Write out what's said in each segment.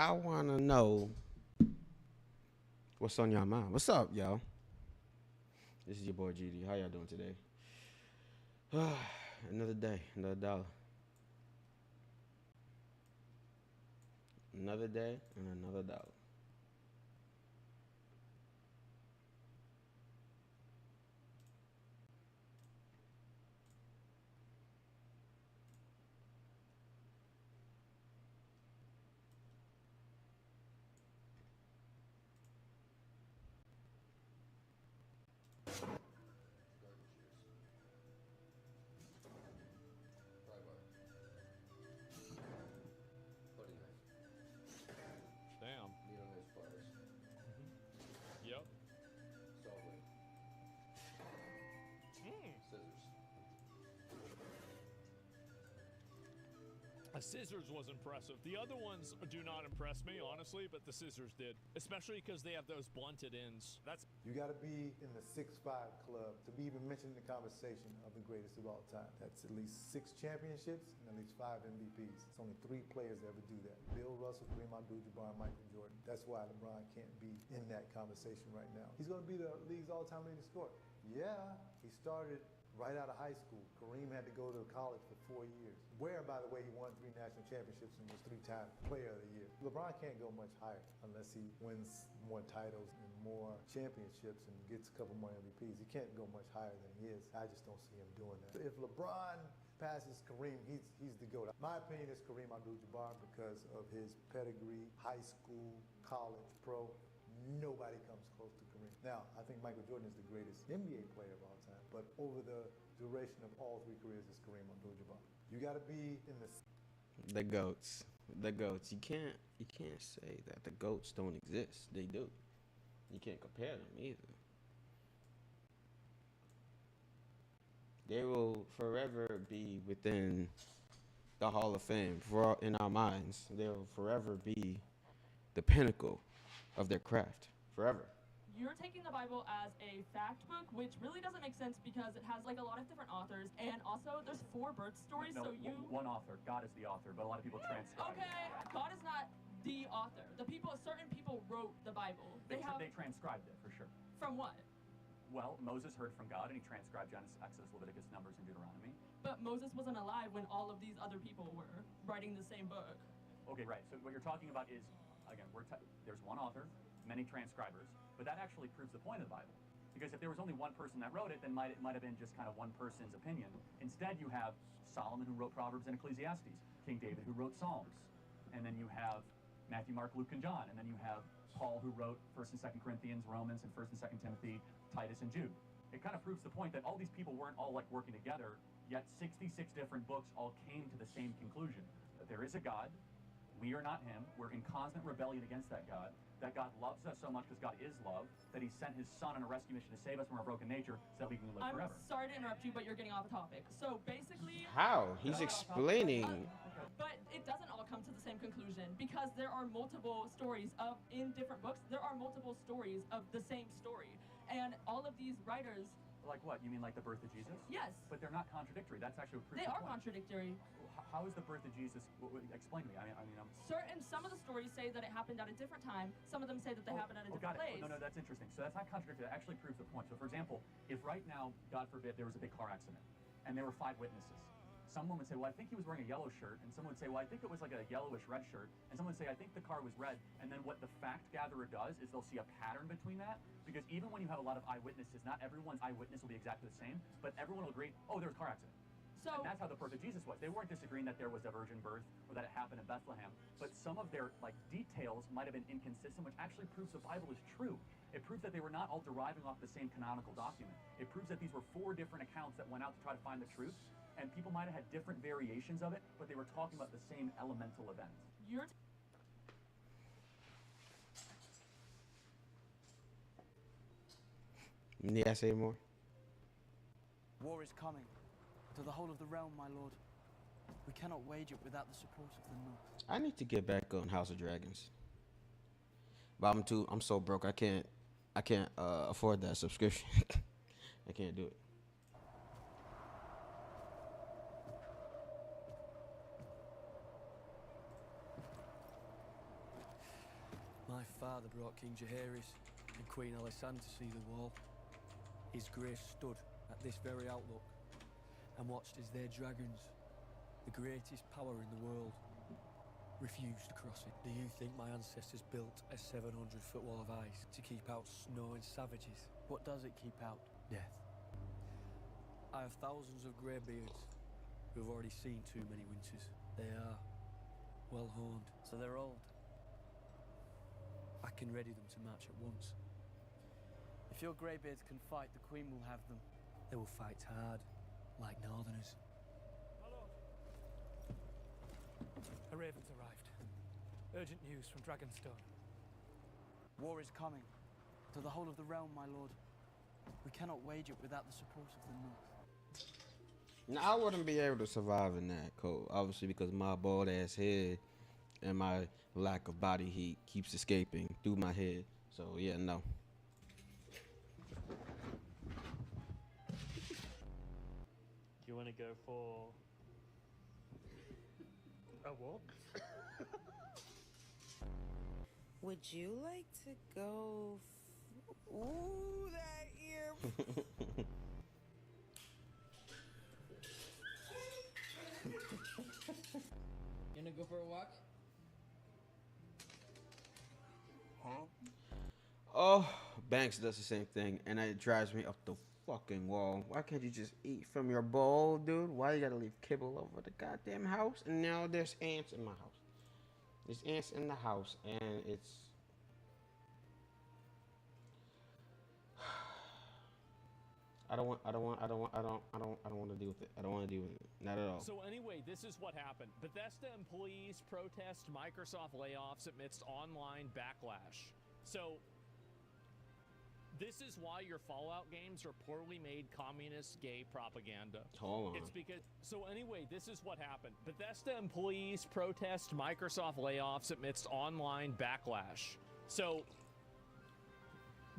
I wanna know what's on your mind. What's up, y'all? This is your boy GD. How y'all doing today? Another day, another dollar. Another day and another dollar. Damn. Yep. The scissors was impressive. The other ones do not impress me, honestly, but the scissors did. Especially because they have those blunted ends. That's You got to be in the 6'5 club to be even mentioned in the conversation of the greatest of all time. That's at least 6 championships and at least 5 MVPs. It's only 3 players that ever do that. Bill Russell, Kareem Abdul-Jabbar, and Michael Jordan. That's why LeBron can't be in that conversation right now. He's going to be the league's all-time leading scorer. Yeah, he started right out of high school. Kareem had to go to college for 4 years. Where, by the way, he won 3 national championships and was 3-time player of the year. LeBron can't go much higher unless he wins more titles and more championships and gets a couple more MVPs. He can't go much higher than he is. I just don't see him doing that. If LeBron passes Kareem, he's the GOAT. My opinion is Kareem Abdul-Jabbar because of his pedigree, high school, college, pro. Nobody comes close to Kareem. Now, I think Michael Jordan is the greatest NBA player of all time, but over the duration of all 3 careers, it's Kareem Abdul-Jabbar. You got to be in The goats. The goats. You can't say that the goats don't exist. They do. You can't compare them either. They will forever be within the Hall of Fame for in our minds. They will forever be the pinnacle of their craft. Forever. You're taking the Bible as a fact book, which really doesn't make sense because it has like a lot of different authors, and also there's 4 birth stories. No, so you one author. God is the author, but a lot of people transcribe. Okay, God is not the author. Certain people wrote the Bible. They transcribed it for sure. From what? Well, Moses heard from God, and he transcribed Genesis, Exodus, Leviticus, Numbers, and Deuteronomy. But Moses wasn't alive when all of these other people were writing the same book. Okay, right. So what you're talking about is, again, there's one author, many transcribers, but that actually proves the point of the Bible. Because if there was only one person that wrote it, then it might have been just kind of one person's opinion. Instead, you have Solomon, who wrote Proverbs and Ecclesiastes, King David, who wrote Psalms, and then you have Matthew, Mark, Luke, and John, and then you have Paul, who wrote 1st and 2nd Corinthians, Romans, and 1st and 2nd Timothy, Titus, and Jude. It kind of proves the point that all these people weren't all like working together, yet 66 different books all came to the same conclusion, that there is a God, we are not him, we're in constant rebellion against that God loves us so much because God is love, that he sent his son on a rescue mission to save us from our broken nature so that we can live forever. I'm sorry to interrupt you, but you're getting off the topic. So basically... How? He's explaining. But it doesn't all come to the same conclusion because there are multiple stories in different books, there are multiple stories of the same story. And all of these writers... Like what? You mean like the birth of Jesus? Yes. But they're not contradictory. That's actually what proves They the are point. contradictory. How is the birth of Jesus? Explain to me. Some of the stories say that it happened at a different time. Some of them say that they happened at a different place. No, that's interesting. So that's not contradictory. That actually proves the point. So, for example, if right now, God forbid, there was a big car accident, and there were 5 witnesses, someone would say, well, I think he was wearing a yellow shirt, and someone would say, well, I think it was like a yellowish red shirt, and someone would say, I think the car was red, and then what the fact gatherer does is they'll see a pattern between that, because even when you have a lot of eyewitnesses, not everyone's eyewitness will be exactly the same, but everyone will agree, oh, there was a car accident. So, and that's how the birth of Jesus was. They weren't disagreeing that there was a virgin birth or that it happened in Bethlehem, but some of their details might have been inconsistent, which actually proves the Bible is true. It proves that they were not all deriving off the same canonical document. It proves that these were 4 different accounts that went out to try to find the truth, and people might have had different variations of it, but they were talking about the same elemental event. Need I say more? War is coming to the whole of the realm, my lord. We cannot wage it without the support of the North. I need to get back on House of Dragons, but I'm so broke. I can't afford that subscription. I can't do it. father brought King Jaehaerys and Queen Alysanne to see the wall, His Grace stood at this very outlook and watched as their dragons, the greatest power in the world, refused to cross it. Do you think my ancestors built a 700-foot wall of ice to keep out snow and savages? What does it keep out? Death. I have thousands of greybeards who have already seen too many winters. They are well-horned, so they're old. I can ready them to march at once. If your greybeards can fight, the Queen will have them. They will fight hard, like Northerners. A raven's arrived. Urgent news from Dragonstone. War is coming to the whole of the realm, my lord. We cannot wage it without the support of the North. Now, I wouldn't be able to survive in that cold, obviously, because my bald ass head and my lack of body heat keeps escaping through my head. So, yeah, no. You want to go for a walk? Would you like to go? Ooh, that ear. You gonna go for a walk? Huh? Oh, Banks does the same thing, and it drives me up the fucking wall. Why can't you just eat from your bowl, dude? Why you gotta leave kibble over the goddamn house? And now there's ants in my house. There's ants in the house, and it's... I don't want to deal with it. I don't want to deal with it. Not at all. So anyway, this is what happened. Bethesda employees protest Microsoft layoffs amidst online backlash. So this is why your Fallout games are poorly made communist gay propaganda. Hold on. It's because... So anyway, this is what happened. Bethesda employees protest Microsoft layoffs amidst online backlash. So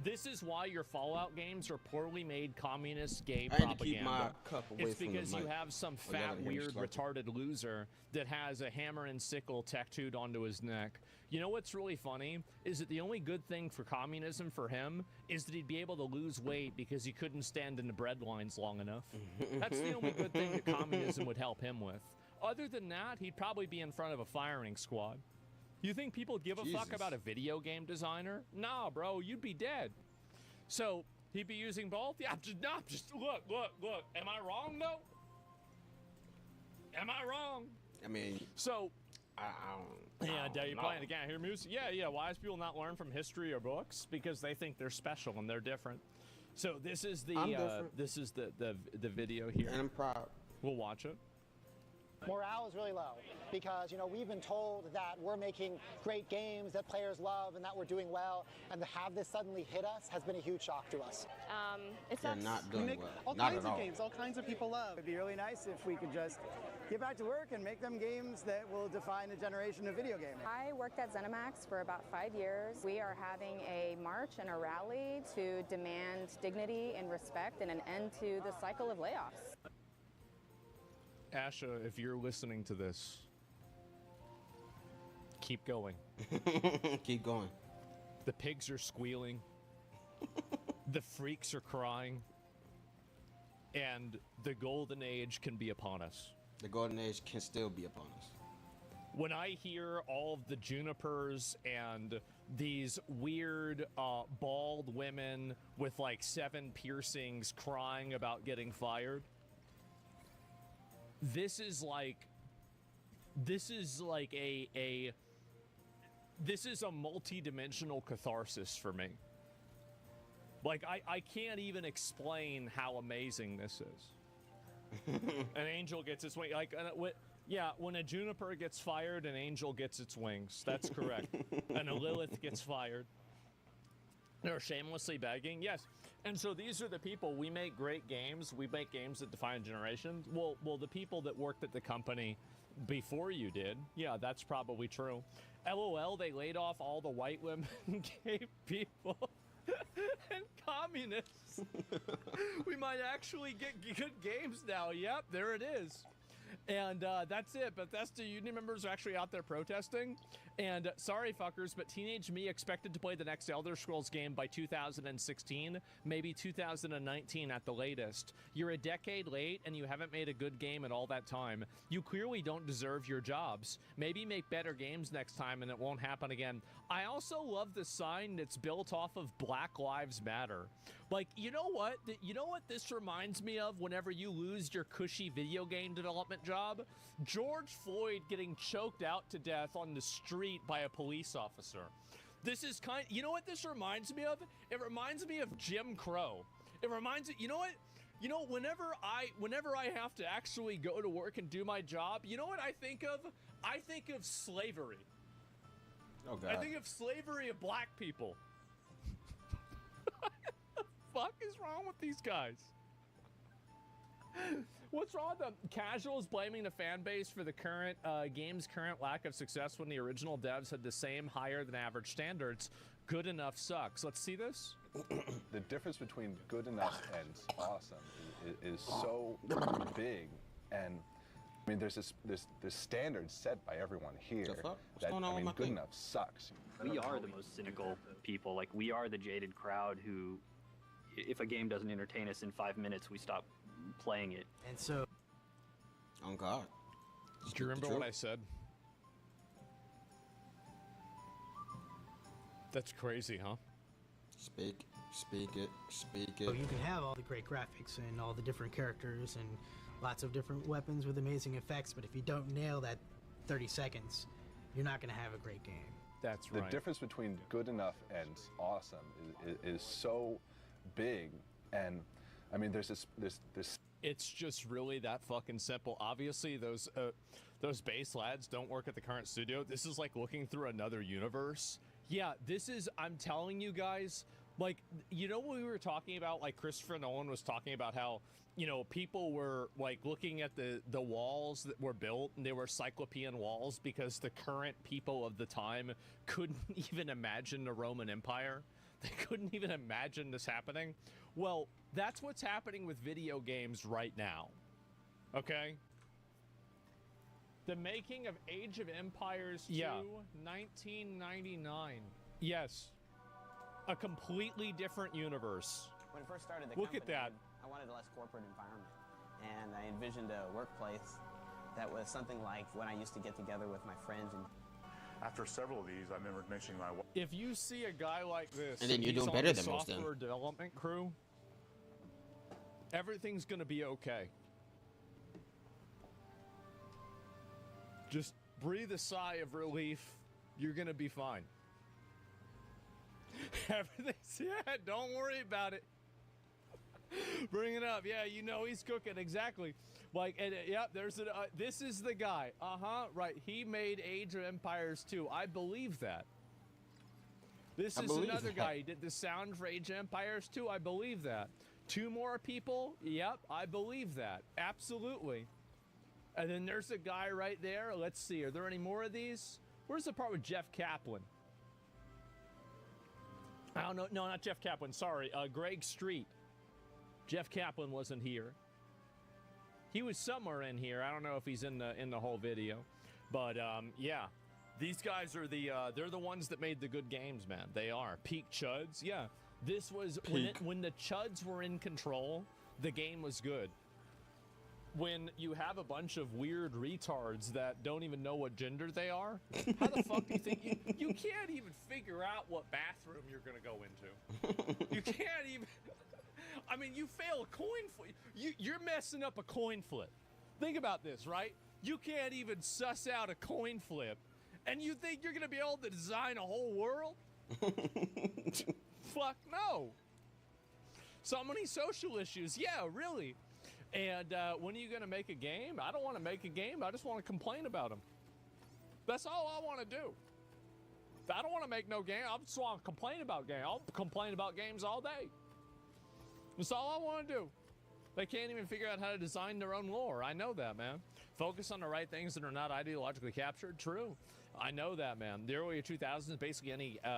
this is why your Fallout games are poorly made communist gay I had to propaganda. keep my cup away It's from the because you mic. have some Oh, y'all fat, gotta hear me weird, slurping. retarded loser that has a hammer and sickle tattooed onto his neck. You know what's really funny is that the only good thing for communism for him is that he'd be able to lose weight because he couldn't stand in the bread lines long enough. That's the only good thing that communism would help him with. Other than that, he'd probably be in front of a firing squad. You think people give a fuck Jesus. about a video game designer? Nah, bro, you'd be dead. So he'd be using both? Yeah, just look. Am I wrong though? Am I wrong? I mean, So I don't yeah, know. you playing the game, hear music? Yeah. Wise people not learn from history or books because they think they're special and they're different. So this is the I'm different. this is the video here. And I'm proud. We'll watch it. Morale is really low because, you know, we've been told that we're making great games that players love and that we're doing well, and to have this suddenly hit us has been a huge shock to us. It They're sucks. not We doing make well. all Not kinds at of all. games all kinds of people love. It'd be really nice if we could just get back to work and make them games that will define a generation of video gaming. I worked at ZeniMax for about 5 years. We are having a march and a rally to demand dignity and respect and an end to the cycle of layoffs. Asha, if you're listening to this, keep going. Keep going. The pigs are squealing. The freaks are crying. And the golden age can be upon us. The golden age can still be upon us. When I hear all of the junipers and these weird bald women with like 7 piercings crying about getting fired, this is like a multi-dimensional catharsis for me. Like I can't even explain how amazing this is. An angel gets its wing. When a juniper gets fired, an angel gets its wings. That's correct. And a Lilith gets fired. They're shamelessly begging. Yes. And so these are the people. We make great games. We make games that define generations. Well, the people that worked at the company before you did. Yeah, that's probably true. LOL, they laid off all the white women, gay people, and communists. We might actually get good games now. Yep, there it is. And that's it. Bethesda union members are actually out there protesting. And sorry, fuckers, but teenage me expected to play the next Elder Scrolls game by 2016, maybe 2019 at the latest. You're a decade late, and you haven't made a good game in all that time. You clearly don't deserve your jobs. Maybe make better games next time, and it won't happen again. I also love the sign that's built off of Black Lives Matter. Like, you know what? You know what this reminds me of whenever you lose your cushy video game development job? George Floyd getting choked out to death on the street by a police officer. This is you know what this reminds me of? It reminds me of Jim Crow. It reminds me, you know what? You know, whenever I have to actually go to work and do my job, you know what I think of? I think of slavery. Oh, God. I think of slavery of black people. What the fuck is wrong with these guys? What's wrong with them? Casuals blaming the fan base for the current game's current lack of success when the original devs had the same higher than average standards. Good enough sucks. Let's see this. The difference between good enough and awesome is so big, and I mean, there's this standard set by everyone here that I mean, good enough sucks. We are the most cynical people. Like, we are the jaded crowd who, if a game doesn't entertain us in 5 minutes, we stop playing it. And so, oh God, do you remember what I said? That's crazy, huh? Speak it. so you can have all the great graphics and all the different characters and lots of different weapons with amazing effects, but if you don't nail that 30 seconds, you're not going to have a great game. That's right. The difference between good enough and awesome is so big, and I mean, there's this. It's just really that fucking simple. Obviously, those base lads don't work at the current studio. This is like looking through another universe. Yeah, this is. I'm telling you guys. Like, you know what we were talking about? Like, Christopher Nolan was talking about how, you know, people were, like, looking at the walls that were built, and they were Cyclopean walls because the current people of the time couldn't even imagine the Roman Empire. They couldn't even imagine this happening. Well, that's what's happening with video games right now. Okay? The making of Age of Empires 2, 1999. Yes. A completely different universe. When I first started the Look company, at that. I wanted a less corporate environment. And I envisioned a workplace that was something like when I used to get together with my friends. And after several of these, I remember mentioning my wife. If you see a guy like this, and then you're he's doing on better the than most of them. software development crew, everything's gonna be okay. Just breathe a sigh of relief. You're gonna be fine. Everything's, yeah, don't worry about it. Bring it up. Yeah, you know he's cooking. Exactly. Like, and yep, there's a, this is the guy. Right. He made Age of Empires 2. I believe that. This is another guy. He did the sound for Age of Empires 2. I believe that. 2 more people. Yep, I believe that. Absolutely. And then there's a guy right there. Let's see. Are there any more of these? Where's the part with Jeff Kaplan? I don't know. No, not Jeff Kaplan. Sorry. Greg Street. Jeff Kaplan wasn't here. He was somewhere in here. I don't know if he's in the whole video. But, yeah. These guys are they're the ones that made the good games, man. They are. Peak Chuds. Yeah. This was, when the Chuds were in control, the game was good. When you have a bunch of weird retards that don't even know what gender they are, how the fuck do you think you can't even figure out what bathroom you're gonna go into? You can't even. I mean, you fail a coin flip. You're messing up a coin flip. Think about this, right? You can't even suss out a coin flip, and you think you're gonna be able to design a whole world? Fuck no. So many social issues. Yeah, really. And when are you going to make a game? I don't want to make a game. I just want to complain about them. That's all I want to do. I don't want to make no game. I just want to complain about games. I'll complain about games all day. That's all I want to do. They can't even figure out how to design their own lore. I know that, man. Focus on the right things that are not ideologically captured. True. I know that, man. The early 2000s, basically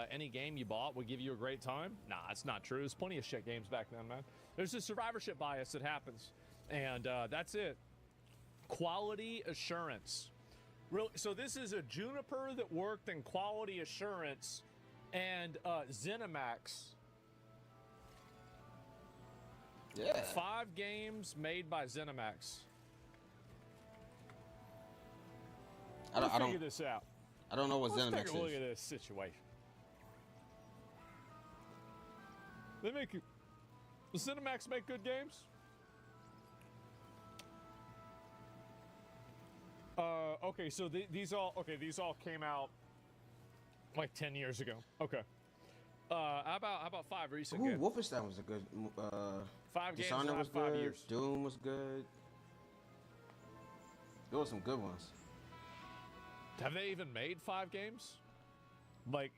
any game you bought would give you a great time. Nah, that's not true. There's plenty of shit games back then, man. There's a survivorship bias that happens. And that's it. Quality assurance. Really? So this is a Juniper that worked in quality assurance and ZeniMax. Yeah. 5 games made by ZeniMax. Let's figure this out. I don't know what Let's ZeniMax take a look is. at this situation. They make it. Does ZeniMax make good games? Okay, so these all came out like 10 years ago. Okay. How about 5 recent Ooh, games? Wolfenstein was a good. 5 games in Dishonored the was last 5 good. years. Doom was good. There were some good ones. Have they even made 5 games? Like,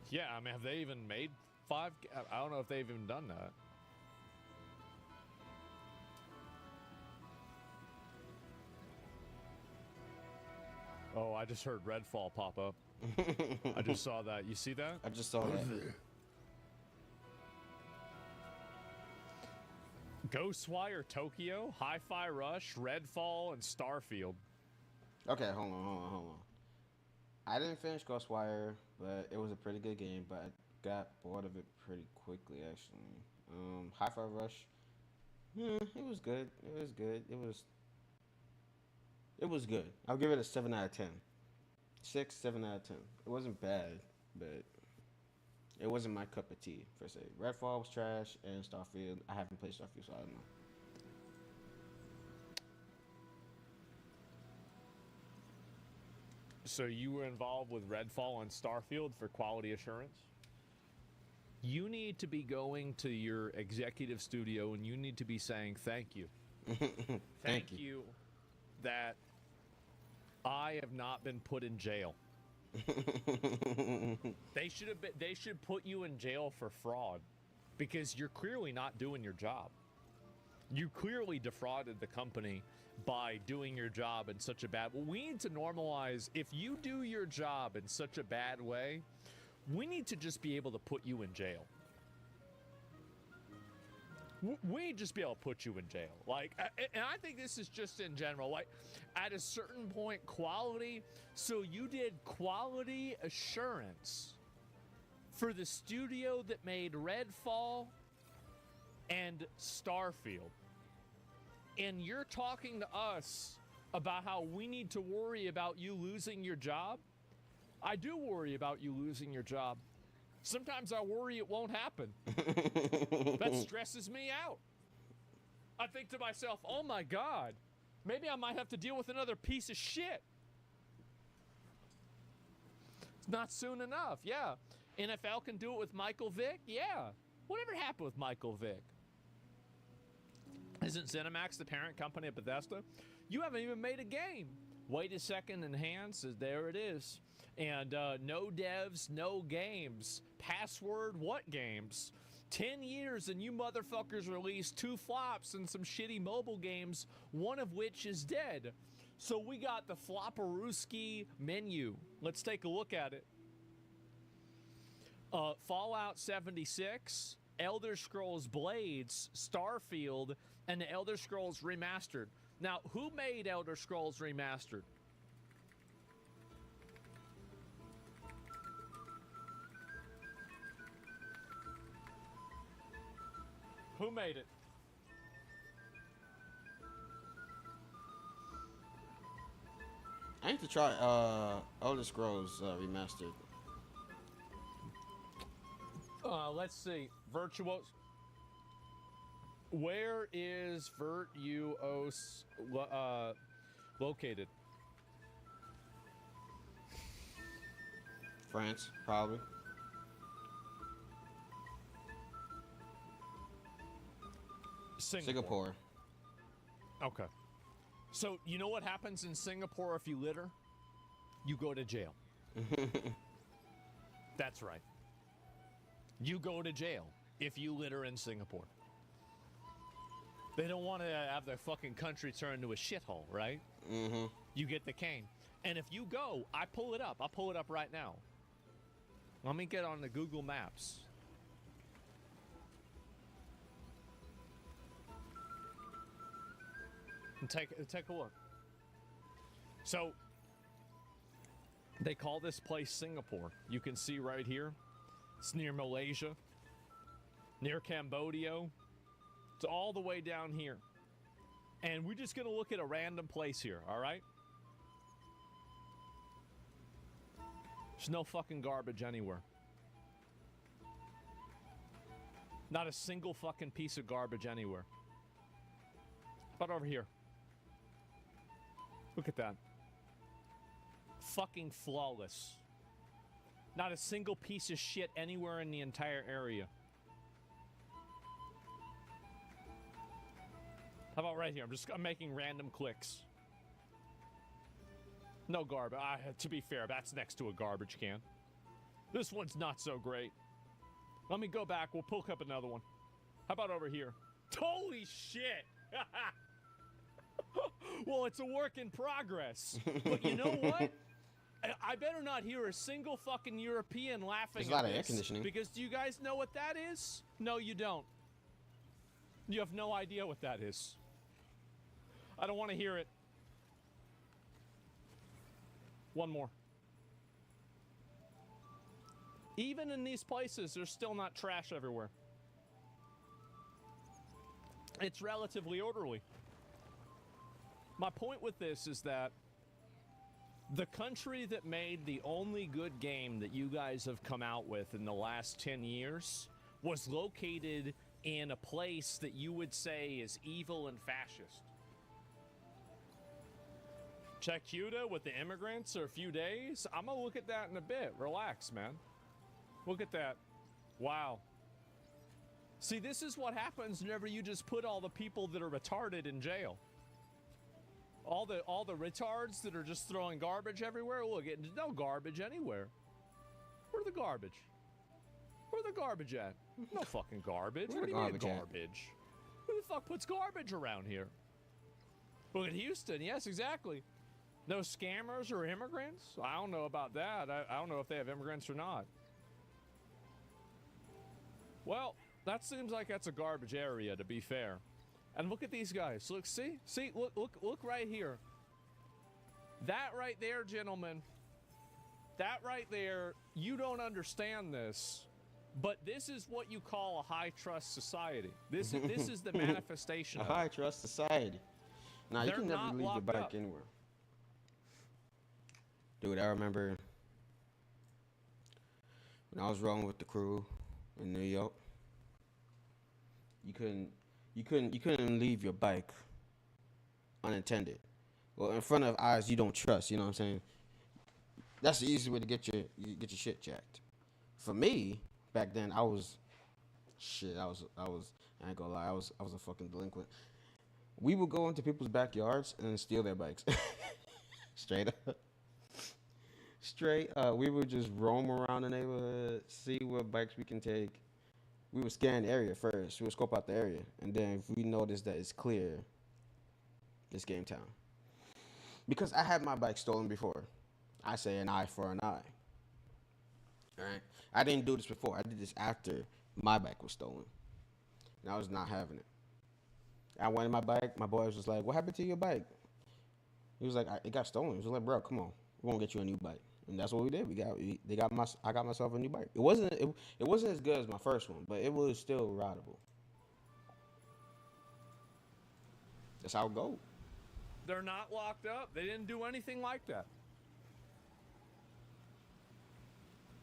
yeah, I mean, have they even made 5? I don't know if they've even done that. Oh, I just heard Redfall pop up. I just saw that. You see that? I just saw that. Ghostwire Tokyo, Hi-Fi Rush, Redfall, and Starfield. Okay, hold on. I didn't finish Ghostwire, but it was a pretty good game, but I got bored of it pretty quickly, actually. Hi-Fi Rush, it was good. It was good. I'll give it a 7 out of 10. 6, 7 out of 10. It wasn't bad, but it wasn't my cup of tea, per se. Redfall was trash, and Starfield, I haven't played Starfield, so I don't know. So you were involved with Redfall and Starfield for quality assurance? You need to be going to your executive studio and you need to be saying thank you. Thank you that I have not been put in jail. They should put you in jail for fraud because you're clearly not doing your job. You clearly defrauded the company by doing your job in such a bad way. We need to normalize, if you do your job in such a bad way, we need to just be able to put you in jail. We need to just be able to put you in jail. Like, and I think this is just in general, like at a certain point, quality. So you did quality assurance for the studio that made Redfall and Starfield. And you're talking to us about how we need to worry about you losing your job? I do worry about you losing your job. Sometimes I worry it won't happen. That stresses me out. I think to myself, oh my God, maybe I might have to deal with another piece of shit. It's not soon enough, yeah. NFL can do it with Michael Vick, yeah. Whatever happened with Michael Vick? Isn't ZeniMax the parent company of Bethesda? You haven't even made a game. Wait a second, enhance, there it is. And no devs, no games. Password, what games? 10 years and you motherfuckers released 2 flops and some shitty mobile games, one of which is dead. So we got the Flopperooski menu. Let's take a look at it. Fallout 76, Elder Scrolls Blades, Starfield, and the Elder Scrolls Remastered. Now, who made Elder Scrolls Remastered? Who made it? I need to try Elder Scrolls Remastered. Let's see. Virtuos. Where is Virtuos located? France, probably. Singapore. Okay. So, you know what happens in Singapore if you litter? You go to jail. That's right. You go to jail if you litter in Singapore. They don't want to have their fucking country turn into a shithole, right? Mm-hmm. You get the cane. And if you go, I pull it up. I'll pull it up right now. Let me get on the Google Maps. And take a look. So they call this place Singapore. You can see right here. It's near Malaysia, near Cambodia. It's all the way down here. And we're just going to look at a random place here, all right? There's no fucking garbage anywhere. Not a single fucking piece of garbage anywhere. How about over here? Look at that. Fucking flawless. Not a single piece of shit anywhere in the entire area. How about right here? I'm making random clicks. No garbage. To be fair, that's next to a garbage can. This one's not so great. Let me go back. We'll pick up another one. How about over here? Holy shit! Well, it's a work in progress. But you know what? I better not hear a single fucking European laughing There's a lot at of air this, conditioning. because do you guys know what that is? No, you don't. You have no idea what that is. I don't want to hear it. One more. Even in these places, there's still not trash everywhere. It's relatively orderly. My point with this is that the country that made the only good game that you guys have come out with in the last 10 years was located in a place that you would say is evil and fascist. Check Cuba with the immigrants for a few days. I'm going to look at that in a bit. Relax, man. Look at that. Wow. See, this is what happens whenever you just put all the people that are retarded in jail. All the retards that are just throwing garbage everywhere. Look, there's no garbage anywhere. Where's the garbage? Where's the garbage at? No fucking garbage. Where What do the you mean garbage at? garbage? Who the fuck puts garbage around here? Look at Houston. Yes, exactly. No scammers or immigrants? I don't know about that. I don't know if they have immigrants or not. Well, that seems like that's a garbage area, to be fair. And look at these guys. Look, see, look right here. That right there, gentlemen. That right there. You don't understand this, but this is what you call a high trust society. This is the manifestation A of it. high trust society. Now you They're can never not leave your locked bike up. anywhere. Dude, I remember when I was rolling with the crew in New York. You couldn't leave your bike unattended. Well, in front of eyes you don't trust, you know what I'm saying? That's the easiest way to get your shit checked. For me, back then I was I ain't gonna lie, I was a fucking delinquent. We would go into people's backyards and steal their bikes. Straight up. We would just roam around the neighborhood, see what bikes we can take. We would scan the area first. We would scope out the area. And then if we notice that it's clear, it's game time. Because I had my bike stolen before. I say an eye for an eye. All right? I didn't do this before. I did this after my bike was stolen. And I was not having it. I wanted my bike. My boy was just like, what happened to your bike? He was like, it got stolen. He was like, bro, come on. We're going to get you a new bike. And that's what we did. I got myself a new bike. It wasn't as good as my first one, but it was still rideable. That's how it goes. They're not locked up. They didn't do anything like that.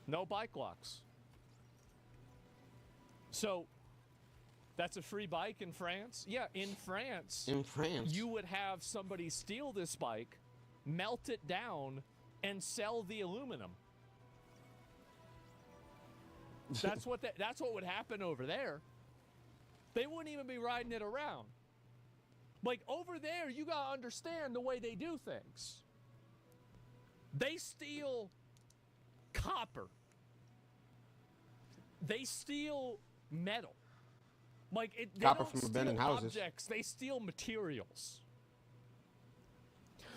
No bike locks. So, that's a free bike in France? Yeah, in France. In France. You would have somebody steal this bike, melt it down, and sell the aluminum. That's what would happen over there. They wouldn't even be riding it around. Like over there, you gotta understand the way they do things. They steal copper. They steal metal. Like they Copper don't from steal abandoned houses. objects. They steal materials.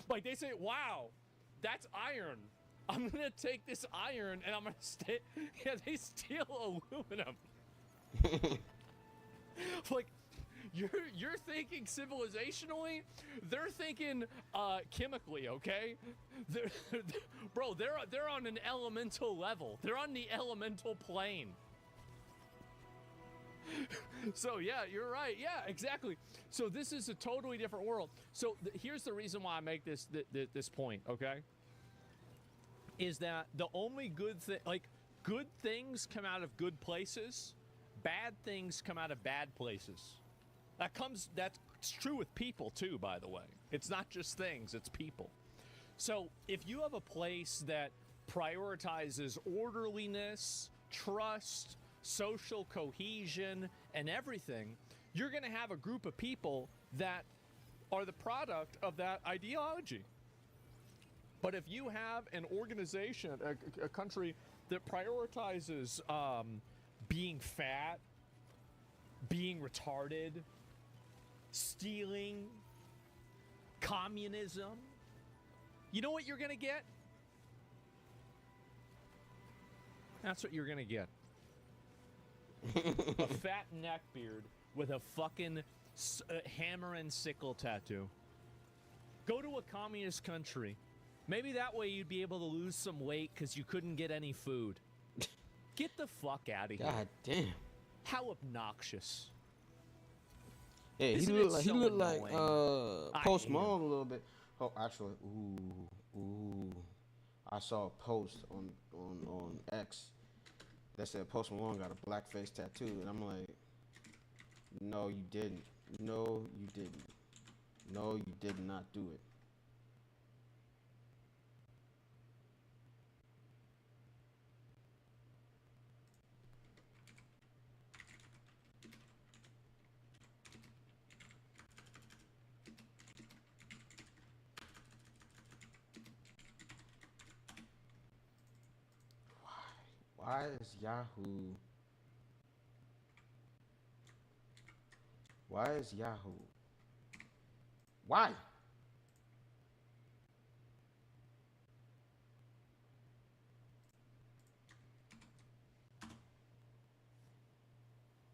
Like they say, "Wow, that's iron. I'm gonna take this iron and I'm gonna stay." Yeah, they steal aluminum. Like, You're thinking civilizationally, they're thinking chemically, okay? Bro, they're on an elemental level. They're on the elemental plane. So yeah, you're right. Yeah, exactly. So this is a totally different world. So here's the reason why I make this point, okay? Is that the only good thing, like, good things come out of good places, bad things come out of bad places. That's true with people too, by the way. It's not just things, it's people. So if you have a place that prioritizes orderliness, trust, social cohesion, and everything, you're going to have a group of people that are the product of that ideology. But if you have an organization, a country that prioritizes being fat, being retarded, stealing, communism, you know what you're going to get? That's what you're going to get. A fat neckbeard with a fucking hammer and sickle tattoo. Go to a communist country. Maybe that way you'd be able to lose some weight because you couldn't get any food. Get the fuck out of here. God damn. How obnoxious. Yeah, he looked like Post Malone a little bit. Oh, actually, ooh. I saw a post on X that said Post Malone got a blackface tattoo, and I'm like, no, you didn't. No, you didn't. No, you did not do it. Why is Yahoo? Why is Yahoo? Why?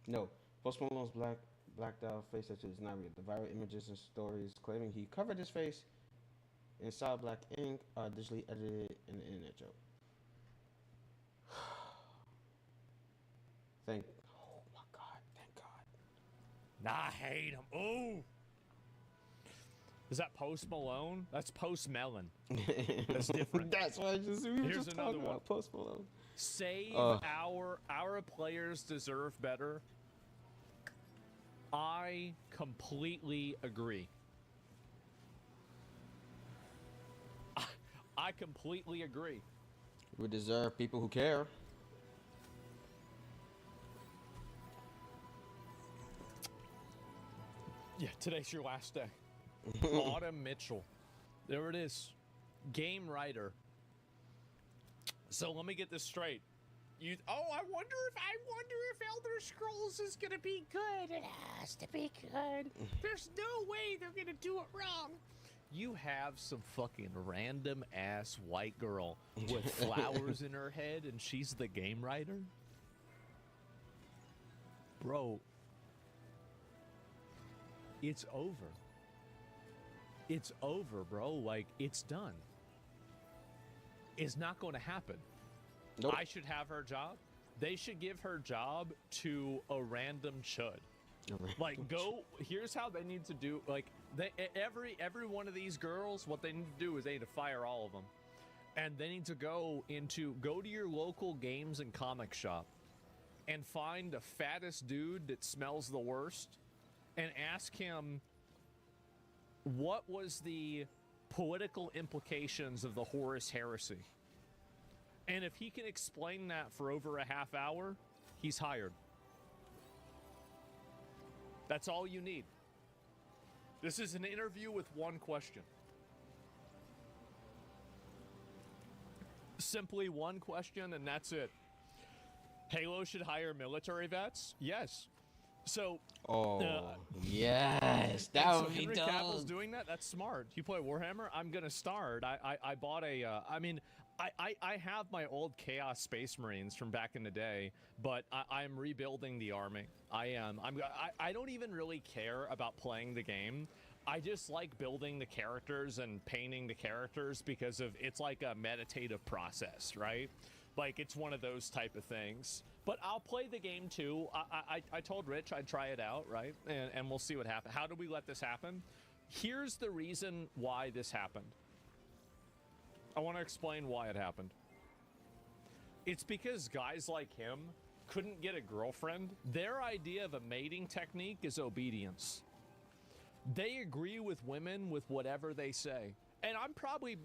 No, Post Malone's blacked out face tattoo is not real. The viral images and stories claiming he covered his face in solid black ink are digitally edited in the internet joke. Oh my God, thank God. Nah, I hate him. Ooh. Is that Post Malone? That's Post Melon. That's different. That's why Here's another one. Post Malone. Save our players deserve better. I completely agree. I completely agree. We deserve people who care. Yeah, today's your last day. Autumn Mitchell. There it is. Game writer. So let me get this straight. I wonder if Elder Scrolls is gonna be good. It has to be good. There's no way they're gonna do it wrong. You have some fucking random ass white girl with flowers in her head and she's the game writer? Bro. It's over. It's over, bro. Like, it's done. It's not going to happen. Nope. I should have her job. They should give her job to a random chud. Like, go. Here's how they need to do. Like, every one of these girls, what they need to do is they need to fire all of them, and they need to go to your local games and comic shop, and find the fattest dude that smells the worst, and ask him what was the political implications of the Horus Heresy. And if he can explain that for over a half hour, he's hired. That's all you need. This is an interview with one question. Simply one question, and that's it. Halo should hire military vets? Yes. So, yes, that would be Henry dope. Cavill's doing that. That's smart. You play Warhammer? I'm gonna start. I bought a. I have my old Chaos Space Marines from back in the day, but I'm rebuilding the army. I don't even really care about playing the game. I just like building the characters and painting the characters because it's like a meditative process, right? Like it's one of those type of things. But I'll play the game too. I told Rich I'd try it out, right? And we'll see what happens. How do we let this happen? Here's the reason why this happened. I want to explain why it happened. It's because guys like him couldn't get a girlfriend. Their idea of a mating technique is obedience. They agree with women with whatever they say. And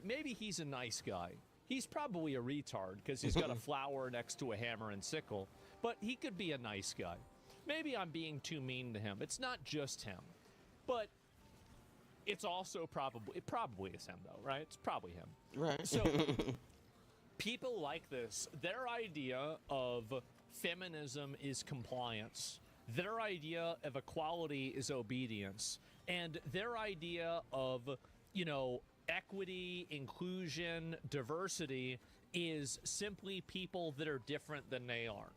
maybe he's a nice guy. He's probably a retard because he's got a flower next to a hammer and sickle, but he could be a nice guy. Maybe I'm being too mean to him. It's not just him, but it's also it probably is him though, right? It's probably him. Right. So people like this, their idea of feminism is compliance. Their idea of equality is obedience. And their idea of, equity, inclusion, diversity is simply people that are different than they are.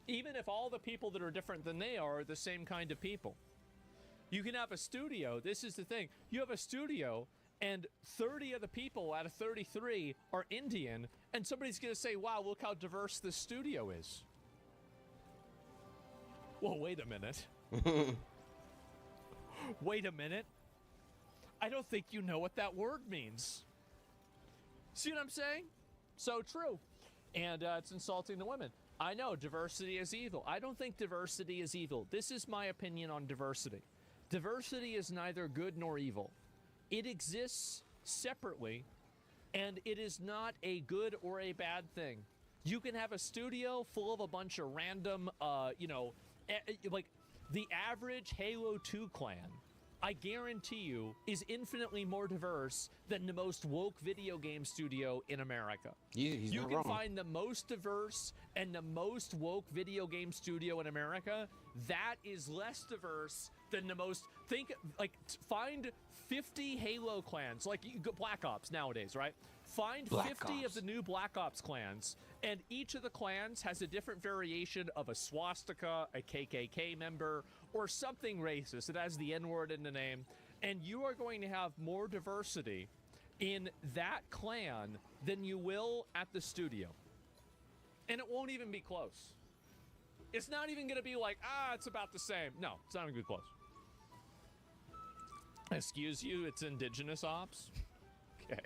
Even if all the people that are different than they are the same kind of people. You can have a studio. This is the thing. You have a studio and 30 of the people out of 33 are Indian, and somebody's going to say, wow, look how diverse this studio is. Well, wait a minute. Wait a minute. I don't think you know what that word means. See what I'm saying? So true. And it's insulting to women. I know diversity is evil. I don't think diversity is evil. This is my opinion on diversity. Diversity is neither good nor evil. It exists separately, and it is not a good or a bad thing. You can have a studio full of a bunch of random, like the average Halo 2 clan, I guarantee you, is infinitely more diverse than the most woke video game studio in America. You can wrong. find the most diverse and the most woke video game studio in America. That is less diverse than the most. Find 50 Halo clans, like Black Ops nowadays, right? Find Black 50 of Ops. the new Black Ops clans, and each of the clans has a different variation of a swastika, a KKK member, or something racist. It has the N-word in the name, and you are going to have more diversity in that clan than you will at the studio. And it won't even be close. It's not even going to be like, it's about the same. No, it's not even going to be close. Excuse you, it's indigenous ops? Okay.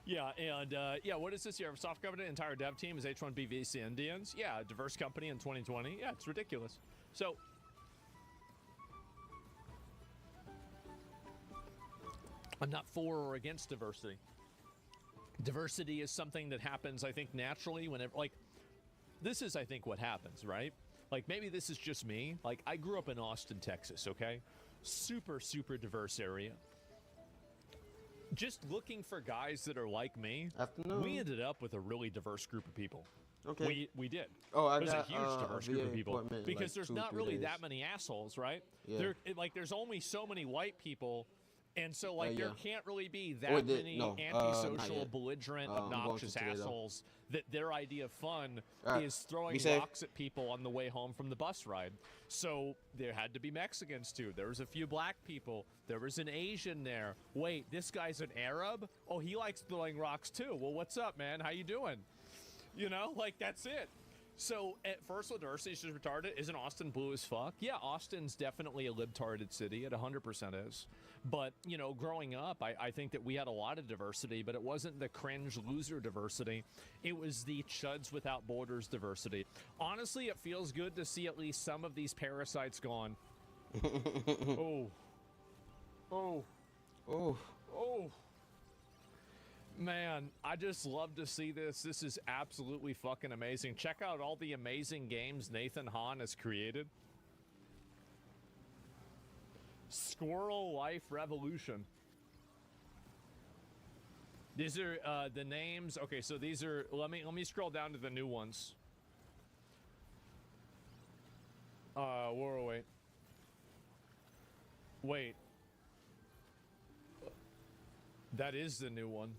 Yeah, and what is this year? Soft Covenant entire dev team is H1B VC Indians. Yeah, diverse company in 2020. Yeah, it's ridiculous. So, I'm not for or against diversity. Diversity is something that happens, I think, naturally whenever, this is, I think, what happens, right? Maybe this is just me. I grew up in Austin, Texas, okay? Super, super diverse area. Just looking for guys that are like me, we ended up with a really diverse group of people. Okay. We did. Oh, I It was got a huge diverse group of VA people appointment in, because there's 2 not 3 really days. that many assholes, right? Yeah. There's only so many white people, and so yeah. there can't really be that Or many not antisocial, yet. belligerent, I'm going to obnoxious today, though. assholes that their idea of fun All right. is throwing Be safe. rocks at people on the way home from the bus ride. So there had to be Mexicans too. There was a few black people. There was an Asian there. Wait, this guy's an Arab? Oh, he likes throwing rocks too. Well, what's up, man? How you doing? That's it. So at first, diversity is just retarded. Isn't Austin blue as fuck? Yeah, Austin's definitely a libtarded city. It 100% is. But, growing up, I think that we had a lot of diversity, but it wasn't the cringe loser diversity. It was the Chuds Without Borders diversity. Honestly, it feels good to see at least some of these parasites gone. Oh. Oh. Oh. Oh. Man, I just love to see this. This is absolutely fucking amazing. Check out all the amazing games Nathan Hahn has created. Squirrel Life Revolution. These are the names. Okay, so these are. Let me scroll down to the new ones. Wait. Wait. That is the new one.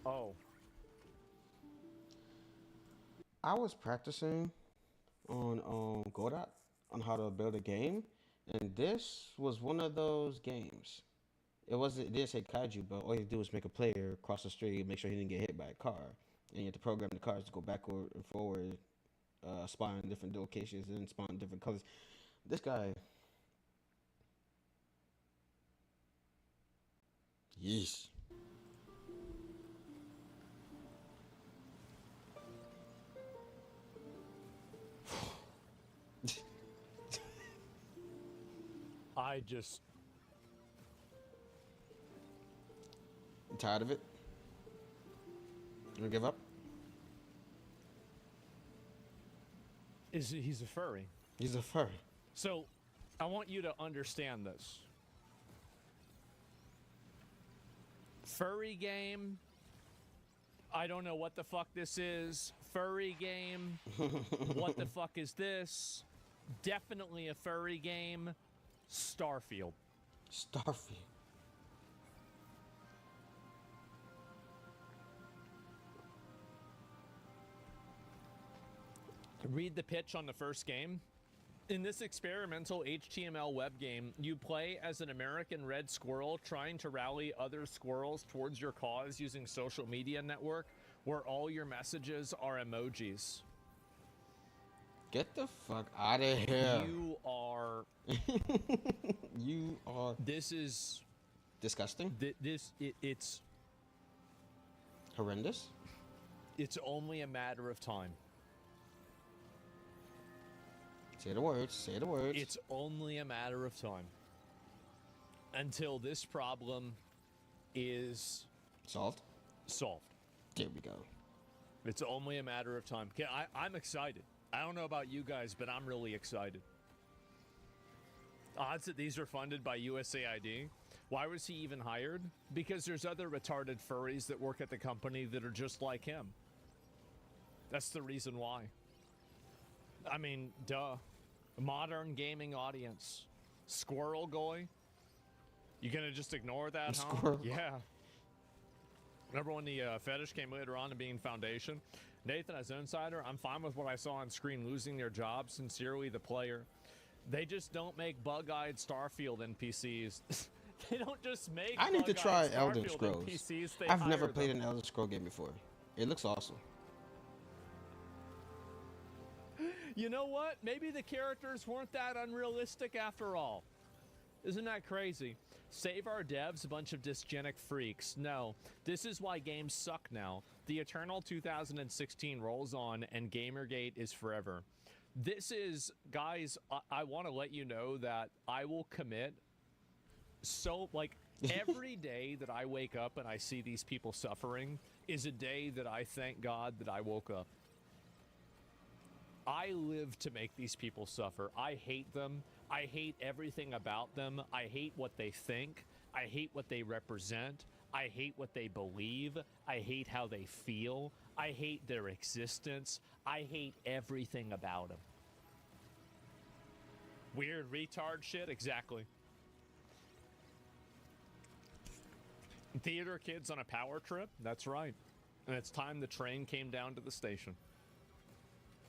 Oh. I was practicing on Godot on how to build a game, and this was one of those games. It did say kaiju, but all you do is make a player cross the street, make sure he didn't get hit by a car, and you have to program the cars to go backward and forward, spawn in different locations and spawn in different colors. This guy, yeesh. I just... You tired of it? You gonna give up? He's a furry. He's a furry. So, I want you to understand this. Furry game. I don't know what the fuck this is. Furry game. What the fuck is this? Definitely a furry game. Starfield. Starfield. Read the pitch on the first game. In this experimental HTML web game, you play as an American red squirrel trying to rally other squirrels towards your cause using social media network where all your messages are emojis. Get the fuck out of here. You are... You are... This is... Disgusting? It's... Horrendous? It's only a matter of time. Say the words, say the words. It's only a matter of time until this problem is solved. There we go. It's only a matter of time. I'm excited. I don't know about you guys, but I'm really excited. Odds that these are funded by USAID. Why was he even hired? Because there's other retarded furries that work at the company that are just like him. That's the reason why. I mean, duh. Modern gaming audience. Squirrel Goy? You gonna just ignore that, huh? Squirrel. Yeah. Remember when the fetish came later on to being Foundation? Nathan, as insider, I'm fine with what I saw on screen losing their job. Sincerely, the player. They just don't make bug-eyed Starfield NPCs. They don't just make I need to try bug-eyed Elder Starfield Scrolls. NPCs, they I've never hire played them. an Elder Scroll game before. It looks awesome. You know what? Maybe the characters weren't that unrealistic after all. Isn't that crazy? Save our devs, a bunch of dysgenic freaks. No, this is why games suck now. The eternal 2016 rolls on and Gamergate is forever. This is, guys, I want to let you know that I will commit so, like, every day that I wake up and I see these people suffering is a day that I thank God that I woke up. I live to make these people suffer. I hate them. I hate everything about them. I hate what they think. I hate what they represent. I hate what they believe. I hate how they feel. I hate their existence. I hate everything about them. Weird retard shit? Exactly. Theater kids on a power trip? That's right. And it's time the train came down to the station.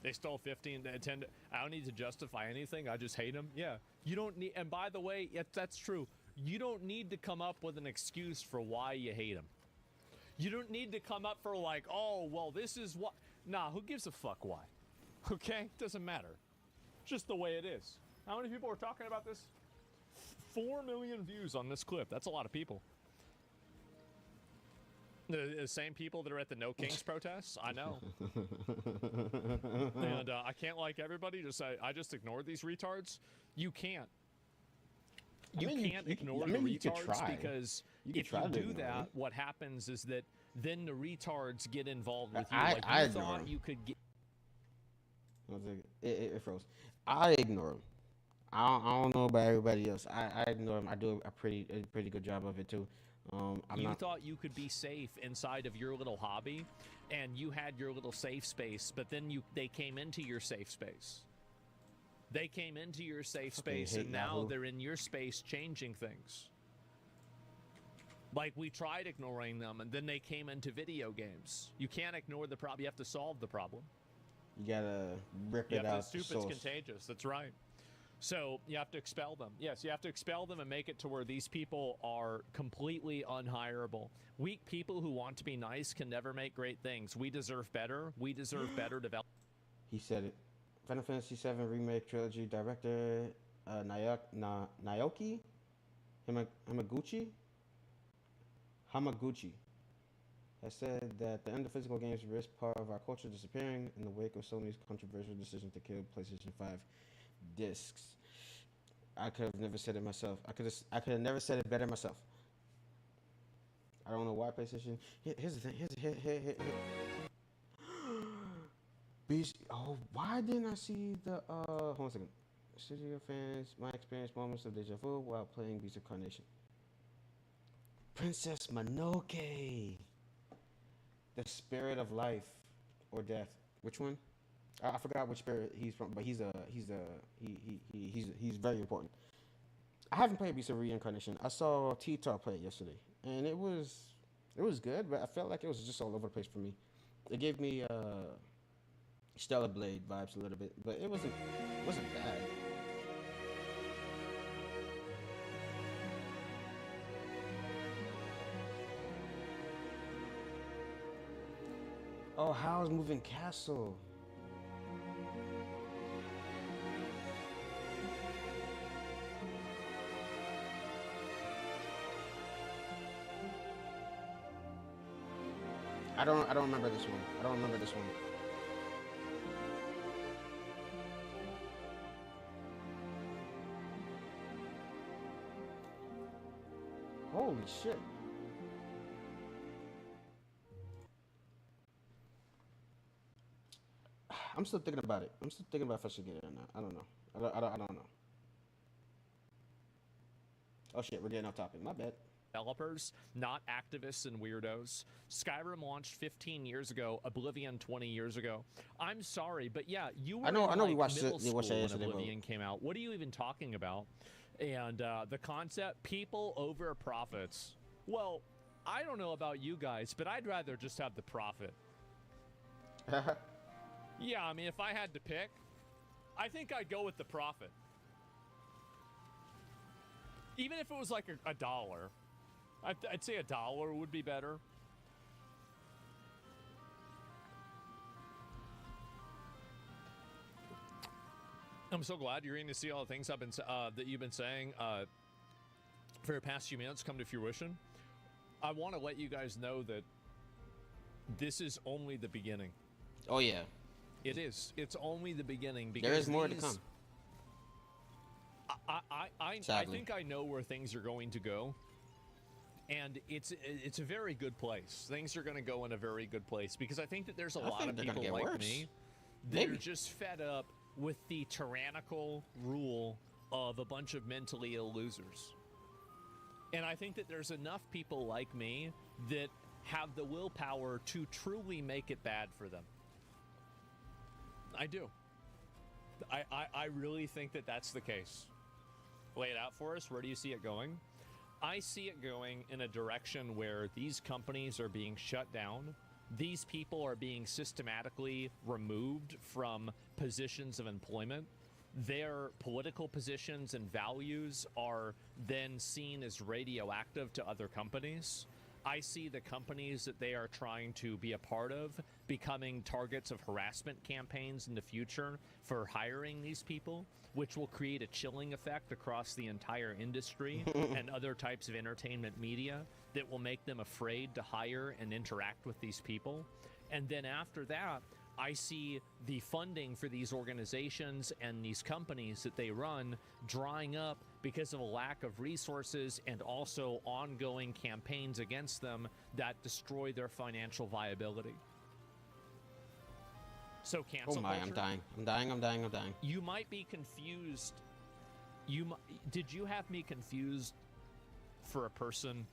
They stole 15 to 10. I don't need to justify anything. I just hate them. Yeah. You don't need, and by the way, that's true. You don't need to come up with an excuse for why you hate them. You don't need to come up for like, oh, well, this is what. Nah, who gives a fuck why? Okay? Doesn't matter. Just the way it is. How many people are talking about this? 4 million views on this clip. That's a lot of people. The same people that are at the No Kings protests? I know. And I can't like everybody. I just ignore these retards. You can't. You can't ignore the retards because if you do that, what happens is that then the retards get involved with you. Like you thought you could get. It froze. I ignore them. I don't know about everybody else. I ignore them. I do a pretty good job of it too. You thought you could be safe inside of your little hobby, and you had your little safe space, but then they came into your safe space. They came into your safe space, and now they're in your space changing things. Like, we tried ignoring them, and then they came into video games. You can't ignore the problem. You have to solve the problem. You gotta rip it out. The stupid's contagious. That's right. So you have to expel them. Yes, you have to expel them and make it to where these people are completely unhireable. Weak people who want to be nice can never make great things. We deserve better. We deserve better development. He said it. Final Fantasy VII Remake Trilogy director Naoki Hamaguchi has said that the end of physical games risks part of our culture disappearing in the wake of Sony's controversial decision to kill PlayStation 5 discs. I could have never said it myself. I could have never said it better myself. I don't know why PlayStation. Here's the thing. Here. Beast. Oh, why didn't I see the hold on a second. Studio fans, my experience moments of deja vu while playing Beast of Carnation. Princess Mononoke. The spirit of life or death. Which one? I forgot which spirit he's from, but he's very important. I haven't played Beast of Reincarnation. I saw T-Tar play it yesterday, and it was good, but I felt like it was just all over the place for me. It gave me Stellar Blade vibes a little bit, but it wasn't bad. Oh, Howl's Moving Castle. I don't remember this one. I don't remember this one. Holy shit. I'm still thinking about it. I'm still thinking about if I should get it or not. I don't know. I don't know. Oh shit, we're getting off topic. My bad. Developers, not activists and weirdos. Skyrim launched 15 years ago, Oblivion 20 years ago. I'm sorry, but yeah, you were I know in, we watched middle it school when yesterday, Oblivion came out. What are you even talking about? And the concept, people over profits. Well, I don't know about you guys, but I'd rather just have the profit. Yeah, I mean, if I had to pick, I think I'd go with the profit. Even if it was like a dollar. I'd say $1 would be better. I'm so glad you're getting to see all the things I've been that you've been saying for the past few minutes come to fruition. I want to let you guys know that this is only the beginning. Oh yeah, it is. It's only the begining. Because there is more to come. I think I know where things are going to go. And it's a very good place. Things are going to go in a very good place because I think that there's a lot of people like me that are just fed up with the tyrannical rule of a bunch of mentally ill losers. And I think that there's enough people like me that have the willpower to truly make it bad for them. I do. I really think that that's the case. Lay it out for us. Where do you see it going? I see it going in a direction where these companies are being shut down. These people are being systematically removed from positions of employment. Their political positions and values are then seen as radioactive to other companies. I see the companies that they are trying to be a part of becoming targets of harassment campaigns in the future for hiring these people, which will create a chilling effect across the entire industry and other types of entertainment media that will make them afraid to hire and interact with these people. And then after that, I see the funding for these organizations and these companies that they run drying up because of a lack of resources and also ongoing campaigns against them that destroy their financial viability. So cancel culture. I'm dying. You might be confused. Did you have me confused for a person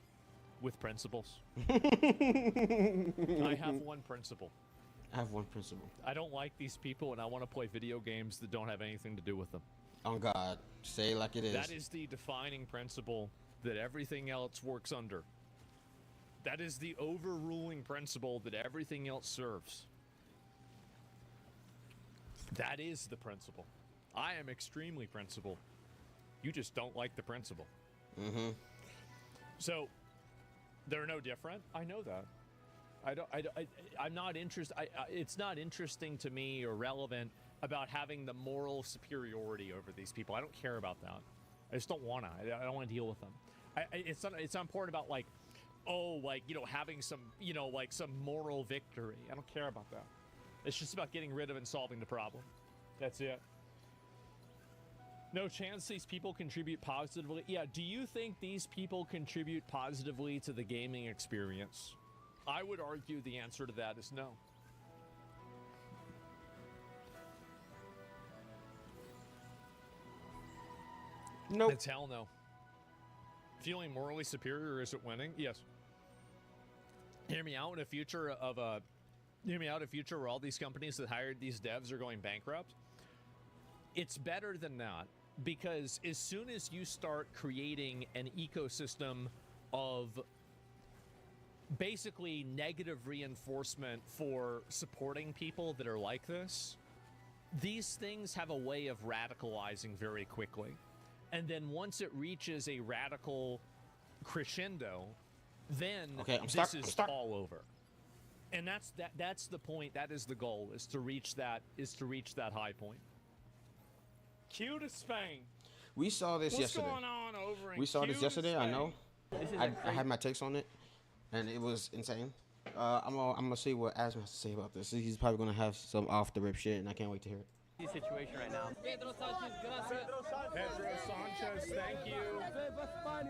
with principles? I have one principle. I don't like these people, and I want to play video games that don't have anything to do with them. Oh God, say it like it is. That is the defining principle that everything else works under. That is the overruling principle that everything else serves. That is the principle. I am extremely principled. You just don't like the principle. Mm-hmm. So, they're no different. I know that. I'm not interested. It's not interesting to me or relevant about having the moral superiority over these people. I don't care about that. I just don't want to. I don't want to deal with them. It's not important about like, oh, like, you know, having some, you know, like some moral victory. I don't care about that. It's just about getting rid of and solving the problem. That's it. No chance these people contribute positively. Yeah, do you think these people contribute positively to the gaming experience? I would argue the answer to that is no. Nope. It's hell no. Feeling morally superior isn't winning? Yes. Hear me out in a future of a... Hear me out, a future where all these companies that hired these devs are going bankrupt. It's better than that, because as soon as you start creating an ecosystem of basically negative reinforcement for supporting people that are like this, these things have a way of radicalizing very quickly. And then once it reaches a radical crescendo, then this is all over. And that's the point. That is the goal, is to reach that high point. Cue to Spain. We saw this yesterday. What's going on over in We saw this yesterday. Spain? I know. I had my takes on it, and it was insane. I'm gonna see what Asma has to say about this. He's probably gonna have some off the rip shit, and I can't wait to hear it. Situation right now. Pedro Sanchez, thank you.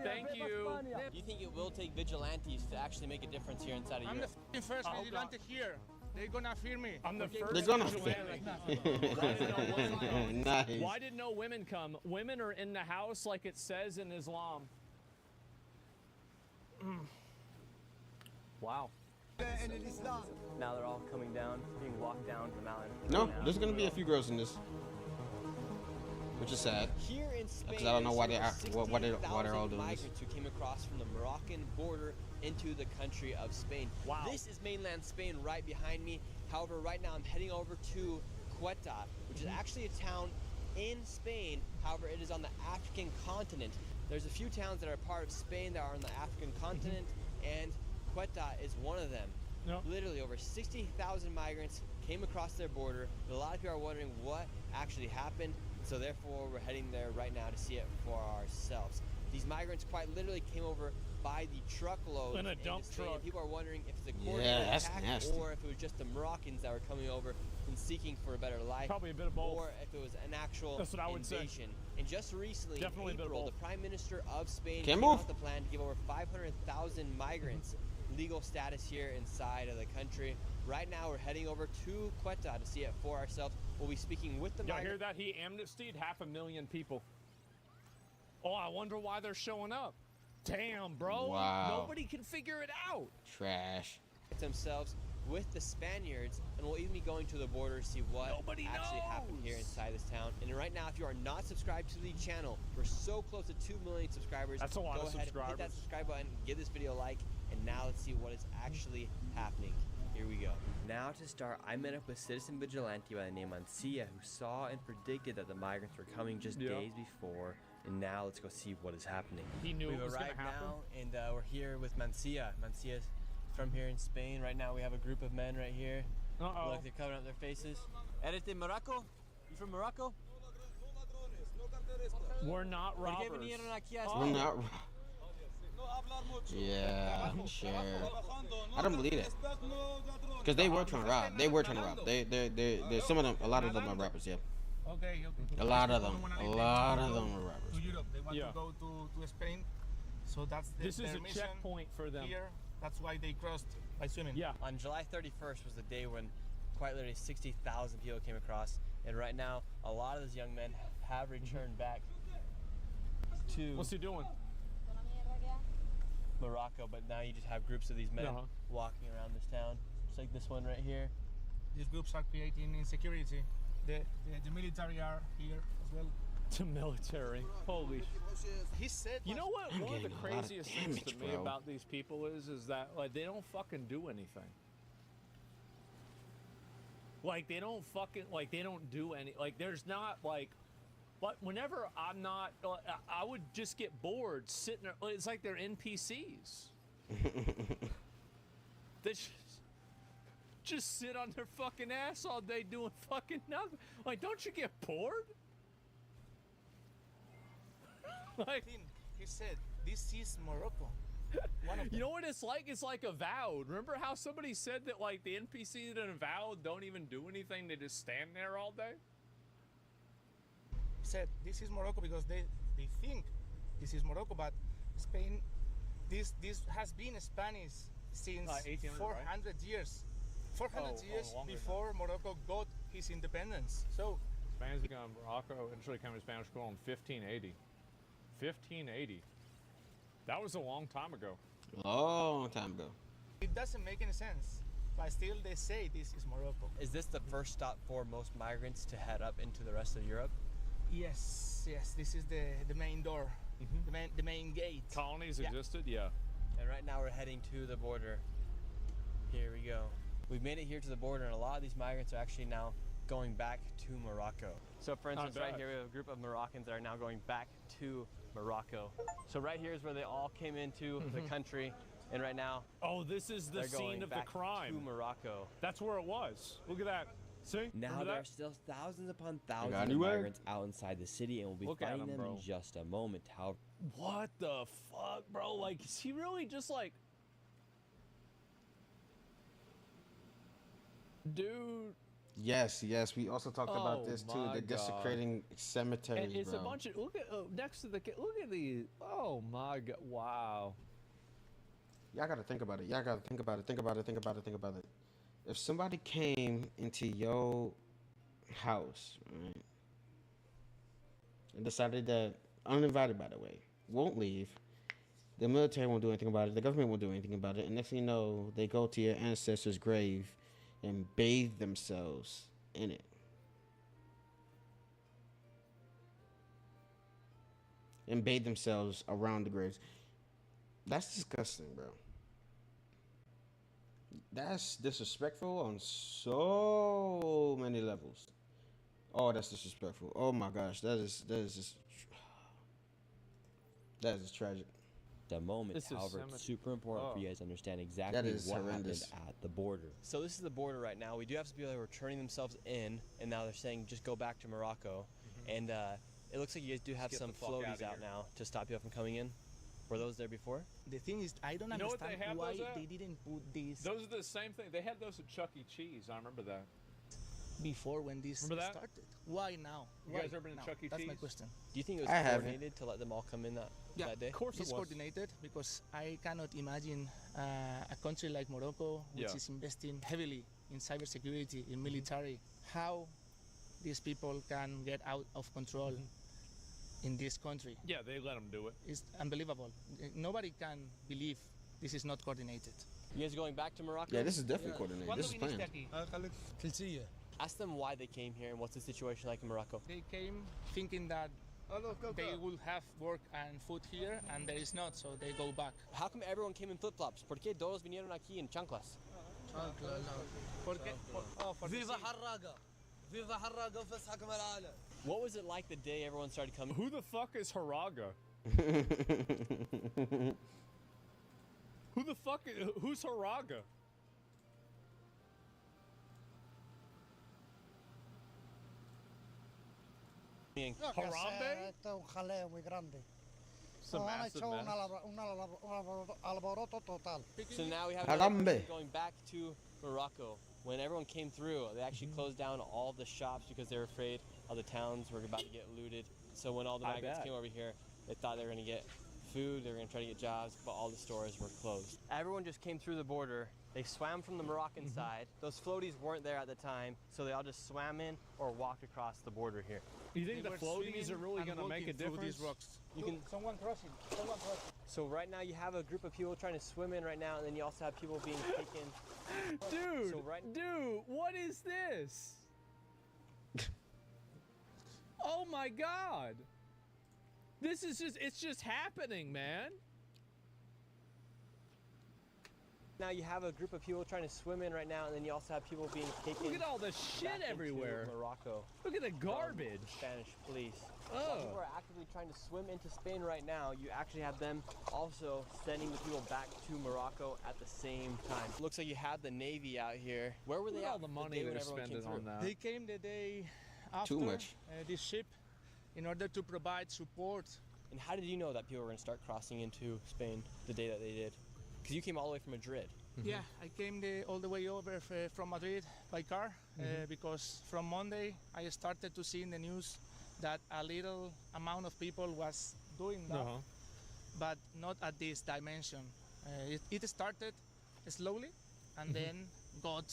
Thank you. Do you think it will take vigilantes to actually make a difference here inside of Europe? I'm the first vigilante here. They're gonna fear me. I'm the first They're gonna vigilante. Nice. Why did no women come? Women are in the house like it says in Islam. Wow. Now they're all coming down, being walked down the mountain. No, there's gonna be a few girls in this, which is sad. Here in Spain, because I don't know why they're why they're all doing this. migrants who came across from the Moroccan border into the country of Spain. Wow. This is mainland Spain right behind me. However, right now I'm heading over to Ceuta, which is actually a town in Spain. However, it is on the African continent. There's a few towns that are part of Spain that are on the African continent, and Ceuta is one of them. No. Literally over 60,000 migrants came across their border. But a lot of people are wondering what actually happened. So therefore, we're heading there right now to see it for ourselves. These migrants quite literally came over by the truckload in a dump Spain. truck. People are wondering if it's a coordinated Yeah, that's attack nasty. or if it was just the Moroccans that were coming over and seeking for a better life. Probably a bit of both. Or if it was an actual That's what I would say. invasion. And just recently, Definitely a in bit of April, the both. Prime Minister of Spain Can't came move. out with the plan to give over 500,000 migrants legal status here inside of the country. Right now, we're heading over to Ceuta to see it for ourselves. We'll be speaking with the Y'all migrants. hear that? He amnestied 500,000 people. Oh, I wonder why they're showing up. Damn, bro. Wow. Nobody can figure it out. Trash. Themselves with the Spaniards, and we'll even be going to the border to see what Nobody actually happened here knows. inside this town. And right now, if you are not subscribed to the channel, we're so close to 2 million subscribers. That's a lot Go of ahead and hit that subscribers. subscribe button, give this video a like, and now let's see what is actually happening. Here we go. Now to start, I met up with citizen vigilante by the name Mancia, who saw and predicted that the migrants were coming just days before. And now let's go see what is happening. He knew We've it was gonna arrived happen. now, and we're here with Mancia. Mancia's from here in Spain. Right now we have a group of men right here. Uh-oh. Look, they're covering up their faces. Eres de Morocco? You from Morocco? We're not ¿Por qué robbers. vinieron aquí a We're España? not. Yeah, sure. I don't believe it. Because they were trying to rob. They were trying to rob. They some of them, a lot of them are rappers. Yeah. Okay. A lot of them. A lot of them are rappers. To Europe, they want Yeah. to go to Spain, so that's This is their a mission checkpoint for them. here. That's why they crossed by swimming. Yeah. On July 31st was the day when quite literally 60,000 people came across. And right now, a lot of those young men have returned back to What's he doing? Morocco. But now you just have groups of these men Uh-huh. walking around this town. Just like this one right here. These groups are creating insecurity. The military are here as well. To military. Holy He said, you know what? I'm One of the getting a lot of craziest things to damage, me bro. about these people is that like they don't fucking do anything. Like they don't do any. Like there's not like. But whenever I'm not, I would just get bored sitting there. It's like they're NPCs. They just sit on their fucking ass all day doing fucking nothing. Like, don't you get bored? Like, he said, this is Morocco. you know what it's like? It's like Avowed. Remember how somebody said that like the NPCs in Avowed don't even do anything? They just stand there all day? Said this is Morocco because they think this is Morocco, but Spain, this has been Spanish since 1800, 400 right? Oh, years. 400 years longer than before Morocco got his independence. So Spanish became Morocco initially came to Spanish school in 1580. 1580. That was a long time ago. Long time ago. it doesn't make any sense. But still, they say this is Morocco. Is this the first stop for most migrants to head up into the rest of Europe? Yes, this is the main door, the main gate. Colonies existed, yeah. And right now we're heading to the border. Here we go. We've made it here to the border, and a lot of these migrants are actually now going back to Morocco. So for instance, right here we have a group of Moroccans that are now going back to Morocco. So right here is where they all came into the country, and right now, oh, this is the scene of the crime. To Morocco. That's where it was. Look at that. See? Now Remember there that? are still thousands upon got thousands of anywhere? migrants out inside the city, and we'll be Look at finding them, them bro. in just a moment. However, What the fuck, bro? Like, is he really just like... Dude. Yes, we also talked about this too. my The God. desecrating cemeteries, And it's bro. a bunch of... Look at... next to the... Look at these... Oh, my God. Wow. Y'all gotta think about it. Y'all gotta think about it. Think about it. If somebody came into your house, right, and decided that, uninvited by the way, won't leave, the military won't do anything about it, the government won't do anything about it, and next thing you know, they go to your ancestors' grave and bathe themselves in it. And bathe themselves around the graves. That's disgusting, bro. That's disrespectful on so many levels. Oh, that's disrespectful. Oh my gosh, that is just tragic. the moment, This is however, it's super important for you guys to understand exactly is what horrendous. happened at the border. So this is the border right now. We do have some people that were turning themselves in, and now they're saying just go back to Morocco. And it looks like you guys do have Get some the fuck floaties outta out here. now to stop you from coming in. Were those there before? The thing is, I don't You know what understand they have why those at? they didn't put this Those are the same thing. They had those at Chuck E. Cheese. I remember that. before when this Remember that? started. Why now? You Why guys ever been to now? Chuck E. That's my Cheese? question. Do you think it was I haven't. coordinated to let them all come in that day? Of course It's it was. coordinated because I cannot imagine a country like Morocco, which Yeah. is investing heavily in cybersecurity, in military, how these people can get out of control in this country. Yeah, they let them do it. It's unbelievable. Nobody can believe this is not coordinated. You guys going back to Morocco? Yeah, this is definitely coordinated. This is planned. Ask them why they came here and what's the situation like in Morocco. They came thinking that they will have work and food here, and there is not, so they go back. How come everyone came in flip-flops? ¿Por qué todos vinieron aquí en chanclas? Viva Harraga! Viva Harraga وفسحة كما العالم! What was it like the day everyone started coming? Who the fuck is Haraga? Who's Haraga? Harambe? Este es un jaleo muy grande. It's a Nos han massive hecho mess. un alboroto total. So now we have Harambe. another person going back to Morocco. When everyone came through, they actually closed down all the shops because they were afraid all the towns were about to get looted. So when all the I migrants bet. came over here, they thought they were going to get food, they were going to try to get jobs, but all the stores were closed. Everyone just came through the border. They swam from the Moroccan side. Those floaties weren't there at the time, so they all just swam in or walked across the border here. You think They the were floaties are swimming really and going to make a walking through difference? these rocks. You can. Someone crossing. So right now you have a group of people trying to swim in right now, and then you also have people being taken. Dude, So dude, what is this? Oh my God. This is it's just happening, man. Now you have a group of people trying to swim in right now, and then you also have people being taken. Look at all the shit back into everywhere. Morocco. Look at the garbage. Spanish police. Oh. While people are actively trying to swim into Spain right now, you actually have them also sending the people back to Morocco at the same time. Looks like you have the Navy out here. Where were Look they at at all the money day when they're everyone came spending on through? that. They came the day after Too much. This ship in order to provide support. And how did you know that people were going to start crossing into Spain the day that they did? Because you came all the way from Madrid. Yeah, I came all the way over from Madrid by car because from Monday I started to see in the news that a little amount of people was doing that, but not at this dimension. It started slowly and then got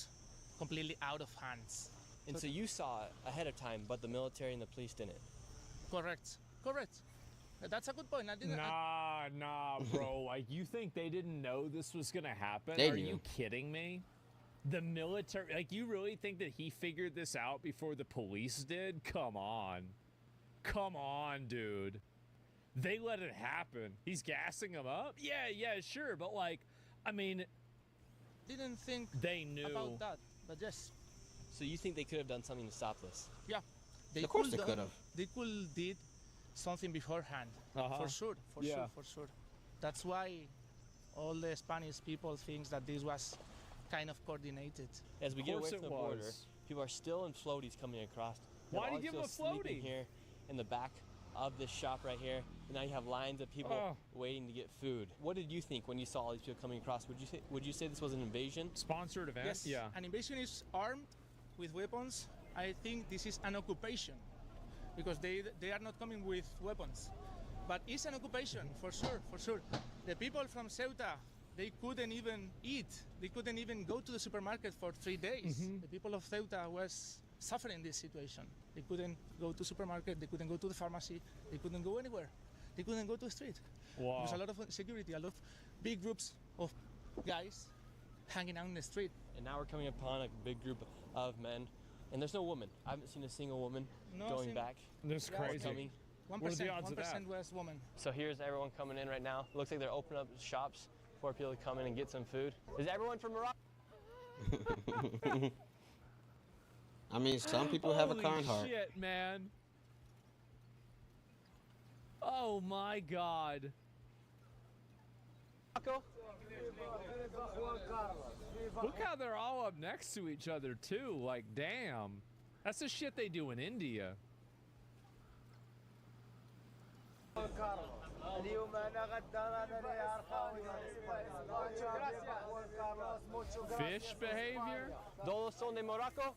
completely out of hands. And so you saw it ahead of time, but the military and the police didn't. Correct. That's a good point. I didn't. Nah, bro. Like, you think they didn't know this was gonna happen? They Are knew. you kidding me? The military, like, you really think that he figured this out before the police did? Come on, dude. They let it happen. He's gassing them up. Yeah, sure, but like, I mean, Didn't think they knew about that, but yes. So you think they could have done something to stop this? Yeah, Of course they could have. They could did something beforehand, for sure. That's why all the Spanish people think that this was kind of coordinated. As we get away course from the it border, was. people are still in floaties coming across. They're Why do you all give 'em a still sleeping floaty? here in the back of this shop right here, and now you have lines of people Oh. waiting to get food. What did you think when you saw all these people coming across? Would you say this was an invasion? Sponsored event? Yes, Yeah. an invasion is armed with weapons. I think this is an occupation because they are not coming with weapons. But it's an occupation, for sure. The people from Ceuta, they couldn't even eat. They couldn't even go to the supermarket for 3 days. The people of Ceuta was suffering this situation. They couldn't go to supermarket, they couldn't go to the pharmacy, they couldn't go anywhere. They couldn't go to the street. Wow. There's a lot of security, a lot of big groups of guys hanging out in the street. And now we're coming upon a big group of men, and there's no woman. I haven't seen a single woman No going sing- back. That's or crazy. coming. 1%, What are the odds of that? 1% was woman. So here's everyone coming in right now. Looks like they're opening up shops for people to come in and get some food. Is everyone from Morocco? I mean, some people have a Holy kind heart. shit, man. Oh my God. Look how they're all up next to each other too. Like, damn. That's the shit they do in India. Fish behavior? Todos son de Morocco?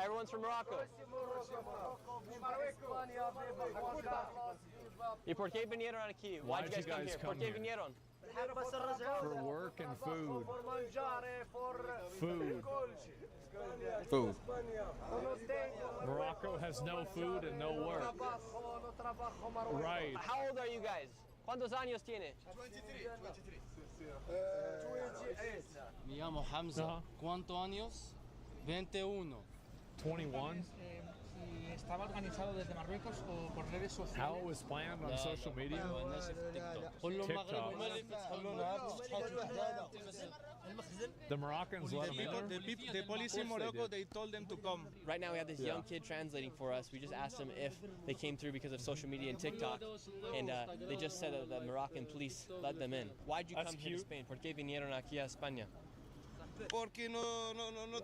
Everyone's from Morocco. ¿Y por qué vinieron aquí? Why'd you guys come here? ¿Por qué vinieron? For work and food. Food. Food. Morocco has no food and no work. Right. How old are you guys? ¿Cuántos años tiene? Me llamo Hamza. ¿Cuántos años? 21. 21? Y estaba organizado desde Marruecos o por redes sociales. How it was planned on social media? TikTok. The Moroccans let them in? The police in Morocco, they told them to come. Right now we have this young kid translating for us. We just asked them if they came through because of social media and TikTok, and they just said that the Moroccan police let them in. Why'd you come here to Spain? ¿Por qué vinieron aquí a España? Porque no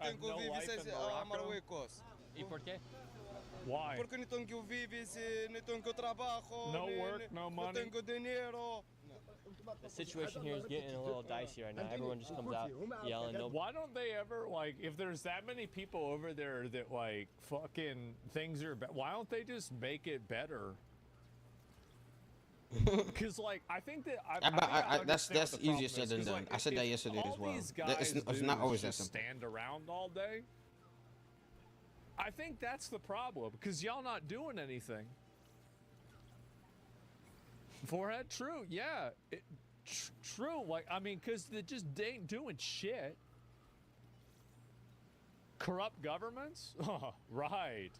tengo vives a Marruecos. ¿Y por qué? Why? Porque no tengo vives, no tengo trabajo, No work, no money. no tengo dinero. The situation here is getting a little dicey right now. Everyone just comes out yelling. No. Why don't they ever, like, if there's that many people over there that, like, fucking things are bad, why don't they just make it better? Because, like, I think that That's understand what the easier problem said is, than 'cause, done. like, I said that if yesterday all as well. these That guys it's do not is always that just simple. stand around all day. I think that's the problem, because y'all not doing anything. Forehead, true, yeah, true. Like, I mean, because they just ain't doing shit. Corrupt governments? Oh, right.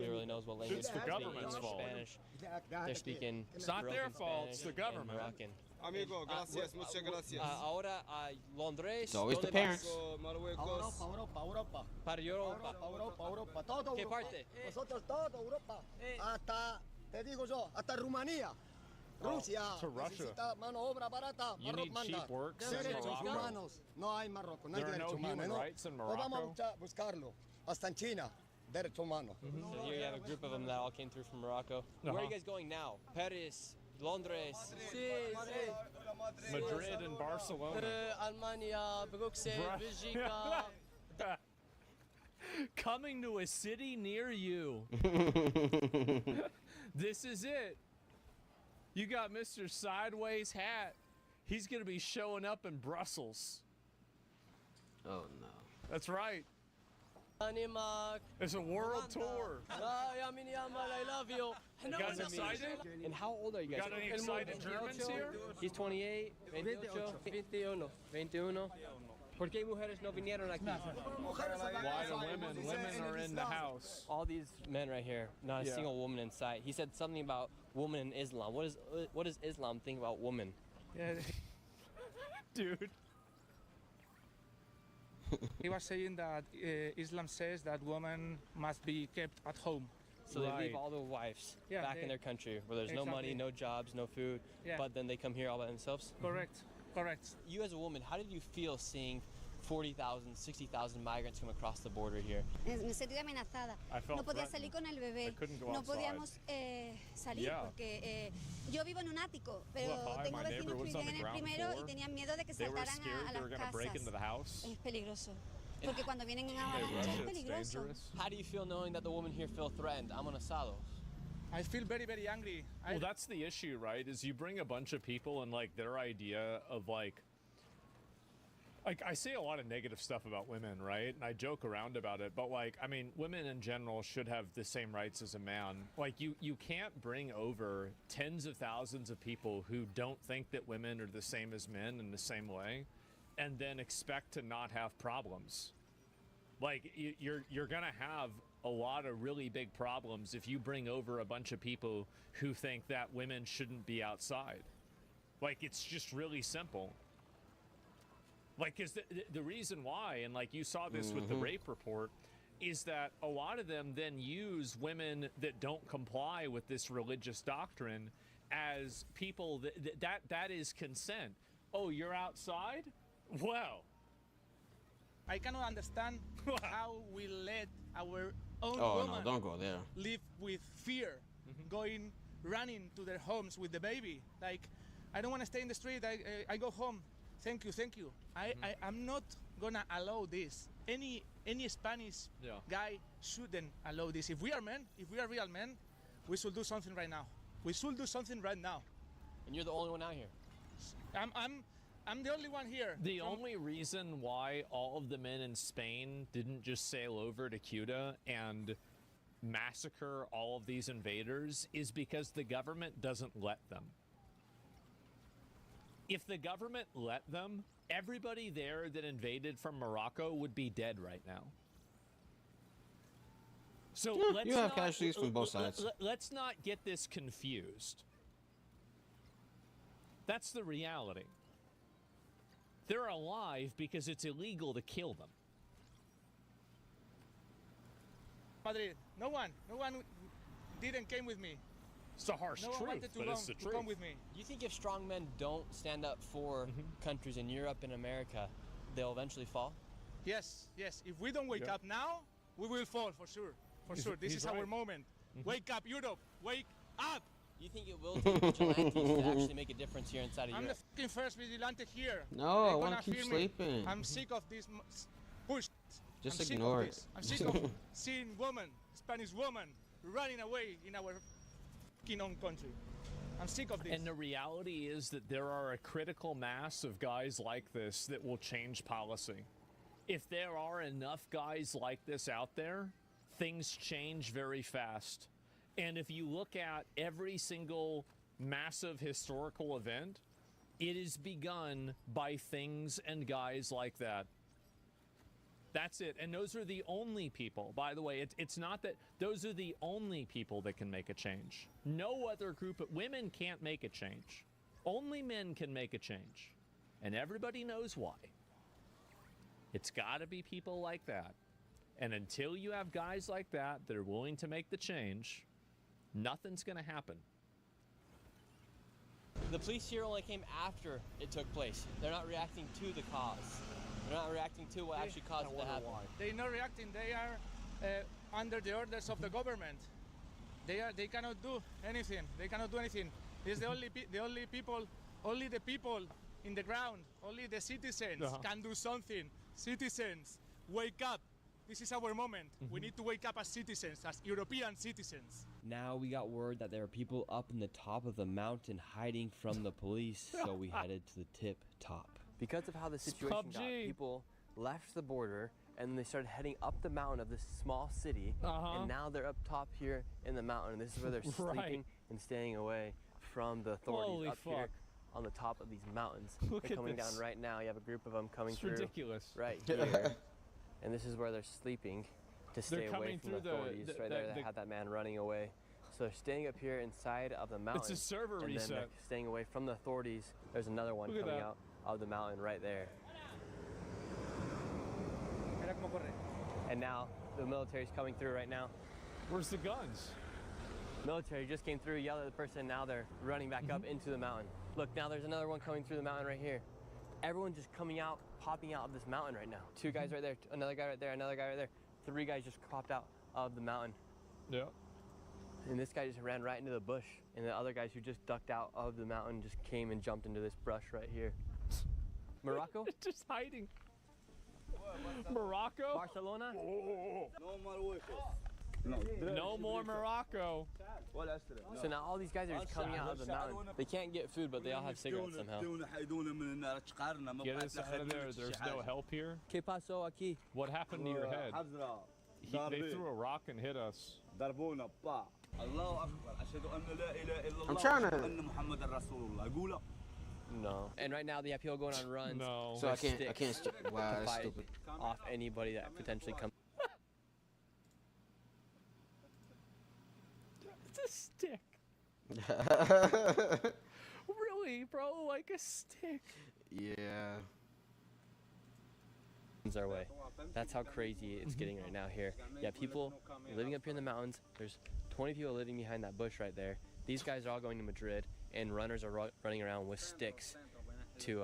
Nobody really knows what language. It's the government's fault. Spanish. They're speaking. It's not their broken fault. Spanish It's the and government. Moroccan. Amigo, gracias, muchas gracias. Ahora a Londres. It's always the parents. Marruecos. Europa. Para Europa. Europa, todo ¿Qué Europa. parte? Nosotros todo Europa. Hasta, te digo yo, hasta Rumanía. Rusia to Russia. necesita mano obra barata. You need cheap works in Derechos Morocco. humanos. No hay Marruecos, no hay There are no derechos humanos. human ¿no? rights in O vamos Morocco. a buscarlo. Hasta en China, derechos humanos. So here you have a group of them that all came through from Morocco. Where are you guys going now? Paris, Londres. Madrid and Barcelona. Almania, Bruxelles, Bruh. Belgica. Coming to a city near you. This is it. You got Mr. Sideways Hat. He's going to be showing up in Brussels. Oh, no. That's right. Denmark. It's a world tour. I love you. You guys excited? And how old are you guys? Got any excited Germans here? He's 28, 21. ¿Por qué mujeres no vinieron aquí? Why do women are in the house? All these men right here, not a Yeah. single woman in sight. He said something about woman in Islam. What does Islam think about women? Yeah. Dude. He was saying that Islam says that women must be kept at home. So they leave all their wives back in their country where there's no money, no jobs, no food, but then they come here all by themselves? Correct. Correct. You as a woman, how did you feel seeing 40,000, 60,000 migrants come across the border here? Me sentí amenazada. I felt No podía threatened. salir con el bebé. I couldn't go No outside. podíamos salir Yeah. porque yo vivo en un ático, pero Well, hi, tengo my vecinos neighbor que was on vivían the en el ground primero y floor. tenían miedo de que They were saltaran scared a they were las going to break casas. into the house. Es peligroso. Porque cuando vienen en avalancha es peligroso. How do you feel knowing that the women here feel threatened? Amenazado. I feel very, very angry. Well, that's the issue, right? Is you bring a bunch of people and like their idea of like I say a lot of negative stuff about women, right? And I joke around about it, but like, I mean, women in general should have the same rights as a man. Like you can't bring over tens of thousands of people who don't think that women are the same as men in the same way and then expect to not have problems. Like you're going to have a lot of really big problems if you bring over a bunch of people who think that women shouldn't be outside. Like, it's just really simple. Like, because the reason why, and like you saw this with the rape report, is that a lot of them then use women that don't comply with this religious doctrine as people that is consent. Oh, you're outside? Well, I cannot understand how we let our own Oh, woman no, don't go there. live with fear, running to their homes with the baby. Like, I don't want to stay in the street. I go home. Thank you, thank you. I'm not gonna allow this. Any Spanish guy shouldn't allow this. If we are men, if we are real men, we should do something right now. We should do something right now. And you're the only one out here. I'm the only one here. The only reason why all of the men in Spain didn't just sail over to Ceuta and massacre all of these invaders is because the government doesn't let them. If the government let them, everybody there that invaded from Morocco would be dead right now. So Yeah, let's you have not, casualties from both sides. Let's not get this confused. That's the reality. They're alive because it's illegal to kill them. Madrid, no one didn't came with me. It's a harsh no one truth, wanted but it's the to truth. come with me. Do you think if strong men don't stand up for countries in Europe and America, they'll eventually fall? Yes. If we don't wake up now, we will fall for sure. For sure. This is our moment. Wake up, Europe. Wake up. Do you think it will take vigilantes to actually make a difference here inside of I'm Europe? the fucking first vigilante here. No, They're I wanna gonna keep fear me. sleeping. I'm sick of this push. Just I'm ignore sick of it. this. I'm sick of seeing women, Spanish women, running away in our fucking own country. I'm sick of this. And the reality is that there are a critical mass of guys like this that will change policy. If there are enough guys like this out there, things change very fast. And if you look at every single massive historical event, it is begun by things and guys like that. That's it. And those are the only people, by the way, it's not that those are the only people that can make a change. No other group of women can't make a change. Only men can make a change. And everybody knows why. It's got to be people like that. And until you have guys like that that are willing to make the change, nothing's going to happen. The police here only came after it took place. They're not reacting to the cause. They're not reacting to what actually caused it to happen. They're not reacting. They are under the orders of the government. They cannot do anything. They cannot do anything. It's the only people, only the people in the ground, only the citizens can do something. Citizens, wake up. This is our moment. We need to wake up as citizens, as European citizens. Now we got word that there are people up in the top of the mountain hiding from the police, so we headed to the tip top. Because of how the situation got, people left the border and they started heading up the mountain of this small city, and now they're up top here in the mountain. This is where they're sleeping and staying away from the authorities up here on the top of these mountains. They're coming down right now. You have a group of them coming through. Ridiculous. Right here. And this is where they're sleeping to stay away from the authorities. Right there, they had that man running away. So they're staying up here inside of the mountain. It's a server and reset. Then they're staying away from the authorities. There's another one coming out of the mountain right there. And now the military's coming through right now. Where's the guns? Military just came through, yelled at the person, now they're running back up into the mountain. Look, now there's another one coming through the mountain right here. Everyone's just coming out, popping out of this mountain right now. Two guys right there, another guy right there, another guy right there. Three guys just popped out of the mountain. Yeah. And this guy just ran right into the bush. And the other guys who just ducked out of the mountain just came and jumped into this brush right here. Morocco? Just hiding. Morocco? Barcelona? No more Morocco. So now all these guys are just coming out of the mountain. They can't get food, but they all have cigarettes somehow. Get us out of there. There's no help here. ¿Qué pasó aquí? What happened to your head? They threw a rock and hit us. I'm trying to. No. And right now they have people going on runs. No. So I can't. Wow, that's fight stupid. off anybody that potentially comes. It's a stick. Really, bro? Like a stick? Yeah. Our way. That's how crazy it's getting right now here. Yeah, people living up here in the mountains. There's 20 people living behind that bush right there. These guys are all going to Madrid, and runners are running around with sticks to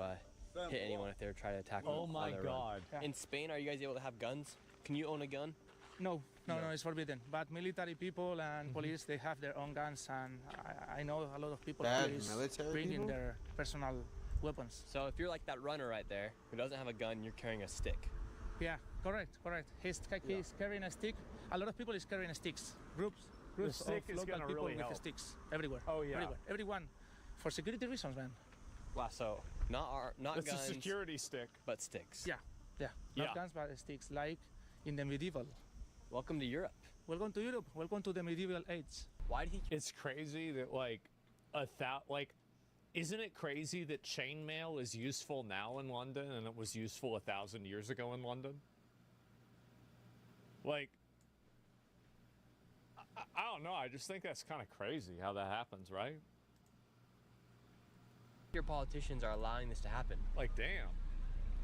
hit anyone if they try to attack them. Oh my God. In Spain, are you guys able to have guns? Can you own a gun? No, it's forbidden. But military people and police, they have their own guns, and I know a lot of people Bad here is military bringing people? their personal weapons. So if you're like that runner right there who doesn't have a gun, you're carrying a stick. Yeah, correct. He's carrying a stick. A lot of people is carrying sticks. Groups stick of is local gonna people really with help. sticks everywhere. Oh yeah. Everywhere. Everyone, for security reasons, man. Wow, so not It's guns, a security stick. but sticks. Yeah. Not guns, but sticks, like in the medieval. Welcome to Europe. Welcome to Europe. Welcome to the medieval age. Why did he? It's crazy that isn't it crazy that chainmail is useful now in London and it was useful 1,000 years ago in London? Like, I don't know. I just think that's kind of crazy how that happens, right? Your politicians are allowing this to happen. Like, damn.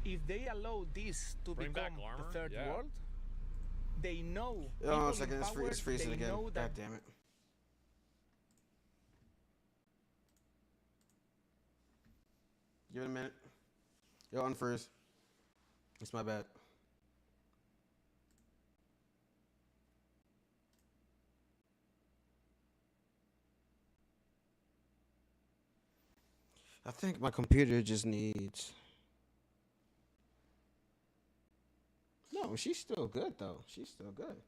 If they allow this to Bring back become armor? the third Yeah. world, they know. Oh, people a second. in power, It's freezing they again. know God that damn it. Give it a minute. You're on first. It's my bad. I think my computer just needs. No, she's still good though. She's still good.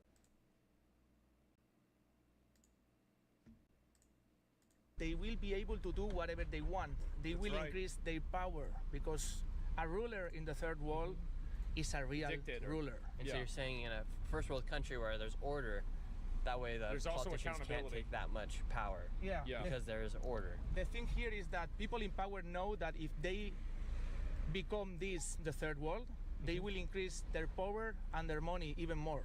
they will be able to do whatever they want. They will increase their power because a ruler in the third world is a real ruler. And so you're saying in a first world country where there's order, that way the There's also politicians can't accountability. take that much power. Yeah. Because there is order. The thing here is that people in power know that if they become the third world, they will increase their power and their money even more.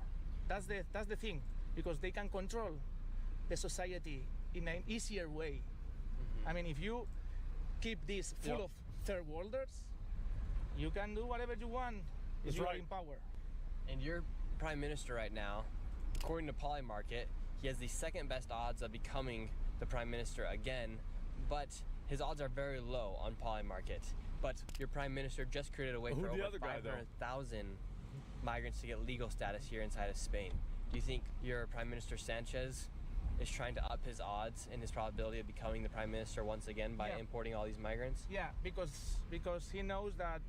That's the thing, because they can control the society in an easier way. I mean, if you keep this full of third worlders, you can do whatever you want if you are in power. And your prime minister right now, according to Polymarket, he has the second best odds of becoming the prime minister again, but his odds are very low on Polymarket. But your prime minister just created a way for over 500,000 migrants to get legal status here inside of Spain. Do you think your prime minister Sanchez is trying to up his odds and his probability of becoming the prime minister once again by importing all these migrants? Yeah, because he knows that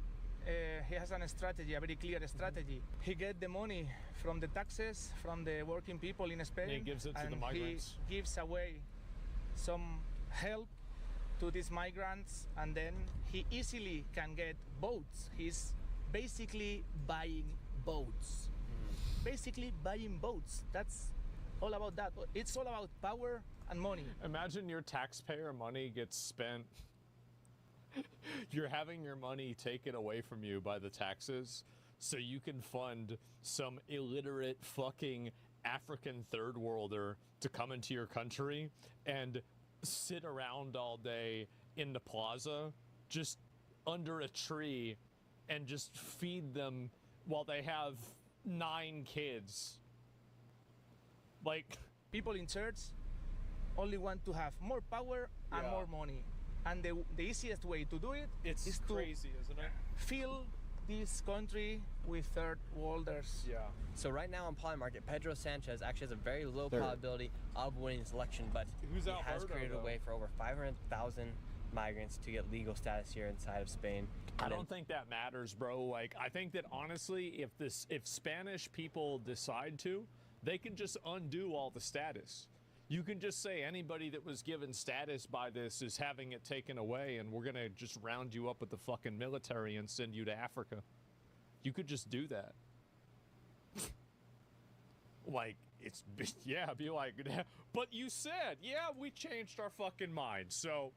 he has a strategy, a very clear strategy. He gets the money from the taxes, from the working people in Spain. And he gives it to the migrants. He gives away some help to these migrants, and then he easily can get boats. He's basically buying boats. Basically buying boats. That's all about that. It's all about power and money. Imagine your taxpayer money gets spent. You're having your money taken away from you by the taxes so you can fund some illiterate fucking African third worlder to come into your country and sit around all day in the plaza just under a tree and just feed them while they have 9 kids. Like, people in church only want to have more power and more money. And the easiest way to do it is crazy, isn't it? Fill this country with third worlders. Yeah. So right now on Polymarket, Pedro Sanchez actually has a very low probability of winning this election, but he has created a way for over 500,000 migrants to get legal status here inside of Spain. I don't think that matters, bro. Like, I think that honestly, if Spanish people decide to, they can just undo all the status. You can just say anybody that was given status by this is having it taken away, and we're gonna just round you up with the fucking military and send you to Africa. You could just do that. Like, be like, but you said, we changed our fucking mind. So,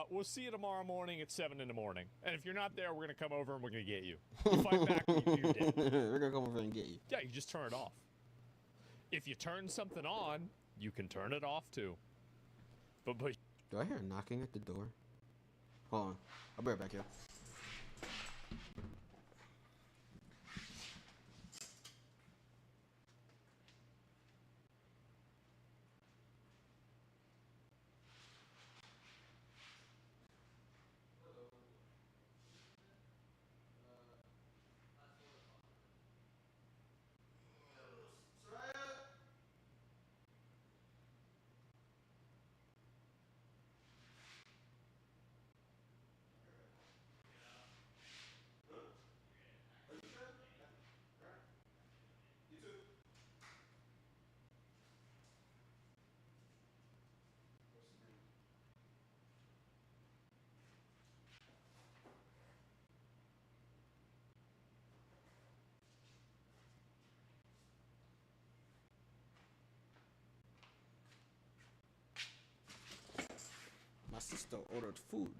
we'll see you tomorrow morning at 7 in the morning. And if you're not there, we're gonna come over and we're gonna get you. You fight back, you're dead. We're gonna come over and get you. Yeah, you just turn it off. If you turn something on, you can turn it off too. But do I hear a knocking at the door? Hold on, I'll be right back here. My sister ordered food.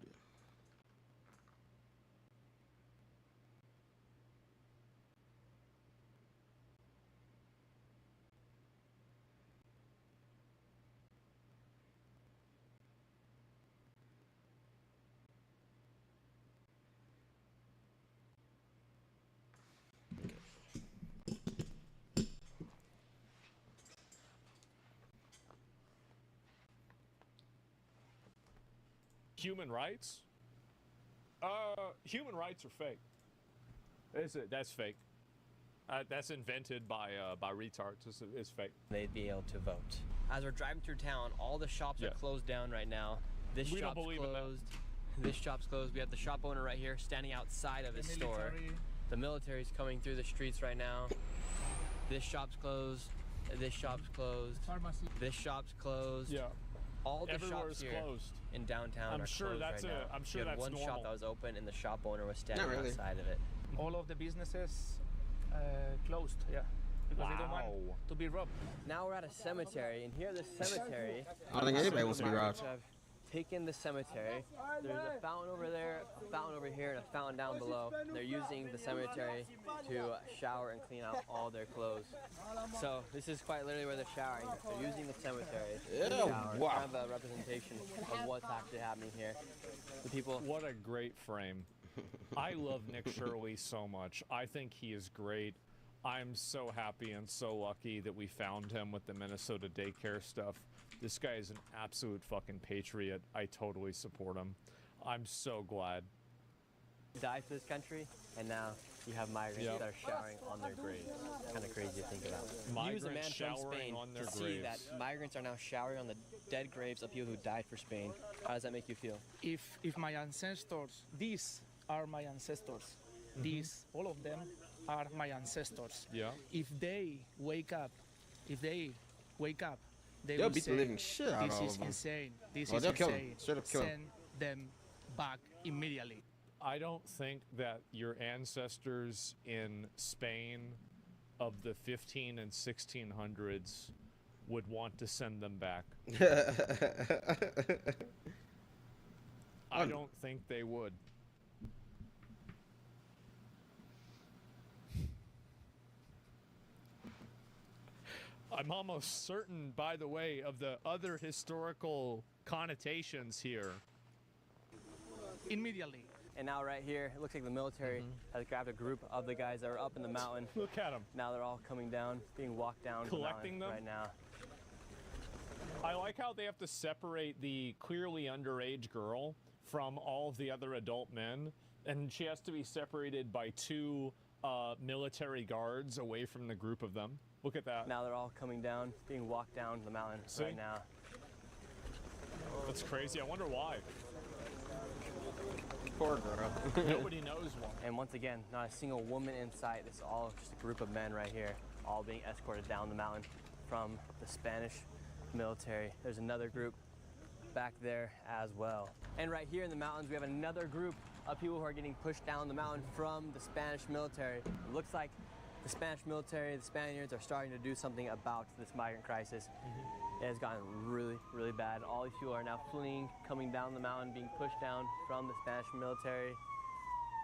human rights? Human rights are fake. That's fake. That's invented by retards. It's fake. They'd be able to vote. As we're driving through town, all the shops are closed down right now. This shop's closed. This shop's closed. We have the shop owner right here standing outside of his store. The military's coming through the streets right now. This shop's closed. This shop's closed. Pharmacy. This shop's closed. Yeah. All the Everywhere's shops here closed. in downtown are closed right now. I'm sure you had that's one shop that was open and the shop owner was standing outside of it. All of the businesses closed, because they don't want to be robbed. Now we're at a cemetery, and here at this cemetery, I don't think anybody wants to be robbed. have take in the cemetery. There's a fountain over there, a fountain over here, and a fountain down below. They're using the cemetery to shower and clean out all their clothes. So this is quite literally where they're showering. They're using the cemetery to shower. Wow. Kind of a representation of what's actually happening here. The people. What a great frame. I love Nick Shirley so much. I think he is great. I'm so happy and so lucky that we found him with the Minnesota daycare stuff. This guy is an absolute fucking patriot. I totally support him. I'm so glad. Died for this country, and now you have migrants that are showering on their graves. Kind of crazy to think about. He was a man Migrants from showering Spain on their to see that graves. migrants are now showering on the dead graves of people who died for Spain. How does that make you feel? If my ancestors, these are my ancestors. These, all of them, are my ancestors. Yeah. If they wake up, they They'll will beat the say, living shit out this of is them. insane. This Oh, is they'll kill 'em. insane. Straight up kill 'em. Send them back immediately. I don't think that your ancestors in Spain of the 15 and 1600s would want to send them back. I don't think they would. I'm almost certain, by the way, of the other historical connotations here. Immediately. And now right here, it looks like the military has grabbed a group of the guys that are up in the mountain. Look at them. Now they're all coming down, being walked down Collecting the them? mountain right now. I like how they have to separate the clearly underage girl from all of the other adult men, and she has to be separated by two military guards away from the group of them. Look at that. Now they're all coming down, being walked down the mountain See? right now. That's crazy. I wonder why. Poor girl. Nobody knows why. And once again, not a single woman in sight. It's all just a group of men right here, all being escorted down the mountain from the Spanish military. There's another group back there as well. And right here in the mountains, we have another group of people who are getting pushed down the mountain from the Spanish military. It looks like the Spanish military, the Spaniards are starting to do something about this migrant crisis. It has gotten really, really bad. All these people are now fleeing, coming down the mountain, being pushed down from the Spanish military.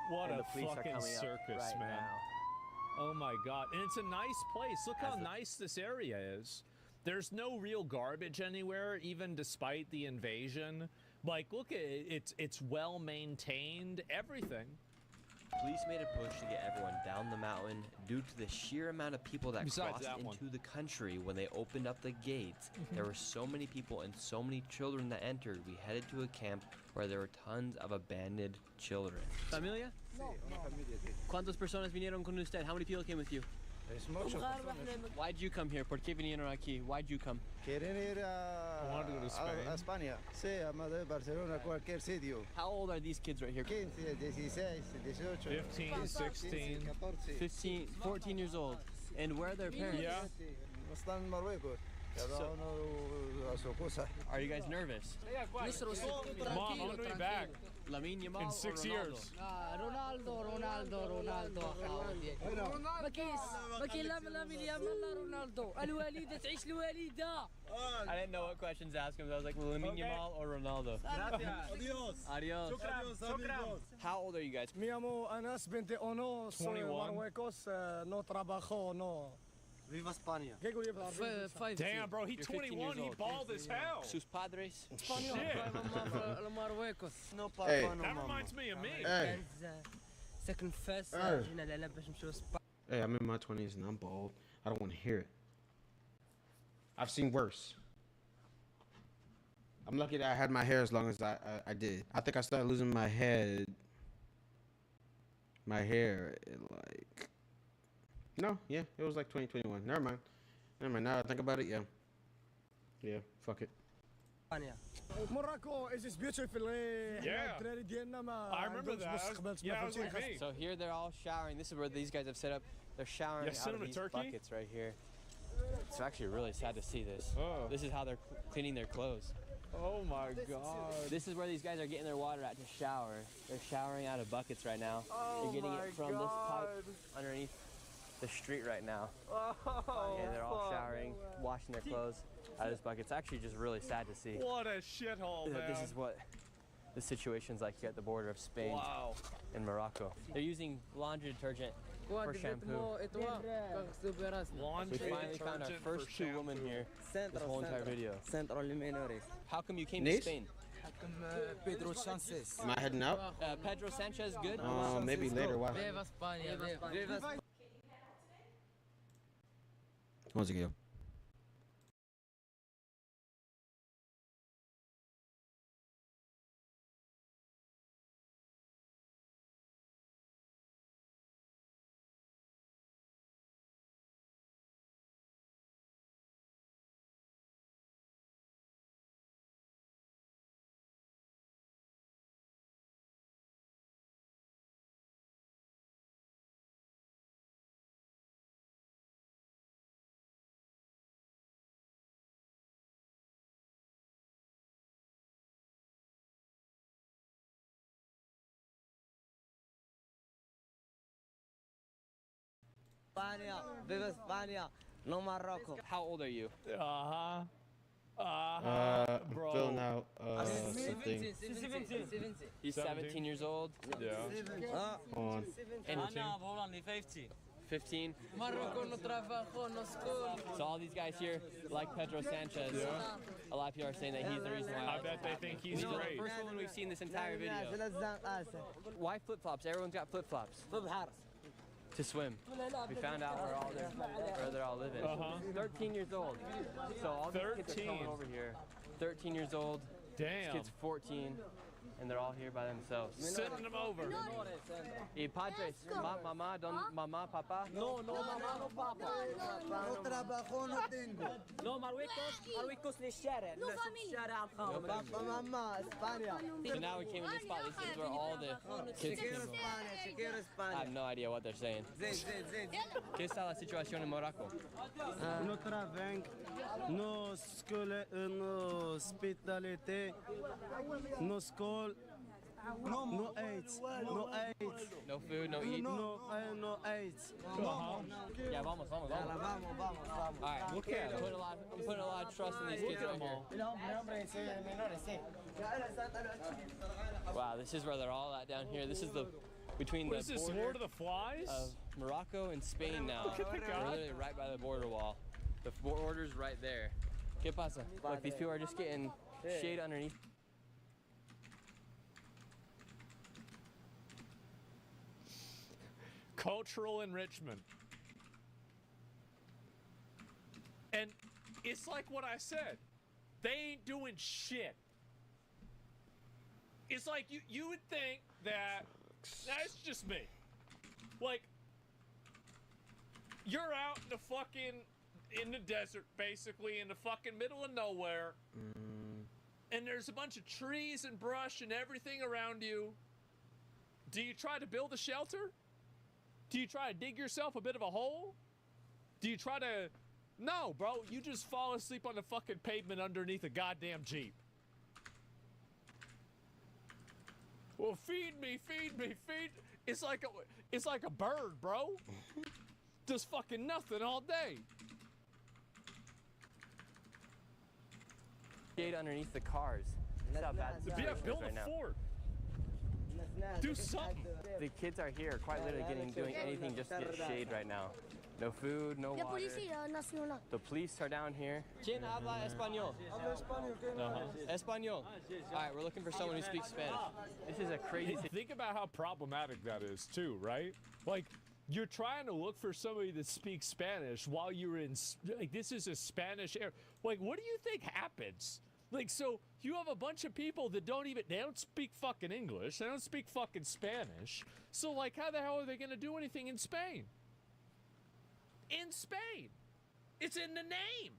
What and a the police are fucking coming up circus, right man. now. Oh my God. And it's a nice place. Look how nice this area is. There's no real garbage anywhere, even despite the invasion. Like, look at it. It's well maintained, everything. Police made a push to get everyone down the mountain due to the sheer amount of people that Besides crossed that one. into the country when they opened up the gates. There were so many people and so many children that entered. We headed to a camp where there were tons of abandoned children. Familia? ¿Cuántas personas vinieron con usted? How many people came with you? Why'd you come here? ¿Por qué vinieron aquí? Why'd you come? Quieren ir I wanted to go to Spain. a España. Sí, a Madrid, Barcelona, cualquier sitio. How old are these kids right here? 15, 16, 18. 15, 16. 15, 14 years old. And where are their parents? Yeah. Están en Marruecos. Cada uno a su cosa. Are you guys nervous? Mom, I'm going to be back Lamine Yamal in 6 or Ronaldo? years. رونالدو ما كاين لا لامين يامال لا رونالدو الوالده تعيش الوالده. I didn't know what questions to ask him. I was like, Lamine Yamal or Ronaldo? Adios. How old are you guys? Me llamo Anas 21, soy 21. Marruecos, no trabajo, no. Viva España. Damn, bro, he's You're 15 21. years He old. bald as hell. Sus padres? Shit. Marruecos. No Hey. papa, no That mama. reminds me of me. Hey. ساكن فاس Hey. جينا العلب باش نمشيو لسبا. Hey, I'm in my 20s and I'm bald. I don't want to hear it. I've seen worse. I'm lucky that I had my hair as long as I did. I think I started losing my hair in like... No, yeah, it was like 2021. Never mind. Now I think about it, yeah. Yeah, fuck it. Morocco is beautiful. Yeah. I remember that. Yeah, I was like me. So here they're all showering. This is where these guys have set up. They're showering Yeah, out send of them to these Turkey? buckets right here. It's actually really sad to see this. Oh. This is how they're cleaning their clothes. Oh my God. This is where these guys are getting their water at to shower. They're showering out of buckets right now. Oh They're getting my it from this God. pipe underneath the street right now. Oh, And they're all fuck. showering, washing their clothes. out of this bucket. It's actually just really sad to see. What a shithole, man. This is what the situation's like here at the border of Spain and Morocco. They're using laundry detergent for shampoo. We finally found our first true woman here this whole entire video. How come you came to Spain? Pedro Sanchez. Am I heading out? Pedro Sanchez, good? Maybe later. Why? Once again. España, viva España, no Morocco. How old are you? Bro. Filling out something. 17. He's 17 years old? Yeah. On. And 15. 15. Morocco no trabajo, no school. So all these guys here, like Pedro Sanchez, a lot of people are saying that he's the reason why. I bet they think he's great. The first one we've seen this entire video. Why flip-flops? Everyone's got flip-flops. To swim. We found out where they're all living. 13 years old. So all these kids are coming over here. 13 years old. Damn. This kid's 14. And they're all here by themselves. Sending them over. Y padres, mamá, mamá, papá. No, mamá, no papa. No trabajo, no tengo. No, Marruecos ni شارع. No familia. No papa, mamá, España. So now we came in this spot. This is where all the kids came from. I have no idea what they're saying. ¿Qué está la situación en Morocco? No trabajo, no school, no hospitality, no school. No AIDS. No AIDS. No food, no eat. No AIDS. Yeah, vamos. All right, okay. I'm putting a lot of trust in these kids right here. Wow, this is where they're all at down here. This is between what is this, Lord of the Flies? Of Morocco and Spain now. Look at the guy. We're literally right by the border wall. The border's right there. ¿Qué pasa? Look, these people are just getting shade underneath. Cultural enrichment. And it's like what I said. They ain't doing shit. It's like you would think that that's just me. Like, you're out in the desert, basically in the fucking middle of nowhere. And there's a bunch of trees and brush and everything around you. Do you try to build a shelter? Do you try to dig yourself a bit of a hole? Do you try to... No, bro. You just fall asleep on the fucking pavement underneath a goddamn Jeep. Well, feed me. It's like a bird, bro. Does fucking nothing all day. Shade underneath the cars. That's how bad the situation is build right a now. fort. Do something. The kids are here, quite literally doing anything just to get shade right now. No food, no water. The police are down here. ¿Quién habla español? Español. All right, we're looking for someone who speaks Spanish. This is a crazy thing. Think about how problematic that is, too, right? Like, you're trying to look for somebody that speaks Spanish while you're in... Like, this is a Spanish area. Like, what do you think happens? Like, so you have a bunch of people that they don't speak fucking English. They don't speak fucking Spanish. So, like, how the hell are they going to do anything in Spain? In Spain. It's in the name.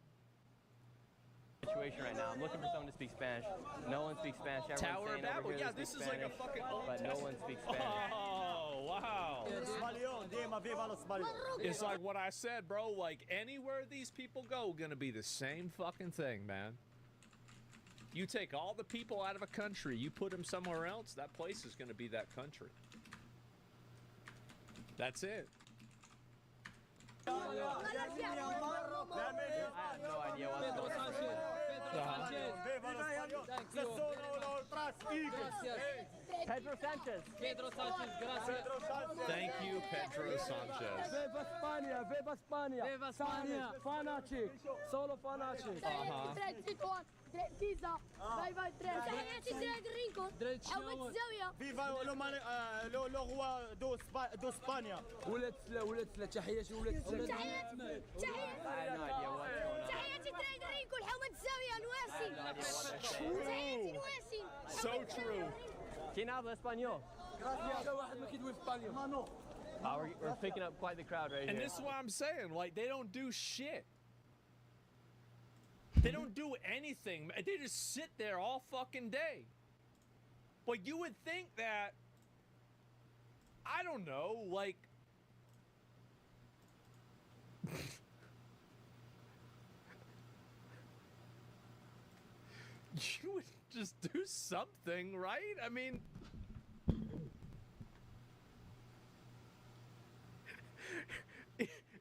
Situation right now. I'm looking for someone to speak Spanish. No one speaks Spanish. Everyone's Tower of Babel. Yeah, this is like a fucking Old but no one speaks Spanish. Oh, wow. It's like what I said, bro. Like, anywhere these people go, gonna be the same fucking thing, man. You take all the people out of a country, you put them somewhere else, that place is gonna be that country. That's it. I have no idea what's going on. Pedro Sanchez. Pedro Sanchez, gracias. Thank you, Pedro Sanchez. Viva España, viva España. Viva España. Fanatic, solo fanatic. كيزا باي باي تريد تحياتي تريد رينكو حوت الزاوية فيفا لو روا دو اسبانيا ولد تحياتي ولد تحياتي تريد رينكو حوت الزاوية نواسي تحياتي نواسي So true. ¿Quién habla español? We're picking up quite the crowd right And here. this is what I'm saying. Like, they don't do shit. They don't do anything. They just sit there all fucking day. But you would think that, I don't know, like, you would just do something, right? I mean,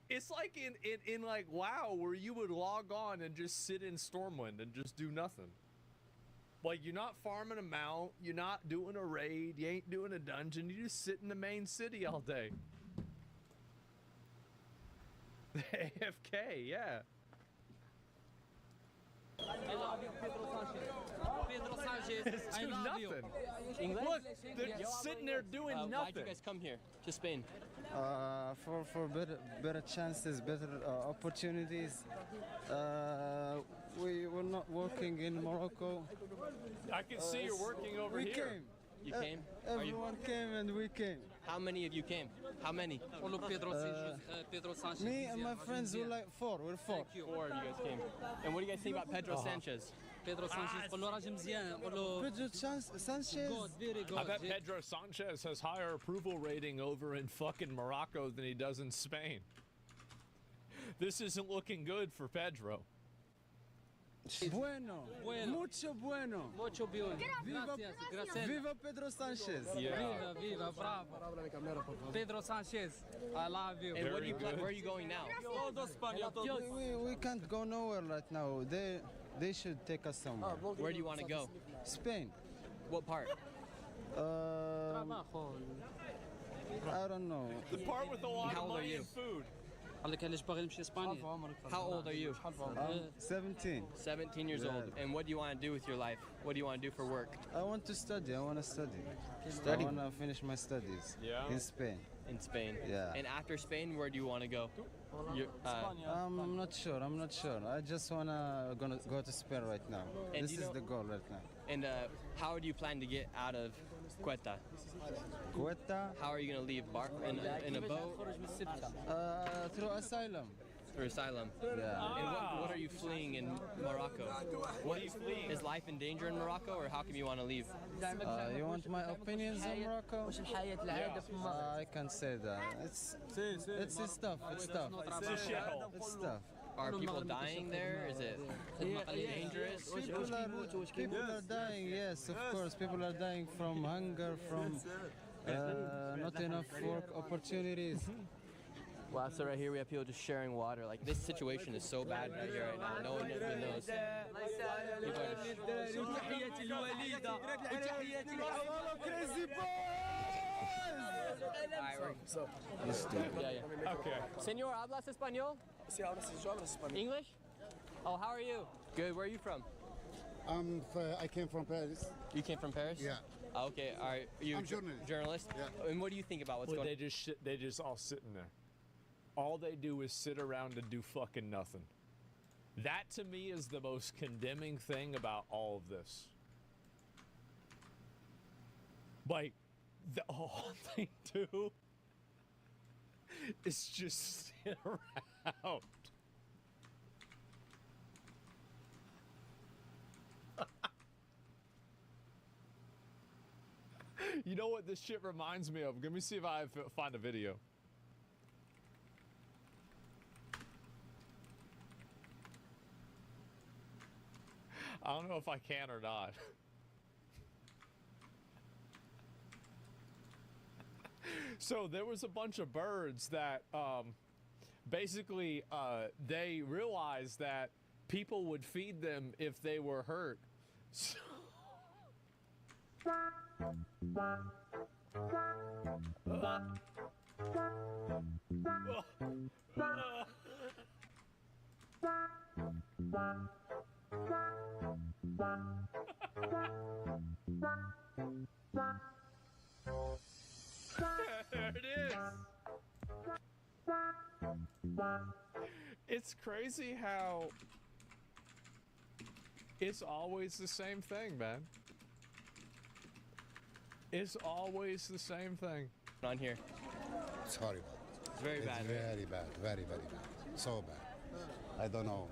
it's like in like WoW where you would log on and just sit in Stormwind and just do nothing. Like, you're not farming a mount, you're not doing a raid, you ain't doing a dungeon, you just sit in the main city all day. AFK, yeah. I love you, Pedro Sanchez. Pedro Sanchez, I Do love nothing. you. English? Look, they're sitting there doing Why'd nothing. you guys come here to Spain? For better chances, better opportunities. We're not working in Morocco. I can see you're working over we here. Came. You came? Everyone came and we came. How many of you came? How many? Pedro Sanchez. Me and my friends were like four. We're four. Four of you guys came. And what do you guys think about Pedro Sanchez? Pedro Sanchez قول له راجل مزيان قول له Pedro Sanchez. good, very good. I bet Pedro Sanchez has higher approval rating over in fucking Morocco than he does in Spain. This isn't looking good for Pedro. Bueno. Mucho bueno. Mucho bueno. Gracias. Viva Pedro Sanchez. Yeah. Viva, bravo. Pedro Sanchez, I love you. And what do you where are you going now? We can't go nowhere right now. They should take us somewhere. Where do you want to go? Spain. What part? I don't know. The part with a lot How of old are money you? and food. قال لك علاش باغي نمشي اسبانيا. How old are you? 17. 17 years Yeah. old. And what do you want to do with your life? What do you want to do for work? I want to study. I want to study. Study. I want to finish my studies. Yeah. In Spain. In Spain. Yeah. And after Spain, where do you want to go? I'm not sure. I'm not sure. I just wanna go to Spain right now. And This you is know- the goal right now. And how do you plan to get out of Quetta? Quetta How are you going to leave? In a boat? through asylum. Through asylum? Yeah. And what are you fleeing in Morocco? What are you fleeing? Is life in danger in Morocco, or how come you want to leave? You want my opinions on Morocco? I can't say that. It's tough. It's tough. It's a shithole. It's tough. Are people dying there? Is it dangerous? People are dying. Yes, of course. People are dying from hunger, from not enough work opportunities. Wow, so right here we have people just sharing water. Like, this situation is so bad right here right now. No one even knows. People are Okay. Señor, ¿hablas español? Sí, ahora sí, yo hablo español. English? Oh, how are you? Good. Where are you from? I came from Paris. You came from Paris? Yeah. Okay. All right. Are you I'm journalist. Journalist? Yeah. And what do you think about what's Well, going on? they just all sitting there. All they do is sit around and do fucking nothing. That to me is the most condemning thing about all of this. Like, all they do is just sit around. You know what this shit reminds me of? Let me see if I find a video. I don't know if I can or not. So there was a bunch of birds that basically they realized that people would feed them if they were hurt. There it is. It's crazy how it's always the same thing, man. It's always the same thing. On here. It's horrible. It's very bad. It's very bad, very, very bad. So bad. I don't know.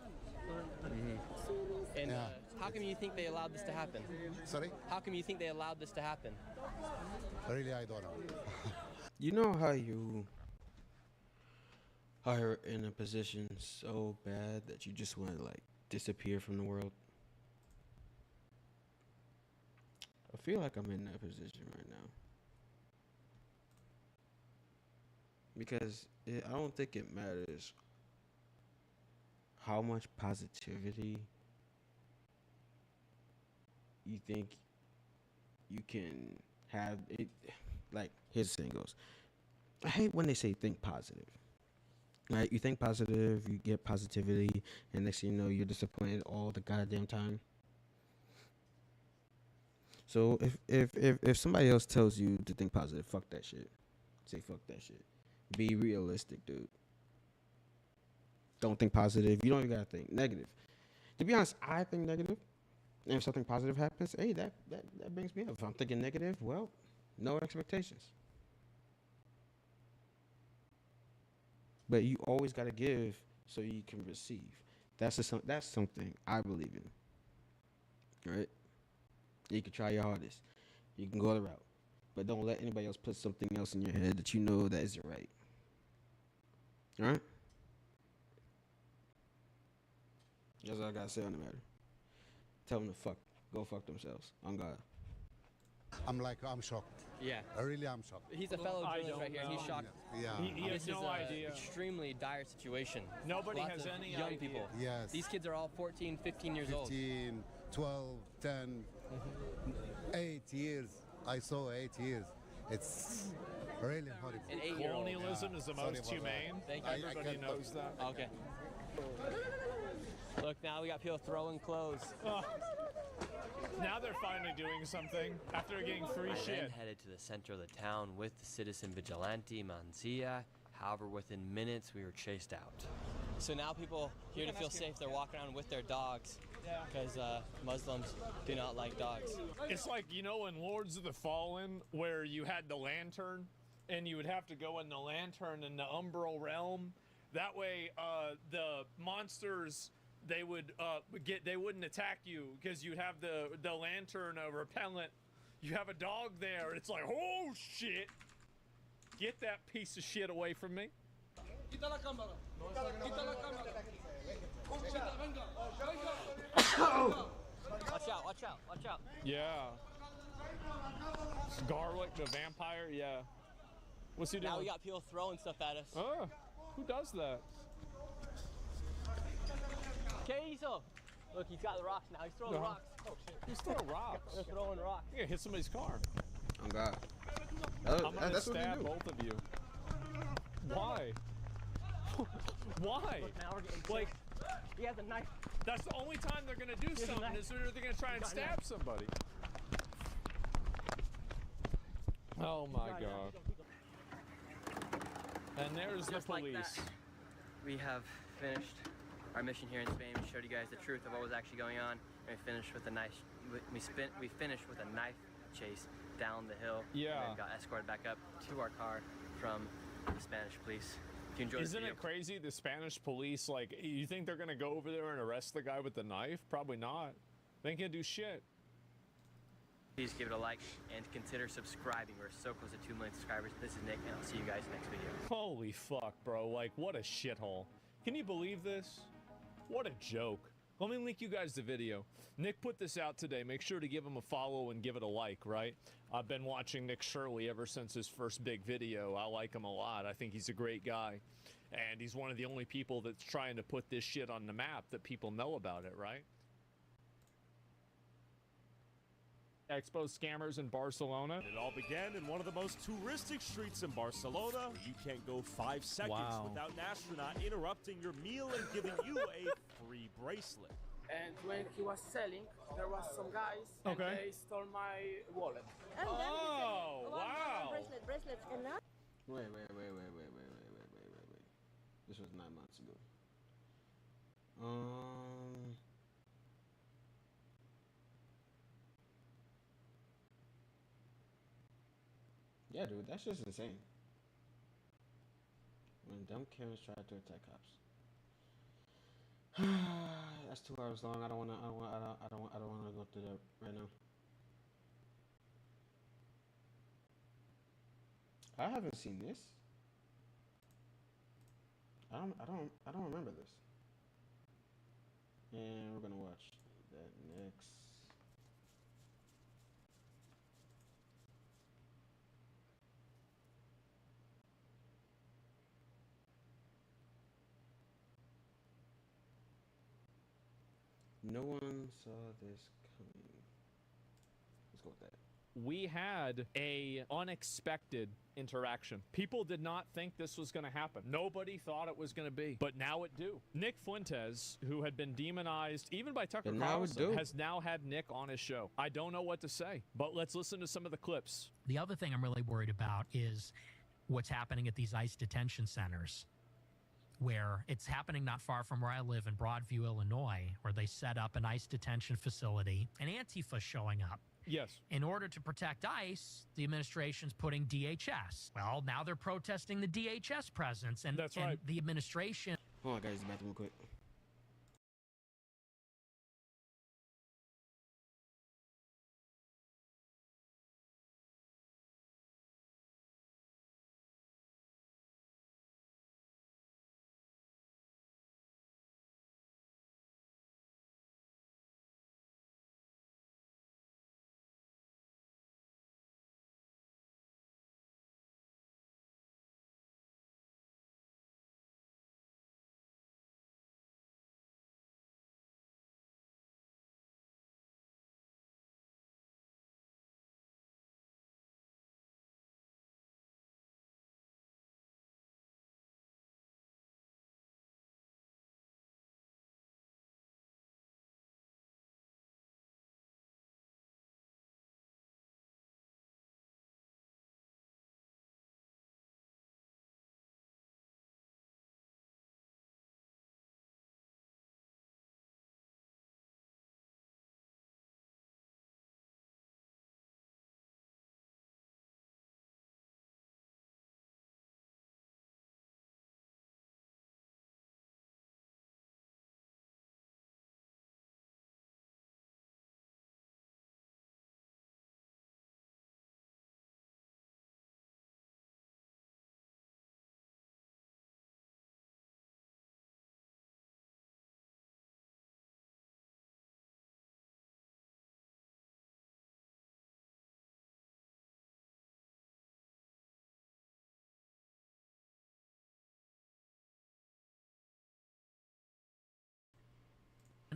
And how come you think they allowed this to happen? Sorry? How come you think they allowed this to happen? Really, I don't know. You know how you are in a position so bad that you just want to like disappear from the world? I feel like I'm in that position right now. Because I don't think it matters how much positivity you think you can have. It like, here's the saying goes, I hate when they say think positive. Right? You think positive, you get positivity, and next thing you know, you're disappointed all the goddamn time. So if somebody else tells you to think positive, fuck that shit. Say fuck that shit. Be realistic, dude. Don't think positive. You don't even gotta think negative. To be honest, I think negative. And if something positive happens, hey, that brings me up. If I'm thinking negative, well, no expectations. But you always gotta give so you can receive. That's something I believe in. Right? You can try your hardest. You can go the route. But don't let anybody else put something else in your head that you know that isn't right. Alright? That's all I gotta say on the matter. Tell them to go fuck themselves. On God. I'm shocked. Yeah. Really, I'm shocked. He's a fellow journalist right here, and he's shocked. Yeah. He has This no is idea. Extremely dire situation. Nobody Lots has of any young idea. people. Yes. These kids are all 14, 15 years old. 15, 12, 10, 8 years. I saw 8 years. It's really horrible. An 8-year-old. Colonialism is the Sorry most about humane. that. Thank you. Everybody can't knows that. Okay. Look, now we got people throwing clothes. Now they're finally doing something after getting free I shit. then headed to the center of the town with the citizen vigilante Manzia. However, within minutes, we were chased out. So now people here to feel safe, they're walking around with their dogs because Muslims do not like dogs. It's like, you know, in Lords of the Fallen, where you had the lantern, and you would have to go in the lantern in the umbral realm. That way, the monsters, they wouldn't attack you because you'd have the lantern repellent. You have a dog there. It's like, oh shit! Get that piece of shit away from me. Quita la cámara. Quita la cámara. Quita, venga. Watch out, watch out, watch out. Yeah. Garlic, the vampire, yeah. What's he doing? Now we got people throwing stuff at us. Oh, who does that? ¿Qué hizo? Look, he's got the rocks now. He's throwing Uh-huh. rocks. Oh, shit. Who's throwing rocks? They're throwing rocks. You're gonna hit somebody's car. On God. I'm gonna That's what they stab do. both of you. Why? Why? Look, now we're getting Like, he has a knife. that's the only time they're gonna do something is when they're gonna try and stab somebody. Oh my God. And there's the Just like police. that, we have finished our mission here in Spain. We showed you guys the truth of what was actually going on. And we finished with a nice. We finished with a knife chase down the hill. Yeah. And then got escorted back up to our car from the Spanish police. If you enjoyed this Isn't video, it crazy? The Spanish police, like, you think they're gonna go over there and arrest the guy with the knife? Probably not. They can't do shit. please give it a like and consider subscribing. We're so close to 2 million subscribers. This is Nick, and I'll see you guys next video. Holy fuck, bro. Like, what a shithole. Can you believe this? What a joke. Let me link you guys the video. Nick put this out today. Make sure to give him a follow and give it a like, right? I've been watching Nick Shirley ever since his first big video. I like him a lot. I think he's a great guy. And he's one of the only people that's trying to put this shit on the map that people know about it, right? expose scammers in Barcelona. It all began in one of the most touristic streets in Barcelona. You can't go 5 seconds without an astronaut interrupting your meal and giving you a free bracelet. And when he was selling, there was some guys and they stole my wallet. And then Oh, wow. Bracelets, and now? Wait. This was 9 months ago. Yeah, dude, that's just insane. When dumb Karens try to attack cops. That's 2 hours long. I don't wanna go through that right now. I haven't seen this. I don't remember this. And we're gonna watch that next. No one saw this coming. Let's go with that. We had a unexpected interaction. People did not think this was going to happen. Nobody thought it was going to be, but now it do. Nick Fuentes, who had been demonized even by Tucker Carlson, has now had Nick on his show. I don't know what to say, but let's listen to some of the clips. The other thing I'm really worried about is what's happening at these ICE detention centers, where it's happening not far from where I live in Broadview, Illinois, where they set up an ICE detention facility, and Antifa showing up. Yes. In order to protect ICE, the administration's putting DHS. Well, now they're protesting the DHS presence, and, That's right. The administration... Hold on, guys, bathroom real quick.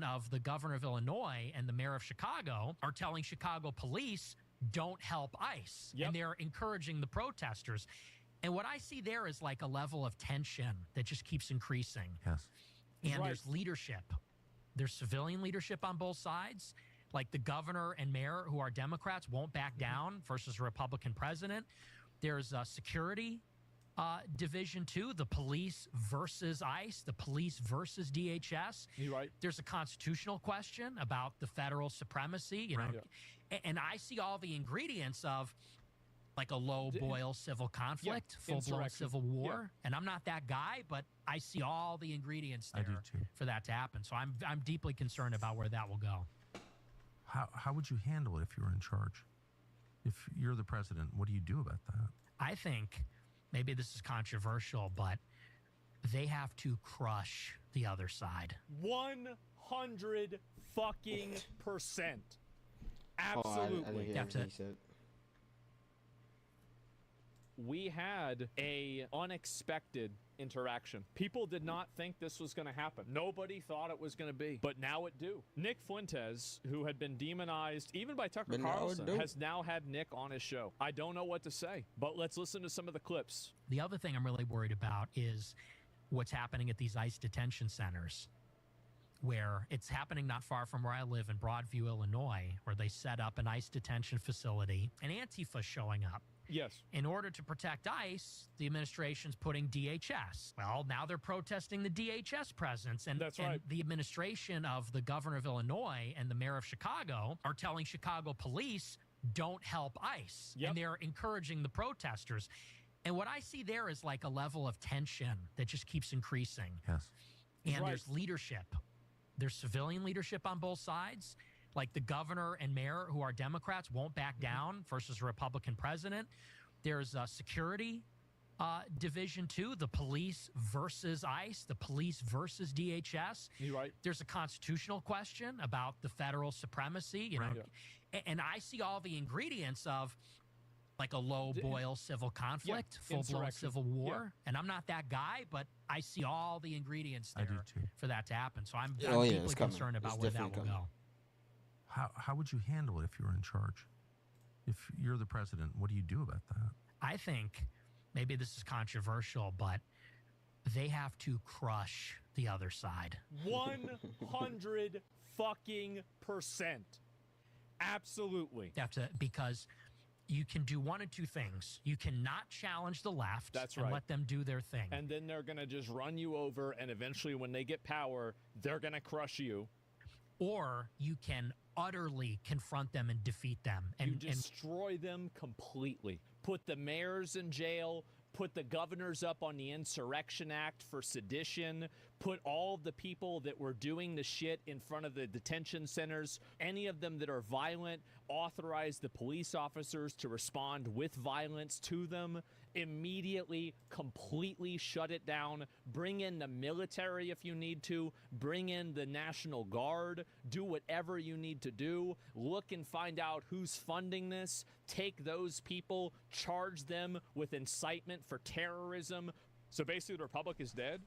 of the governor of Illinois and the mayor of Chicago are telling Chicago police, don't help ICE. And they're encouraging the protesters. And what I see there is like a level of tension that just keeps increasing. Yes. And there's leadership. There's civilian leadership on both sides. Like the governor and mayor, who are Democrats, won't back down versus a Republican president. There's a security division too, the police versus ICE, the police versus DHS. You're right. There's a constitutional question about the federal supremacy, you know, and I see all the ingredients of like a low-boil civil conflict, full-blown civil war. And I'm not that guy, but I see all the ingredients there for that to happen. So I'm deeply concerned about where that will go. How would you handle it if you were in charge? If you're the president, what do you do about that? I think maybe this is controversial, but they have to crush the other side. 100 fucking percent. Absolutely. I didn't hear what he said. We had a unexpected interaction. People did not think this was going to happen. Nobody thought it was going to be, but now it do. Nick Fuentes, who had been demonized even by Tucker Carlson, has now had Nick on his show. I don't know what to say, but let's listen to some of the clips. The other thing I'm really worried about is what's happening at these ICE detention centers, where it's happening not far from where I live in Broadview, Illinois, where they set up an ICE detention facility, and Antifa showing up. Yes. In order to protect ICE, the administration's putting DHS. Well, now they're protesting the DHS presence. And, That's right. And the administration of the governor of Illinois and the mayor of Chicago are telling Chicago police, don't help ICE. Yep. And they're encouraging the protesters. And what I see there is like a level of tension that just keeps increasing. Yes. And there's leadership. There's civilian leadership on both sides. Like the governor and mayor, who are Democrats, won't back down versus a Republican president. There's a security division, too. The police versus ICE, the police versus DHS. You're right. There's a constitutional question about the federal supremacy, you know. And I see all the ingredients of like a low-boil civil conflict, full-blown civil war. And I'm not that guy, but I see all the ingredients there for that to happen. So I'm deeply concerned about where that will go. How would you handle it if you were in charge? If you're the president, what do you do about that? I think maybe this is controversial, but they have to crush the other side. 100 fucking percent. Absolutely. They have to, because you can do one of two things. You cannot challenge the left and let them do their thing. And then they're going to just run you over, and eventually when they get power, they're going to crush you. Or you can utterly confront them and defeat them. And destroy them completely. Put the mayors in jail, put the governors up on the Insurrection Act for sedition, put all of the people that were doing the shit in front of the detention centers, any of them that are violent, authorize the police officers to respond with violence to them, immediately, completely shut it down, bring in the military if you need to, bring in the National Guard, do whatever you need to do, look and find out who's funding this, take those people, charge them with incitement for terrorism. So basically the Republic is dead?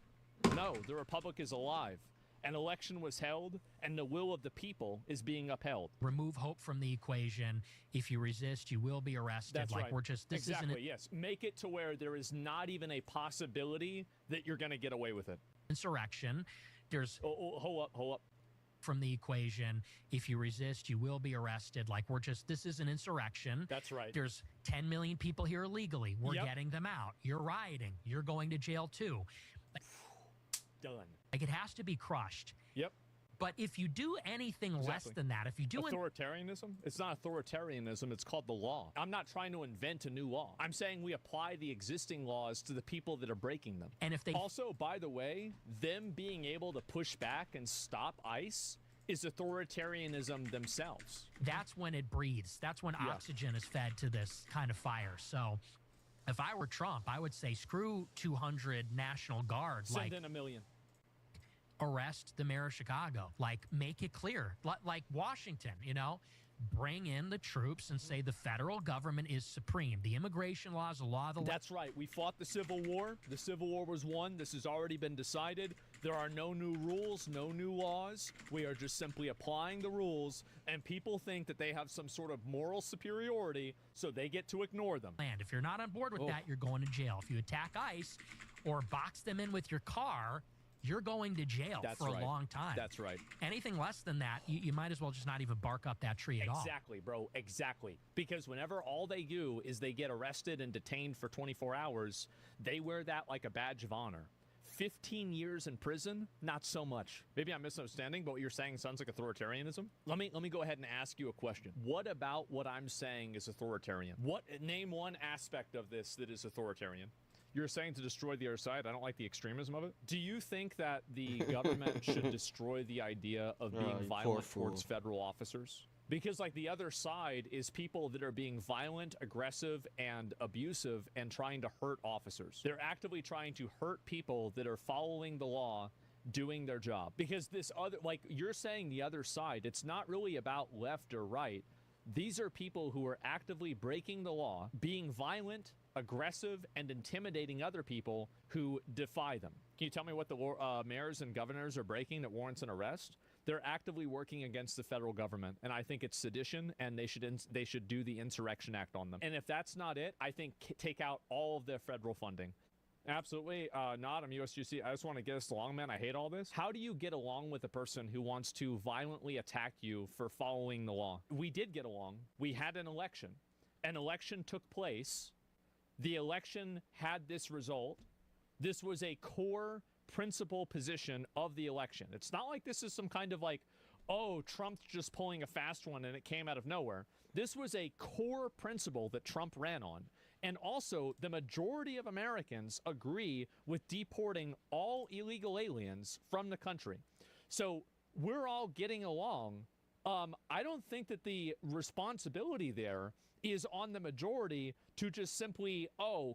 No, the Republic is alive. An election was held, and the will of the people is being upheld. Remove hope from the equation. If you resist, you will be arrested. That's right. We're just, this exactly, yes. Make it to where there is not even a possibility that you're going to get away with it. Insurrection. There's... Hold up. From the equation, if you resist, you will be arrested. Like, we're just, this is an insurrection. That's right. There's 10 million people here illegally. We're getting them out. You're rioting. You're going to jail, too. Done. Like, it has to be crushed. Yep. But if you do anything less than that, if you do authoritarianism, it's not authoritarianism, it's called the law. I'm not trying to invent a new law. I'm saying we apply the existing laws to the people that are breaking them. And if they also, by the way, them being able to push back and stop ICE is authoritarianism themselves. That's when it breathes. That's when oxygen is fed to this kind of fire. So if I were Trump, I would say screw 200 National Guards. Send in 1 million. Arrest the mayor of Chicago. Like, make it clear. Like Washington, you know, bring in the troops and say the federal government is supreme. The immigration law is a law of the land. That's right. We fought the Civil War. The Civil War was won. This has already been decided. There are no new rules, no new laws. We are just simply applying the rules, and people think that they have some sort of moral superiority, so they get to ignore them. And if you're not on board with that, you're going to jail. If you attack ICE or box them in with your car, you're going to jail for a long time. That's right. Anything less than that, you might as well just not even bark up that tree at all. Exactly, bro. Exactly. Because whenever all they do is they get arrested and detained for 24 hours, they wear that like a badge of honor. 15 years in prison, not so much. Maybe I'm misunderstanding, but what you're saying sounds like authoritarianism. Let me go ahead and ask you a question. What about what I'm saying is authoritarian? Name one aspect of this that is authoritarian. You're saying to destroy the other side. I don't like the extremism of it. Do you think that the government should destroy the idea of being violent towards federal officers? Because, like, the other side is people that are being violent, aggressive, and abusive and trying to hurt officers. They're actively trying to hurt people that are following the law, doing their job. Because this other, like, you're saying the other side, it's not really about left or right. These are people who are actively breaking the law, being violent, aggressive and intimidating other people who defy them. Can you tell me what the mayors and governors are breaking that warrants an arrest? They're actively working against the federal government, and I think it's sedition, and they should do the Insurrection Act on them. And if that's not it, I think take out all of their federal funding. Absolutely not. I'm USGC. I just want to get us along, man. I hate all this. How do you get along with a person who wants to violently attack you for following the law? We did get along. We had an election. An election took place. The election had this result. This was a core principal position of the election. It's not like this is some kind of like, oh, Trump's just pulling a fast one and it came out of nowhere. This was a core principle that Trump ran on. And also, the majority of Americans agree with deporting all illegal aliens from the country. So we're all getting along. I don't think that the responsibility there is on the majority to just simply,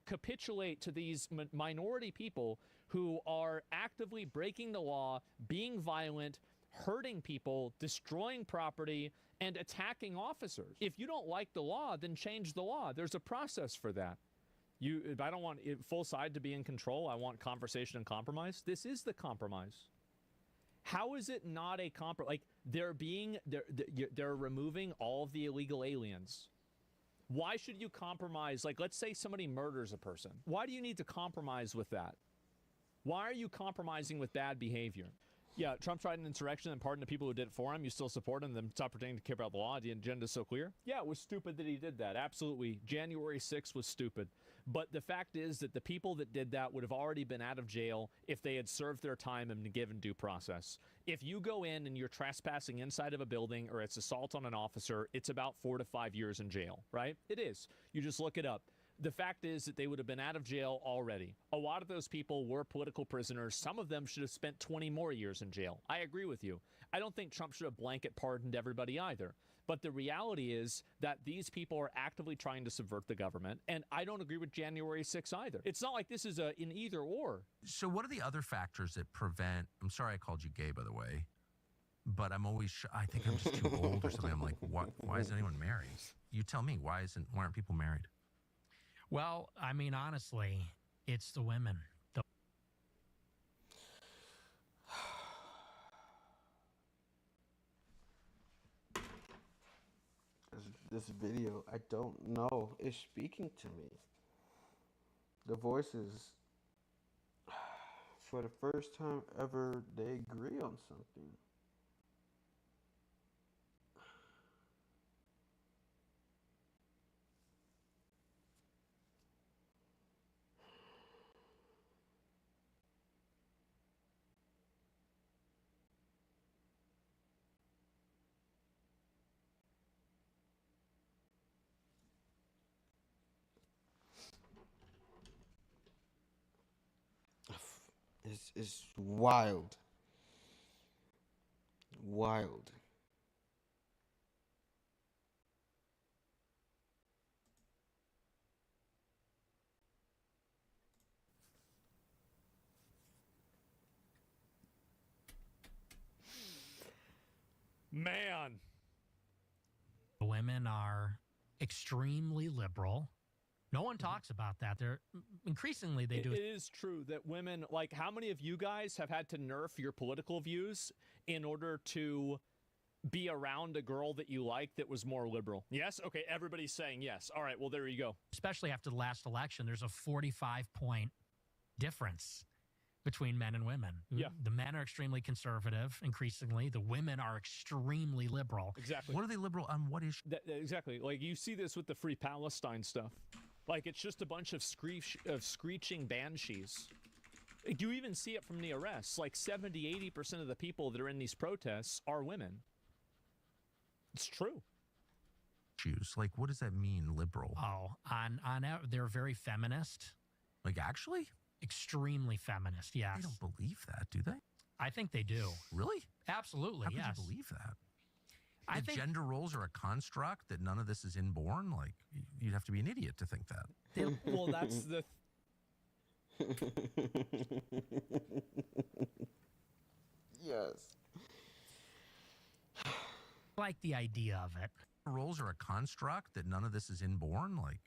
capitulate to these minority people who are actively breaking the law, being violent, hurting people, destroying property, and attacking officers. If you don't like the law, then change the law. There's a process for that. I don't want full side to be in control. I want conversation and compromise. This is the compromise. How is it not a compromise? Like, they're removing all of the illegal aliens. Why should you compromise? Like, let's say somebody murders a person. Why do you need to compromise with that? Why are you compromising with bad behavior? Yeah, Trump tried an insurrection and pardoned the people who did it for him. You still support him, then stop pretending to care about the law. The agenda is so clear. Yeah, it was stupid that he did that. Absolutely. January 6th was stupid. But the fact is that the people that did that would have already been out of jail if they had served their time and been given due process. If you go in and you're trespassing inside of a building or it's assault on an officer, it's about 4 to 5 years in jail, right? It is. You just look it up. The fact is that they would have been out of jail already. A lot of those people were political prisoners. Some of them should have spent 20 more years in jail. I agree with you. I don't think Trump should have blanket pardoned everybody either. But the reality is that these people are actively trying to subvert the government. And I don't agree with January 6th either. It's not like this is an either or. So what are the other factors that prevent, I'm sorry I called you gay, by the way, but I'm always, I think I'm just too old or something. I'm like, why isn't anyone married? You tell me, why aren't people married? Well, I mean, honestly, it's the women. This video, I don't know, is speaking to me. The voices, for the first time ever, they agree on something. It's wild. Wild. Man. Women are extremely liberal. No one talks about that. They're increasingly they do. It is true that women, like, how many of you guys have had to nerf your political views in order to be around a girl that you like that was more liberal? Yes? Okay, everybody's saying yes. All right, well, there you go. Especially after the last election, there's a 45-point difference between men and women. Yeah. The men are extremely conservative, increasingly. The women are extremely liberal. Exactly. What are they liberal on? What issue? Exactly. Like, you see this with the Free Palestine stuff. Like, it's just a bunch of screeching banshees. You even see it from the arrests. Like, 70-80% of the people that are in these protests are women. It's true. Issues. Like, what does that mean, liberal? Oh, they're very feminist. Like, actually? Extremely feminist, yes. They don't believe that, do they? I think they do. Really? Absolutely, How could yes. you believe that? I If think gender roles are a construct, that none of this is inborn, like, you'd have to be an idiot to think that. Well, that's the... Yes. I like the idea of it. roles are a construct, that none of this is inborn? Like,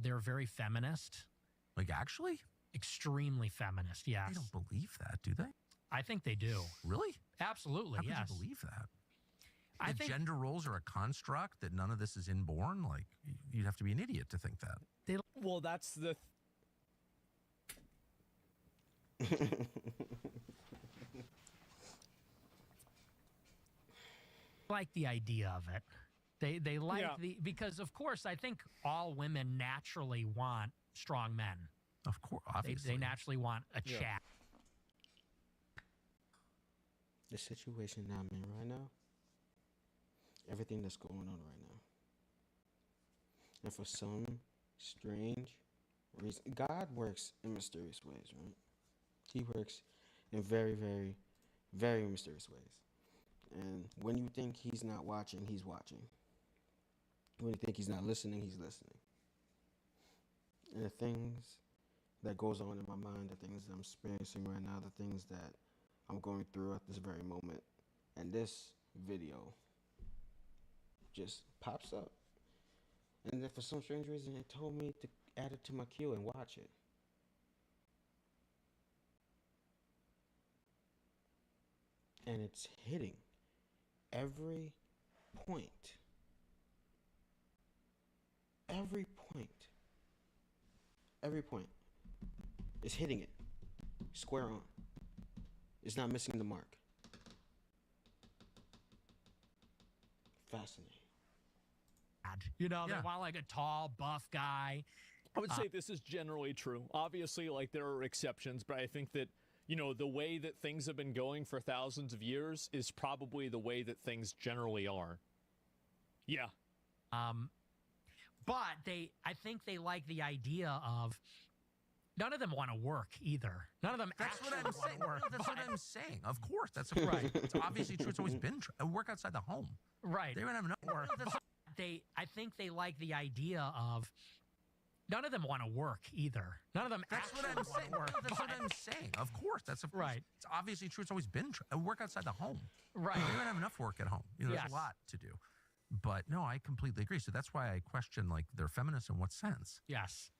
they're very feminist. Like, actually? Extremely feminist, yes. They don't believe that, do they? I think they do. Really? Absolutely, How could yes. you believe that? I That think gender roles are a construct, that none of this is inborn? Like, you'd have to be an idiot to think that. Well, that's the... like the idea of it. They like because of course I think all women naturally want strong men. Of course, obviously. They naturally want a chat. The situation I'm in right now, everything that's going on right now, and for some strange reason, God works in mysterious ways, right? He works in very, very, very mysterious ways. And when you think he's not watching, he's watching. When you think he's not listening, he's listening. And the things that goes on in my mind, the things that I'm experiencing right now, the things that I'm going through at this very moment, and this video just pops up. And then for some strange reason, it told me to add it to my queue and watch it. And it's hitting every point. Every point. Every point. It's hitting it. Square on. It's not missing the mark. Fascinating. You know, they want like a tall, buff guy. I would say this is generally true. Obviously, like, there are exceptions, but I think that, you know, the way that things have been going for thousands of years is probably the way that things generally are. Yeah. But I think they like the idea of none of them want to work either. None of them actually want to work. That's what I'm saying. Of course, that's right. It's obviously true. It's always been true. Work outside the home. Right. They don't have enough work. I think they like the idea of none of them want to work either. None of them That's what I'm saying. That's what I'm saying. Of course, that's right. It's obviously true. It's always been true. Work outside the home. Right. They don't have enough work at home. You know, there's a lot to do. But no, I completely agree. So that's why I question, like, they're feminists in what sense? Yes.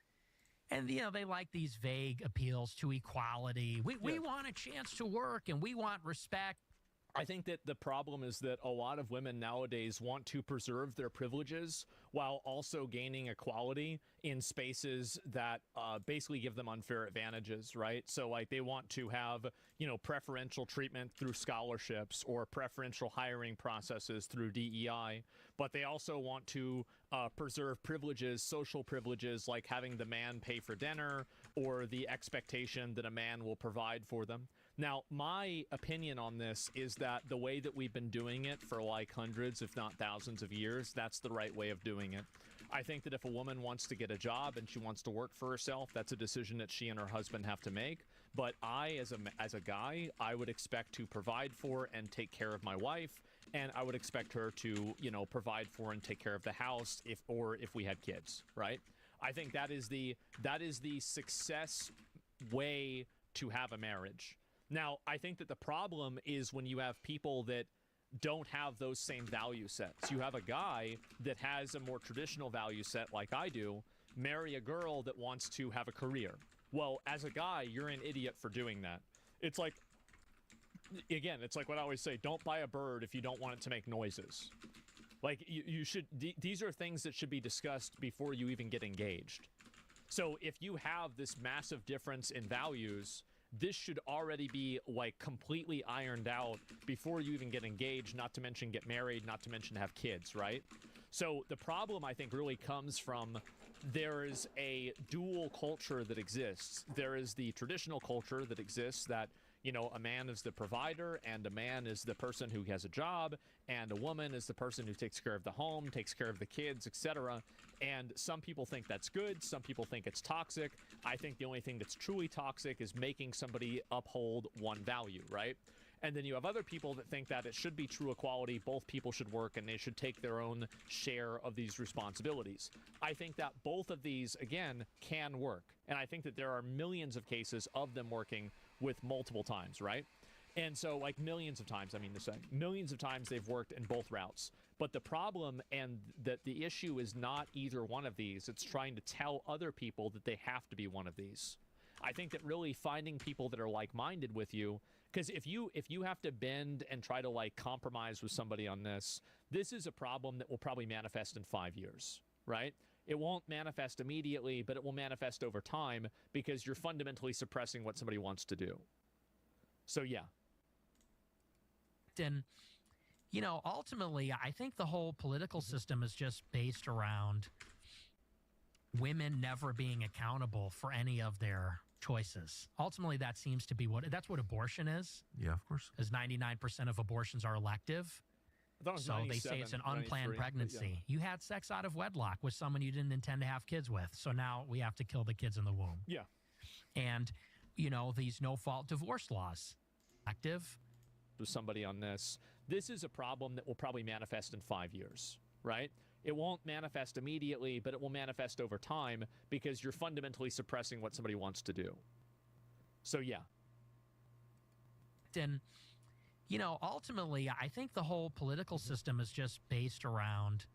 And, you know, they like these vague appeals to equality. We want a chance to work and we want respect. I think that the problem is that a lot of women nowadays want to preserve their privileges while also gaining equality in spaces that basically give them unfair advantages, right? So, like, they want to have, you know, preferential treatment through scholarships or preferential hiring processes through DEI, but they also want to preserve privileges, social privileges, like having the man pay for dinner or the expectation that a man will provide for them. Now, my opinion on this is that the way that we've been doing it for like hundreds, if not thousands of years, that's the right way of doing it. I think that if a woman wants to get a job and she wants to work for herself, that's a decision that she and her husband have to make. But I, as a guy, I would expect to provide for and take care of my wife, and I would expect her to, you know, provide for and take care of the house if we had kids, right? I think that is the success way to have a marriage. Now, I think that the problem is when you have people that don't have those same value sets. You have a guy that has a more traditional value set like I do, marry a girl that wants to have a career. Well, as a guy, you're an idiot for doing that. It's like, again, it's like what I always say, don't buy a bird if you don't want it to make noises. Like, you should, these are things that should be discussed before you even get engaged. So if you have this massive difference in values, this should already be, like, completely ironed out before you even get engaged, not to mention get married, not to mention have kids, right? So the problem, I think, really comes from there is a dual culture that exists. There is the traditional culture that exists that, you know, a man is the provider and a man is the person who has a job and a woman is the person who takes care of the home, takes care of the kids, etc. And some people think that's good. Some people think it's toxic. I think the only thing that's truly toxic is making somebody uphold one value, right? And then you have other people that think that it should be true equality, both people should work, and they should take their own share of these responsibilities. I think that both of these, again, can work. And I think that there are millions of cases of them working with multiple times, right? And so, like, millions of times, I mean to say, millions of times they've worked in both routes. But the problem and that the issue is not either one of these. It's trying to tell other people that they have to be one of these. I think that really finding people that are like-minded with you, because if you have to bend and try to, like, compromise with somebody on this, this is a problem that will probably manifest in 5 years, right? It won't manifest immediately, but it will manifest over time because you're fundamentally suppressing what somebody wants to do. So, yeah. And, you know, ultimately, I think the whole political system is just based around women never being accountable for any of their choices. Ultimately, that seems to be that's what abortion is. Yeah, of course. Because 99% of abortions are elective. So they say it's an unplanned pregnancy. You had sex out of wedlock with someone you didn't intend to have kids with. So now we have to kill the kids in the womb. Yeah. And, you know, these no-fault divorce laws. Active. With somebody on this. This is a problem that will probably manifest in 5 years, right? It won't manifest immediately, but it will manifest over time because you're fundamentally suppressing what somebody wants to do. So, yeah. And, you know, ultimately, I think the whole political system is just based around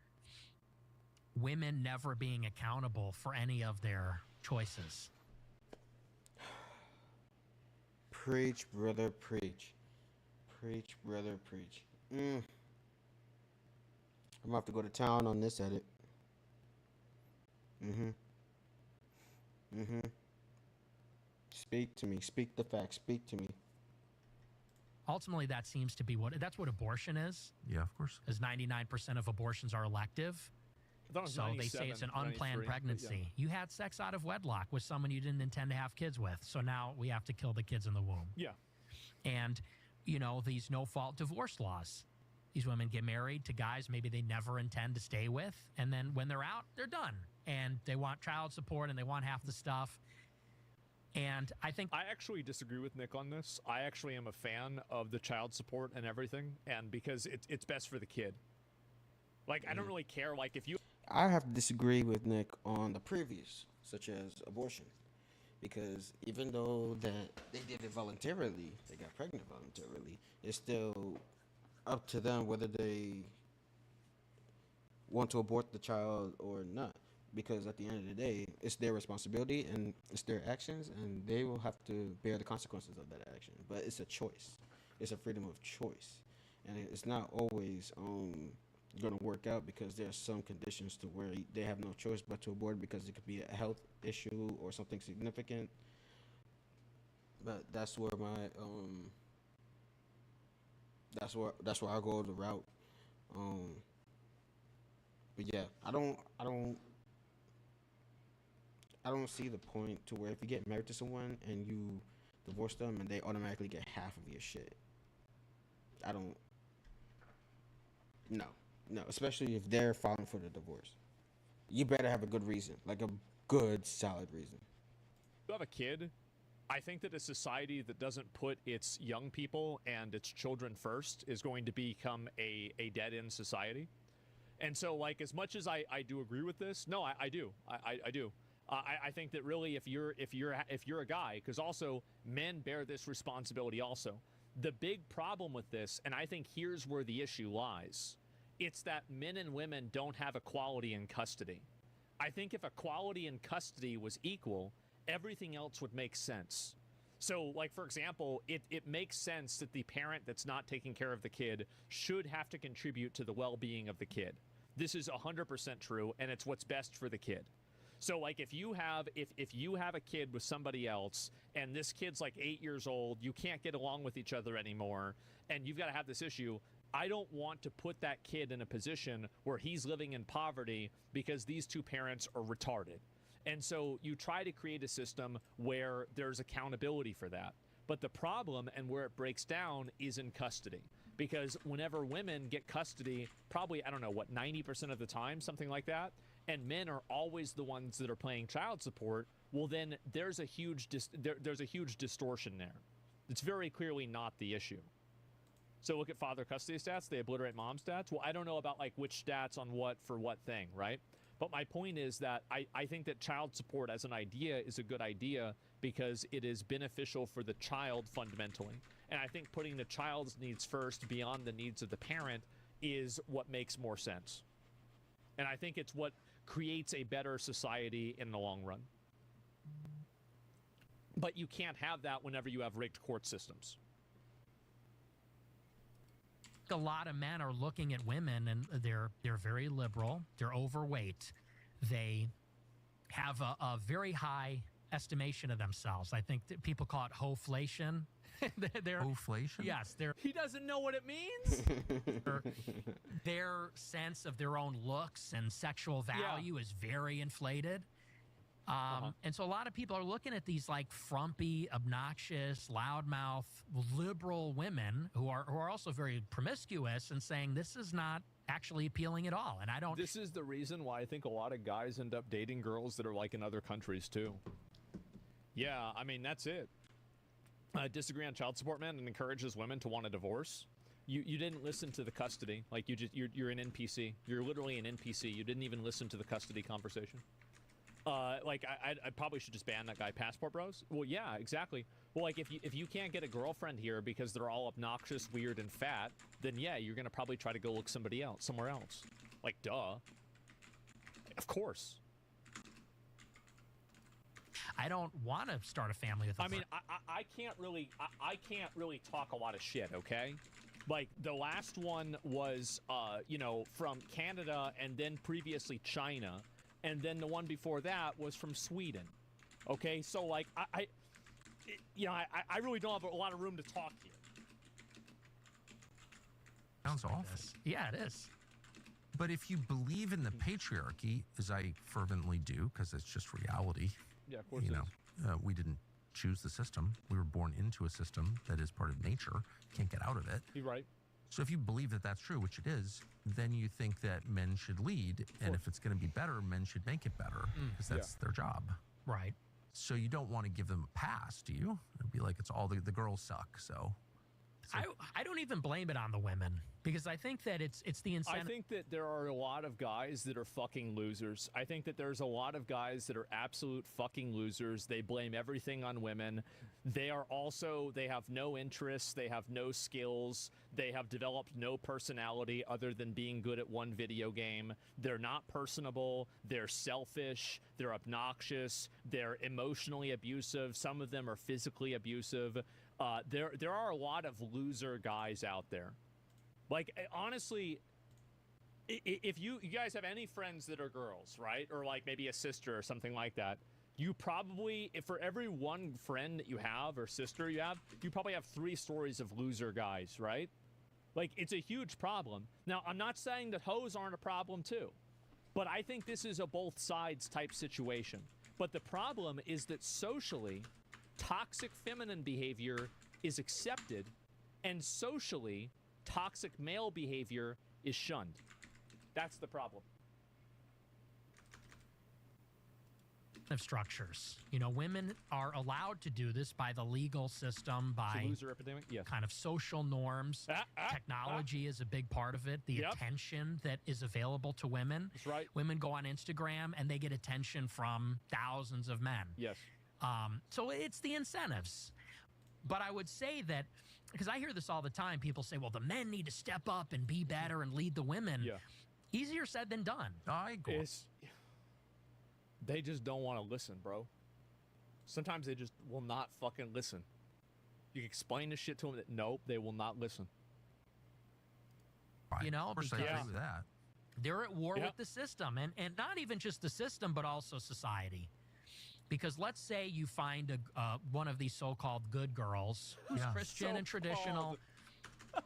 women never being accountable for any of their choices. Preach, brother, preach. Preach, brother, preach. I'm gonna have to go to town on this edit. Speak to me. Speak the facts. Speak to me. Ultimately, that seems to be that's what abortion is. Yeah, of course. Because 99% of abortions are elective. So they say it's an unplanned pregnancy. You had sex out of wedlock with someone you didn't intend to have kids with. So now we have to kill the kids in the womb. Yeah. And, you know, these no-fault divorce laws. These women get married to guys maybe they never intend to stay with. And then when they're out, they're done. And they want child support and they want half the stuff. And I think... I actually disagree with Nick on this. I actually am a fan of the child support and everything. And because it's best for the kid. Like, I don't really care. Like, if you... I have to disagree with Nick on the previous, such as abortion. Because even though that they did it voluntarily, they got pregnant voluntarily, it's still up to them whether they want to abort the child or not. Because at the end of the day, it's their responsibility and it's their actions, and they will have to bear the consequences of that action. But it's a choice. It's a freedom of choice. And it's not always going to work out because there are some conditions to where they have no choice but to abort because it could be a health issue or something significant. But that's where my that's where I go the route. But yeah, I don't see the point to where if you get married to someone and you divorce them and they automatically get half of your shit. No, especially if they're filing for the divorce. You better have a good reason, like a good, solid reason. If you have a kid, I think that a society that doesn't put its young people and its children first is going to become a dead-end society. And so, like, as much as I do agree with this, no, I do. I do. I think that really if you're a guy, because also men bear this responsibility also. The big problem with this, and I think here's where the issue lies, it's that men and women don't have equality in custody. I think if equality in custody was equal, everything else would make sense. So, like, for example, it makes sense that the parent that's not taking care of the kid should have to contribute to the well-being of the kid. This is 100% true, and it's what's best for the kid. So, like, if you have a kid with somebody else, and this kid's like 8 years old, you can't get along with each other anymore, and you've got to have this issue, I don't want to put that kid in a position where he's living in poverty because these two parents are retarded. And so you try to create a system where there's accountability for that. But the problem and where it breaks down is in custody. Because whenever women get custody, probably, I don't know, what, 90% of the time, something like that, and men are always the ones that are paying child support, well, then there's a huge distortion there. It's very clearly not the issue. So look at father custody stats. They obliterate mom stats. Well, I don't know about, like, which stats on what for what thing, right? But my point is that I think that child support as an idea is a good idea because it is beneficial for the child fundamentally. And I think putting the child's needs first beyond the needs of the parent is what makes more sense. And I think it's what creates a better society in the long run. But you can't have that whenever you have rigged court systems. A lot of men are looking at women and they're very liberal, they're overweight, they have a very high estimation of themselves. I think that people call it hoflation. Hoflation? Yes, he doesn't know what it means. Their sense of their own looks and sexual value is very inflated. And so a lot of people are looking at these like frumpy, obnoxious, loudmouth, liberal women who are also very promiscuous and saying this is not actually appealing at all. And I don't. This is the reason why I think a lot of guys end up dating girls that are like in other countries too. Yeah, I mean, that's it. Disagree on child support, man, and encourages women to want a divorce. You didn't listen to the custody. Like you're an NPC. You're literally an NPC. You didn't even listen to the custody conversation. Like I probably should just ban that guy, Passport Bros. Well, yeah, exactly. Well, like if you can't get a girlfriend here because they're all obnoxious, weird, and fat, then yeah, you're gonna probably try to go look somewhere else. Like, duh. Of course. I don't want to start a family with. I mean, I can't really talk a lot of shit. Okay. Like the last one was, you know, from Canada and then previously China. And then the one before that was from Sweden. Okay, so like I really don't have a lot of room to talk here. Sounds awful. Yeah, it is. But if you believe in the patriarchy, as I fervently do, because it's just reality. Yeah, of course. You know, we didn't choose the system. We were born into a system that is part of nature. Can't get out of it. You're right. So if you believe that that's true, which it is, then you think that men should lead, and if it's going to be better, men should make it better, because that's their job. Right. So you don't want to give them a pass, do you? It'd be like it's all the girls suck, so. I don't even blame it on the women, because I think that it's the incentive. I think that there are a lot of guys that are fucking losers. I think that there's a lot of guys that are absolute fucking losers. They blame everything on women. They have no interests. They have no skills. They have developed no personality other than being good at one video game. They're not personable. They're selfish. They're obnoxious. They're emotionally abusive. Some of them are physically abusive. There are a lot of loser guys out there. Like, honestly, if you guys have any friends that are girls, right? Or like maybe a sister or something like that, you probably, if for every one friend that you have or sister you have, you probably have 3 stories of loser guys, right? Like, it's a huge problem. Now, I'm not saying that hoes aren't a problem too, but I think this is a both sides type situation. But the problem is that socially, toxic feminine behavior is accepted, and socially, toxic male behavior is shunned. That's the problem. Of structures. You know, women are allowed to do this by the legal system, by loser epidemic? Yes. kind of social norms. Technology is a big part of it. The attention that is available to women. That's right. Women go on Instagram and they get attention from thousands of men. Yes. So it's the incentives. But I would say that, because I hear this all the time, people say, well, the men need to step up and be better and lead the women. Yeah. Easier said than done. I agree. They just don't want to listen, bro. Sometimes they just will not fucking listen. You explain this shit to them that nope, they will not listen. Right. You know, of course I agree with that. They're at war with the system, and not even just the system, but also society. Because let's say you find one of these so-called good girls who's Christian and traditional,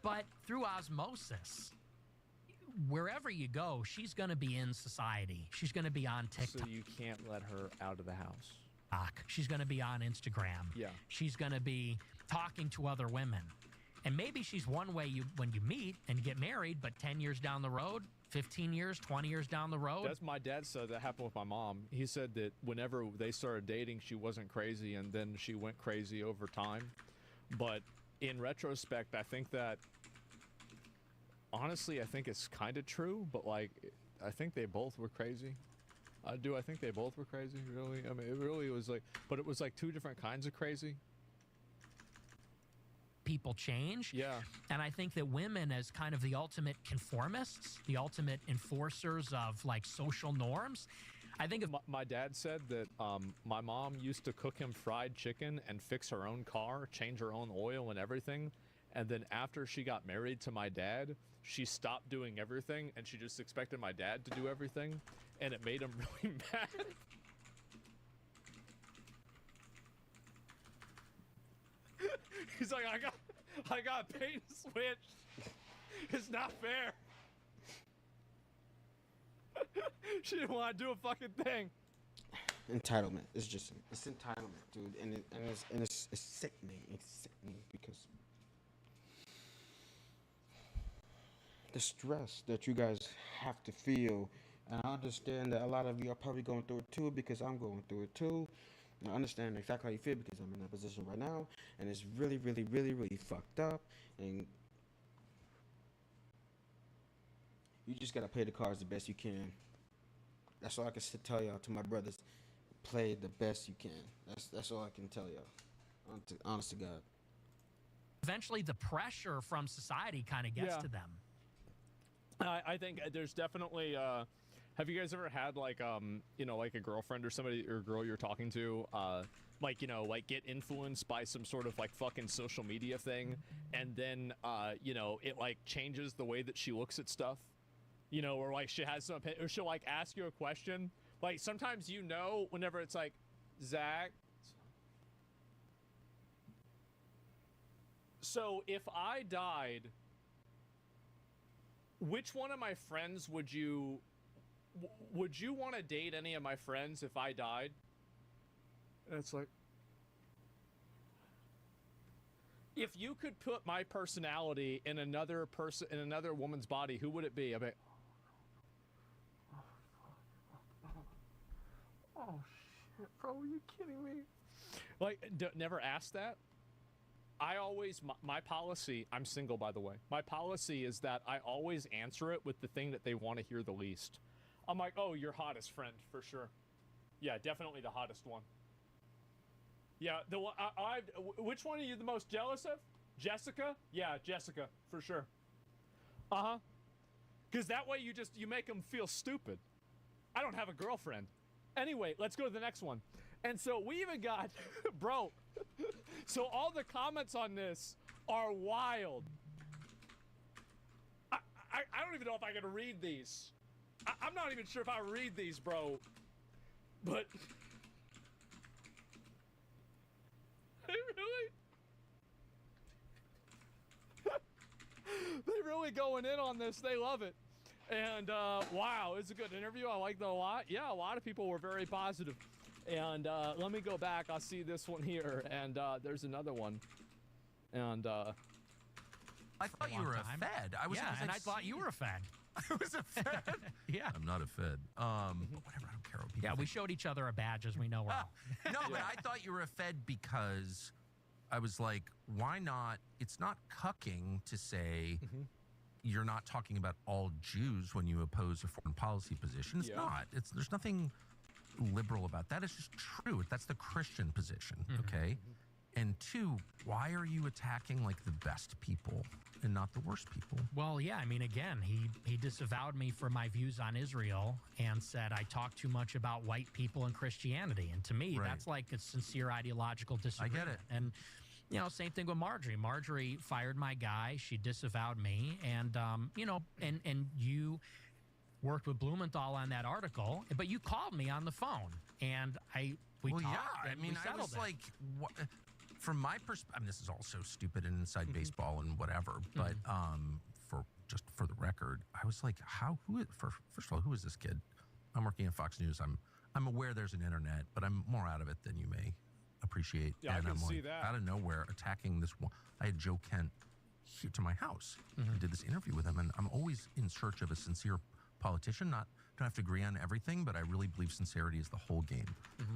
but through osmosis, wherever you go, she's going to be in society. She's going to be on TikTok. So you can't let her out of the house. She's going to be on Instagram. Yeah. She's going to be talking to other women. And maybe she's one way when you meet and get married, but 10 years down the road, 15 years, 20 years down the road. That's my dad said that happened with my mom. He said that whenever they started dating, she wasn't crazy, and then she went crazy over time. But in retrospect, I think that, honestly, I think it's kind of true, but like, I think they both were crazy. I think they both were crazy, really. I mean, it really was like, but it was like 2 different kinds of crazy. people change. Yeah. And I think that women, as kind of the ultimate conformists, the ultimate enforcers of like social norms, I think my dad said that my mom used to cook him fried chicken and fix her own car, change her own oil and everything. And then after she got married to my dad, she stopped doing everything and she just expected my dad to do everything. And it made him really mad. He's like, I got paid to switch. It's not fair. She didn't want to do a fucking thing. Entitlement. It's entitlement, dude, and it's sickening. It's sickening because the stress that you guys have to feel, and I understand that a lot of you are probably going through it too, because I'm going through it too. And I understand exactly how you feel because I'm in that position right now, and it's really, really, really, really fucked up, and you just gotta play the cards the best you can. That's all I can tell y'all, to my brothers. Play the best you can. That's all I can tell y'all. Honest to God. Eventually, the pressure from society kind of gets to them. I think there's definitely. Have you guys ever had like like a girlfriend or somebody or a girl you're talking to, like get influenced by some sort of like fucking social media thing, and then it like changes the way that she looks at stuff. Or like she has some, or she'll like ask you a question. Like sometimes whenever it's like, Zach, so if I died, which one of my friends would you want to date any of my friends if I died? And it's like, if you could put my personality in another woman's body, who would it be? I mean, oh shit, bro, are you kidding me? Like, never ask that. I always, my policy, I'm single by the way, my policy is that I always answer it with the thing that they want to hear the least. I'm like, oh, your hottest friend, for sure. Yeah, definitely the hottest one. Yeah, the one, which one are you the most jealous of? Jessica? Yeah, Jessica, for sure. Uh-huh. Because that way you make them feel stupid. I don't have a girlfriend. Anyway, let's go to the next one. And so we even got, bro, so all the comments on this are wild. I don't even know if I can read these. I'm not even sure if I read these, bro. But they really going in on this. They love it. And wow, it's a good interview. I liked it a lot. Yeah, a lot of people were very positive. And let me go back. I'll see this one here. And there's another one. And I thought you were a Fed. I thought you were a Fed. I was a Fed. Yeah. I'm not a Fed. But whatever, I don't care what people think. We showed each other our badges. We know we're all. No, but I thought you were a Fed because I was like, why not? It's not cucking to say you're not talking about all Jews when you oppose a foreign policy position. It's not. There's nothing liberal about that. It's just true. That's the Christian position, okay? And two, why are you attacking like the best people and not the worst people? Well, yeah, I mean, again, he disavowed me for my views on Israel and said I talk too much about white people and Christianity. And to me, that's like a sincere ideological disagreement. I get it. And same thing with Marjorie. Marjorie fired my guy. She disavowed me. And, and you worked with Blumenthal on that article, but you called me on the phone and we talked. Yeah, I mean, I was like, what? From my perspective, I mean, this is all so stupid and inside baseball and whatever, but for the record, I was like, first of all, who is this kid? I'm working at Fox News. I'm aware there's an internet, but I'm more out of it than you may appreciate. Yeah, and I can I'm see like, that. out of nowhere, attacking this one. I had Joe Kent here to my house. I did this interview with him, and I'm always in search of a sincere politician. Don't have to agree on everything, but I really believe sincerity is the whole game.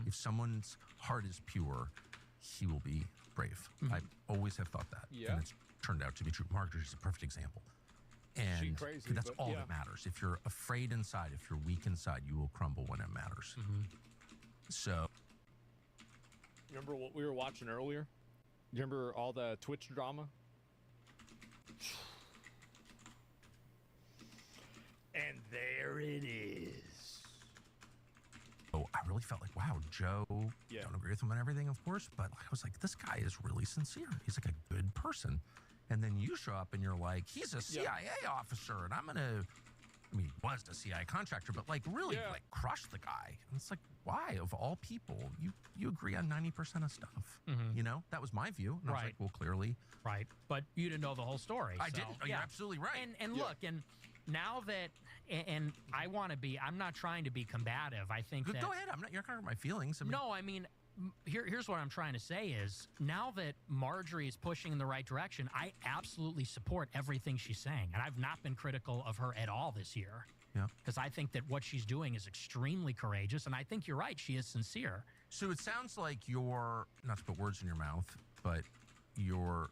If someone's heart is pure, he will be brave. I always have thought that. Yeah. And it's turned out to be true. Margaret is a perfect example. And crazy, that's all that matters. If you're afraid inside, if you're weak inside, you will crumble when it matters. So. Remember what we were watching earlier? You remember all the Twitch drama And there it is. Oh, I really felt like, wow, Joe, don't agree with him on everything, of course, but I was like, this guy is really sincere. He's like a good person. And then you show up and you're like, he's a CIA officer, and I'm going to, I mean, he was a CIA contractor, but like really like crush the guy. And it's like, why, of all people, you agree on 90% of stuff? You know, that was my view. And I was like, well, clearly. Right. But you didn't know the whole story. I so, didn't. Oh, you're absolutely right. And look, and now that, and I want to be, I'm not trying to be combative. I think that. Go ahead. You're not hurting my feelings. I mean, no, I mean, here's what I'm trying to say is now that Marjorie is pushing in the right direction, I absolutely support everything she's saying. And I've not been critical of her at all this year. Yeah. Because I think that what she's doing is extremely courageous. And I think you're right. She is sincere. So it sounds like you're, not to put words in your mouth, but your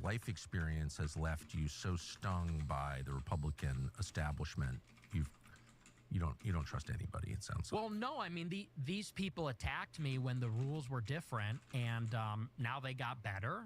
life experience has left you so stung by the Republican establishment. You don't trust anybody, it sounds like. Well, no, I mean, these people attacked me when the rules were different, and now they got better,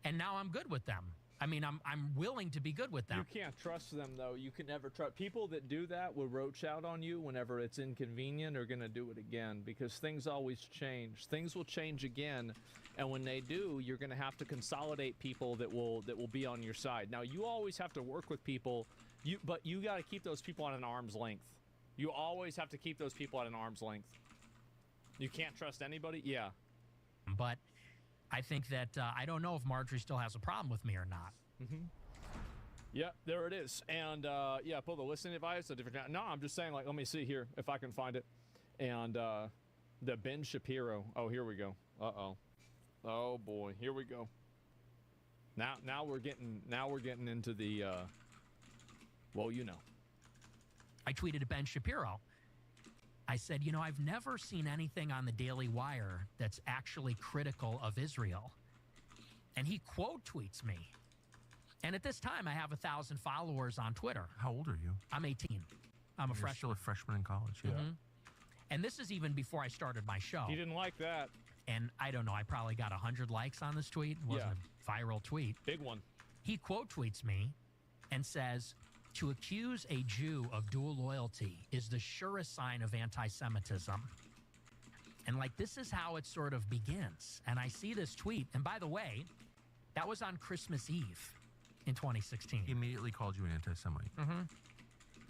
and now I'm good with them. I mean, I'm willing to be good with them. You can't trust them, though. You can never trust. People that do that will roach out on you whenever it's inconvenient are going to do it again, because things always change. Things will change again, and when they do, you're going to have to consolidate people that will be on your side. Now, you always have to work with people, but you got to keep those people at an arm's length. You always have to keep those people at an arm's length. You can't trust anybody? Yeah. But I think that, I don't know if Marjorie still has a problem with me or not. Yeah, there it is. And, yeah, pull the listening advice, a different... No, I'm just saying, like, let me see here if I can find it. And the Ben Shapiro. Oh, here we go. Uh-oh. Oh, boy. Here we go. Now we're getting into the, well, you know. I tweeted at Ben Shapiro. I said, you know, I've never seen anything on the Daily Wire that's actually critical of Israel. And he quote tweets me. And at this time, I have 1,000 followers on Twitter. How old are you? I'm 18. I'm a freshman. Still a freshman in college, yeah. And this is even before I started my show. He didn't like that. And I don't know, I probably got 100 likes on this tweet. It wasn't a viral tweet. Big one. He quote tweets me and says, to accuse a Jew of dual loyalty is the surest sign of anti-Semitism. And like, this is how it sort of begins. And I see this tweet. And by the way, that was on Christmas Eve in 2016. He immediately called you an anti-Semite.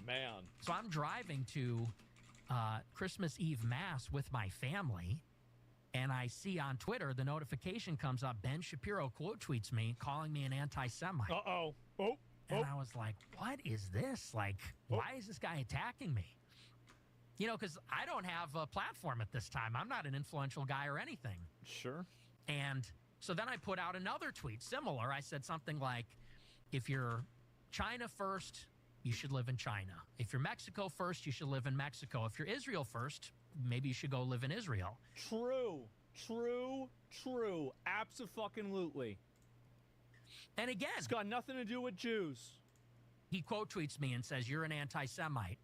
Man. So I'm driving to Christmas Eve Mass with my family. And I see on Twitter, the notification comes up, Ben Shapiro quote tweets me, calling me an anti-Semite. Uh-oh. Oh. And I was like, what is this? Like, why is this guy attacking me? You know, because I don't have a platform at this time. I'm not an influential guy or anything. Sure. And so then I put out another tweet, similar. I said something like, if you're China first, you should live in China. If you're Mexico first, you should live in Mexico. If you're Israel first, maybe you should go live in Israel. True. Abso-fucking-lutely. And again, it's got nothing to do with Jews. He quote tweets me and says, "You're an anti-Semite."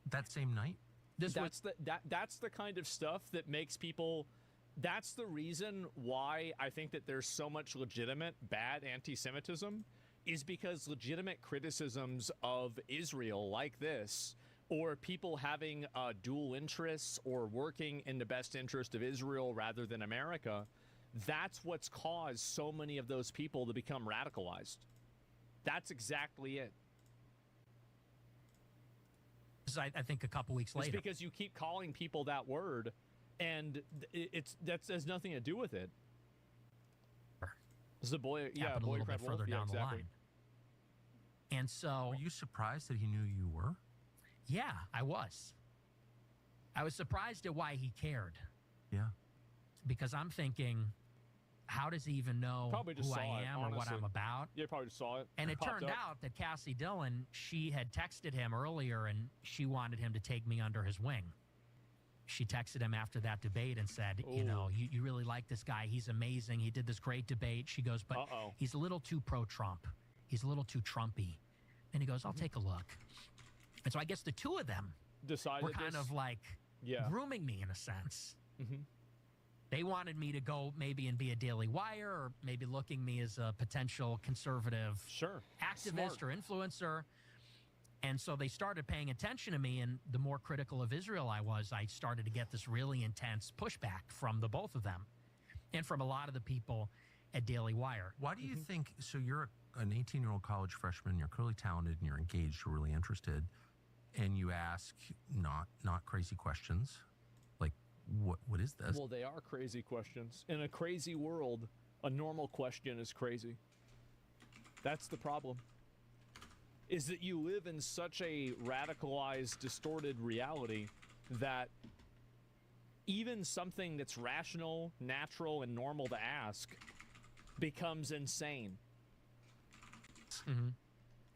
That same night. That's the kind of stuff that makes people. That's the reason why I think that there's so much legitimate bad anti-Semitism, is because legitimate criticisms of Israel like this, or people having dual interests or working in the best interest of Israel rather than America. That's what's caused so many of those people to become radicalized. That's exactly it. I think a couple weeks later. It's because you keep calling people that word, and that has nothing to do with it. It's the boy, a little bit further down the line. And so, were you surprised that he knew you were? Yeah, I was. I was surprised at why he cared. Yeah. Because I'm thinking, how does he even know who I am or what I'm about? Yeah, probably just saw it. And it turned out that Cassie Dillon, she had texted him earlier and she wanted him to take me under his wing. She texted him after that debate and said, you know, you really like this guy. He's amazing. He did this great debate. She goes, but he's a little too pro-Trump. He's a little too Trumpy. And he goes, I'll take a look. And so I guess the two of them decided were kind of like grooming me in a sense. They wanted me to go maybe and be a Daily Wire, or maybe looking me as a potential conservative activist or influencer. And so they started paying attention to me, and the more critical of Israel I was, I started to get this really intense pushback from the both of them and from a lot of the people at Daily Wire. Why do you think, so you're an 18-year-old college freshman, you're clearly talented and you're engaged, you're really interested, and you ask not crazy questions, like, what is this? Well, they are crazy questions. In a crazy world, a normal question is crazy. That's the problem. Is that you live in such a radicalized, distorted reality that even something that's rational, natural, and normal to ask becomes insane.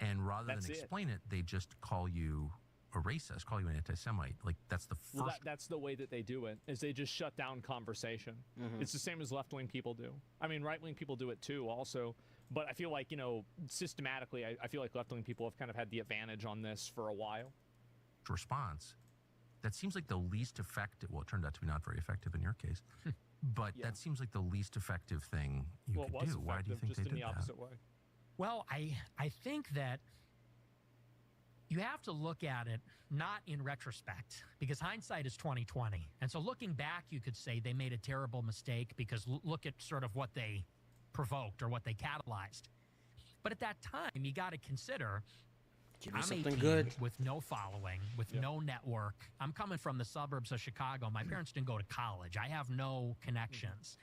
And rather than explain it, they just call you a racist, call you an anti-Semite. Like, that's the first... Well, that's the way that they do it, is they just shut down conversation. It's the same as left-wing people do. I mean, right-wing people do it too, also. But I feel like, systematically, I feel like left-wing people have kind of had the advantage on this for a while. Response. That seems like the least effective... Well, it turned out to be not very effective in your case. But that seems like the least effective thing you could do. Why do you think they did that? Just in the opposite way. Well, I think that you have to look at it not in retrospect, because hindsight is 20/20. And so looking back, you could say they made a terrible mistake because look at sort of what they provoked or what they catalyzed. But at that time, you got to consider, I'm 18 with no following, with no network. I'm coming from the suburbs of Chicago. My parents didn't go to college. I have no connections.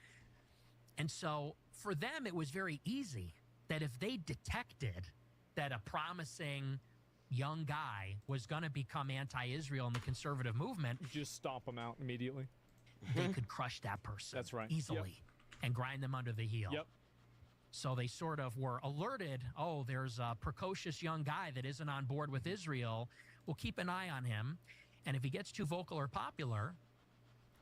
And so for them, it was very easy that if they detected that a promising young guy was going to become anti-Israel in the conservative movement, just stomp him out immediately. They could crush that person easily and grind them under the heel. So they sort of were alerted, oh, there's a precocious young guy that isn't on board with Israel. We'll keep an eye on him. And if he gets too vocal or popular,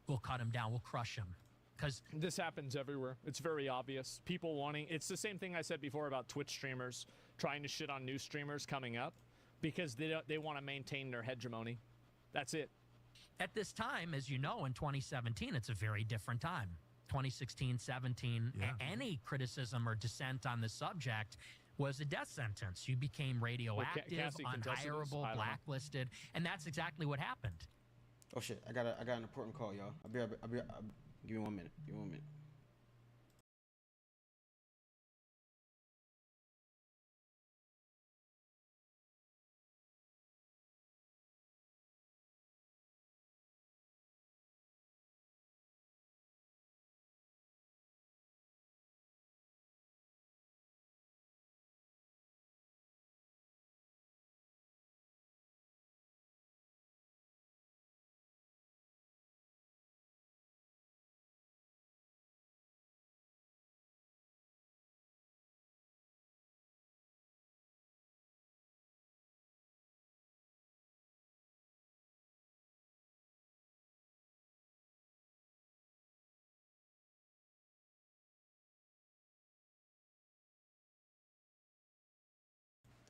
we'll cut him down. We'll crush him. Because this happens everywhere. It's very obvious. People wanting... It's the same thing I said before about Twitch streamers trying to shit on new streamers coming up because they want to maintain their hegemony. That's it. At this time, as you know, in 2017, it's a very different time. 2016, 17, any criticism or dissent on the subject was a death sentence. You became radioactive, unhirable, blacklisted, and that's exactly what happened. Oh shit! I got an important call, y'all. I'll give me 1 minute. Give me 1 minute.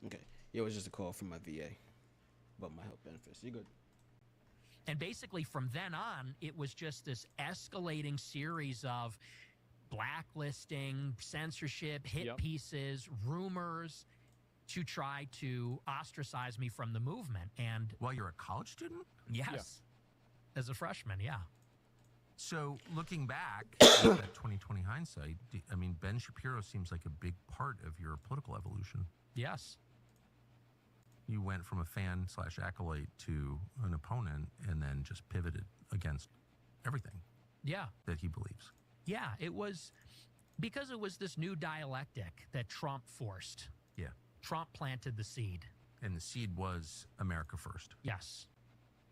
Okay. Yeah, it was just a call from my VA about my health benefits. You good? And basically from then on, it was just this escalating series of blacklisting, censorship, hit pieces, rumors to try to ostracize me from the movement. And while you're a college student? Yes. As a freshman, So looking back at that 2020 hindsight, I mean, Ben Shapiro seems like a big part of your political evolution. Yes. You went from a fan/acolyte to an opponent and then just pivoted against everything that he believes. Yeah, it was because it was this new dialectic that Trump forced. Yeah. Trump planted the seed. And the seed was America first. Yes.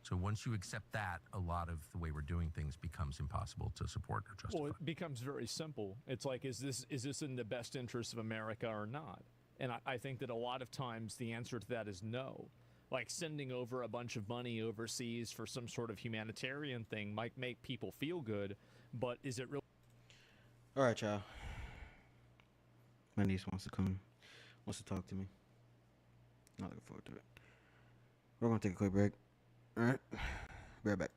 So once you accept that, a lot of the way we're doing things becomes impossible to support or justify. Well, it becomes very simple. It's like, is this in the best interest of America or not? And I think that a lot of times the answer to that is no. Like sending over a bunch of money overseas for some sort of humanitarian thing might make people feel good, but is it really? All right, y'all. My niece wants to talk to me. Not looking forward to it. We're going to take a quick break. All right. Be right back.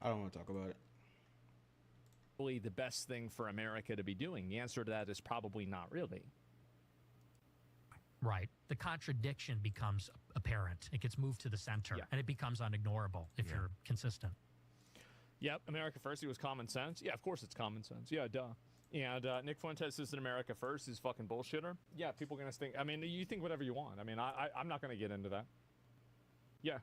I don't want to talk about it. Really the best thing for America to be doing? The answer to that is probably not really. Right. The contradiction becomes apparent. It gets moved to the center, and it becomes unignorable if you're consistent. Yep, America First, it was common sense. Yeah, of course it's common sense. Yeah, duh. And Nick Fuentes is an America First. He's fucking bullshitter. Yeah, people are going to think, I mean, you think whatever you want. I mean, I'm not going to get into that. Yeah.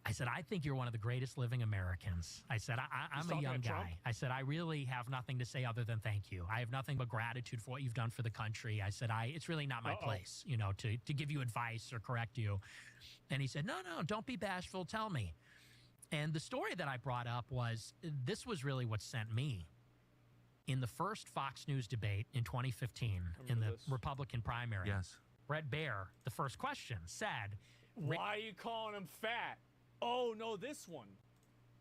I said, I think you're one of the greatest living Americans. I said, I'm a young guy. I said, I really have nothing to say other than thank you. I have nothing but gratitude for what you've done for the country. I said, it's really not my place, you know, to give you advice or correct you. And he said, no, don't be bashful. Tell me. And the story that I brought up was, this was really what sent me. In the first Fox News debate in 2015, in the Republican primary, Brett Baer, the first question, said, why are you calling him fat? Oh, no, this one.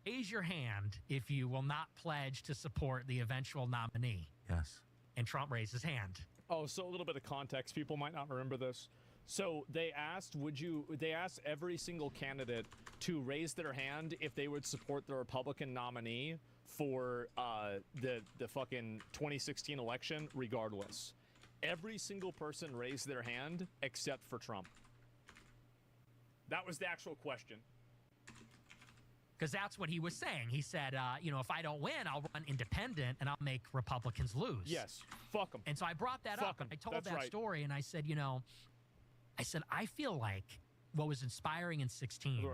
Raise your hand if you will not pledge to support the eventual nominee. Yes. And Trump raised his hand. Oh, so a little bit of context. People might not remember this. So they asked, they asked every single candidate to raise their hand if they would support the Republican nominee for the fucking 2016 election, regardless. Every single person raised their hand except for Trump. That was the actual question. Because that's what he was saying. He said, you know, if I don't win, I'll run independent and I'll make Republicans lose. Yes. Fuck them. And so I brought that up. And I told that story and I said, you know, I feel like what was inspiring in 16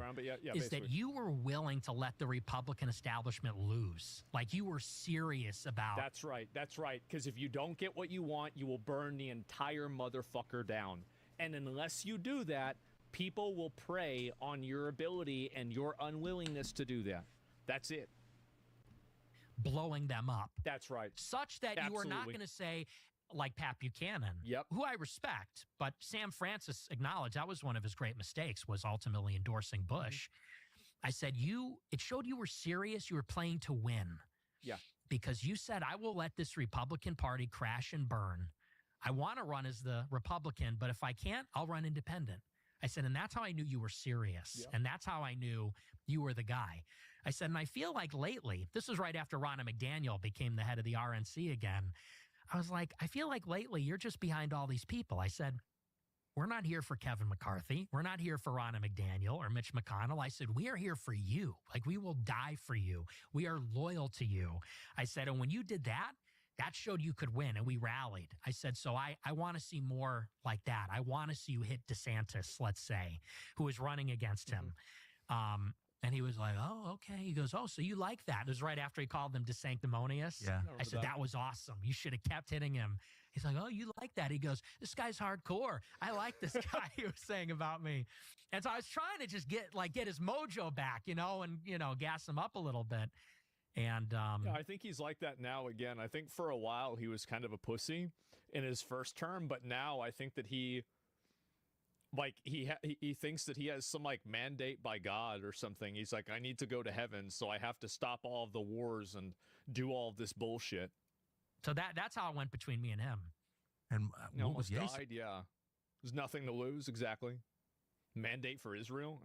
is that you were willing to let the Republican establishment lose. Like you were serious about. That's right. That's right. Because if you don't get what you want, you will burn the entire motherfucker down. And unless you do that, people will prey on your ability and your unwillingness to do that. That's it. Blowing them up. That's right. Such that you are not going to say, like Pat Buchanan, who I respect, but Sam Francis acknowledged that was one of his great mistakes, was ultimately endorsing Bush. I said, it showed you were serious. You were playing to win. Yeah. Because you said, I will let this Republican Party crash and burn. I want to run as the Republican, but if I can't, I'll run independent. I said, and that's how I knew you were serious. Yep. And that's how I knew you were the guy. I said, and I feel like lately, this was right after Ronna McDaniel became the head of the RNC again. I was like, I feel like lately you're just behind all these people. I said, we're not here for Kevin McCarthy. We're not here for Ronna McDaniel or Mitch McConnell. I said, we are here for you. Like, we will die for you. We are loyal to you. I said, and when you did that, that showed you could win, and we rallied. I said, so I want to see more like that. I want to see you hit DeSantis, let's say, who is running against him. And he was like, oh, okay. He goes, oh, so you like that? It was right after he called them DeSanctimonious. Yeah. I said, that was awesome. You should have kept hitting him. He's like, oh, you like that? He goes, this guy's hardcore. I like this guy he was saying about me. And so I was trying to just get his mojo back, and, gas him up a little bit. And yeah, I think he's like that now again. I think for a while he was kind of a pussy in his first term, but now I think that he thinks that he has some mandate by God or something. He's like, I need to go to heaven, so I have to stop all of the wars and do all of this bullshit. So that's how it went between me and him. And he almost died. Yeah, there's nothing to lose. Exactly. Mandate for Israel.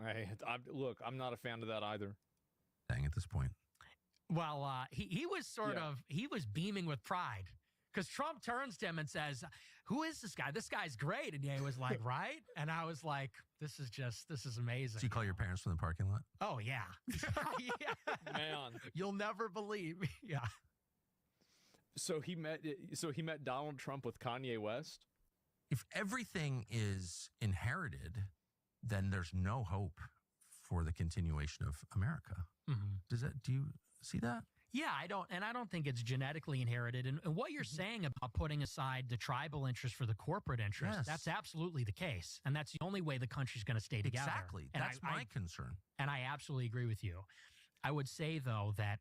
Look, I'm not a fan of that either. Dang, at this point. Well, he was he was beaming with pride, because Trump turns to him and says, who is this guy? This guy's great. And he was like, right? And I was like, this is amazing. Did you call your parents from the parking lot? Oh, yeah. Yeah. Man. You'll never believe. Yeah. So he met Donald Trump with Kanye West? If everything is inherited, then there's no hope for the continuation of America. Mm-hmm. Do you see that? Yeah, I don't think it's genetically inherited. And what you're saying about putting aside the tribal interest for the corporate interest, that's absolutely the case. And that's the only way the country's going to stay together. Exactly. And that's my concern. And I absolutely agree with you. I would say, though, that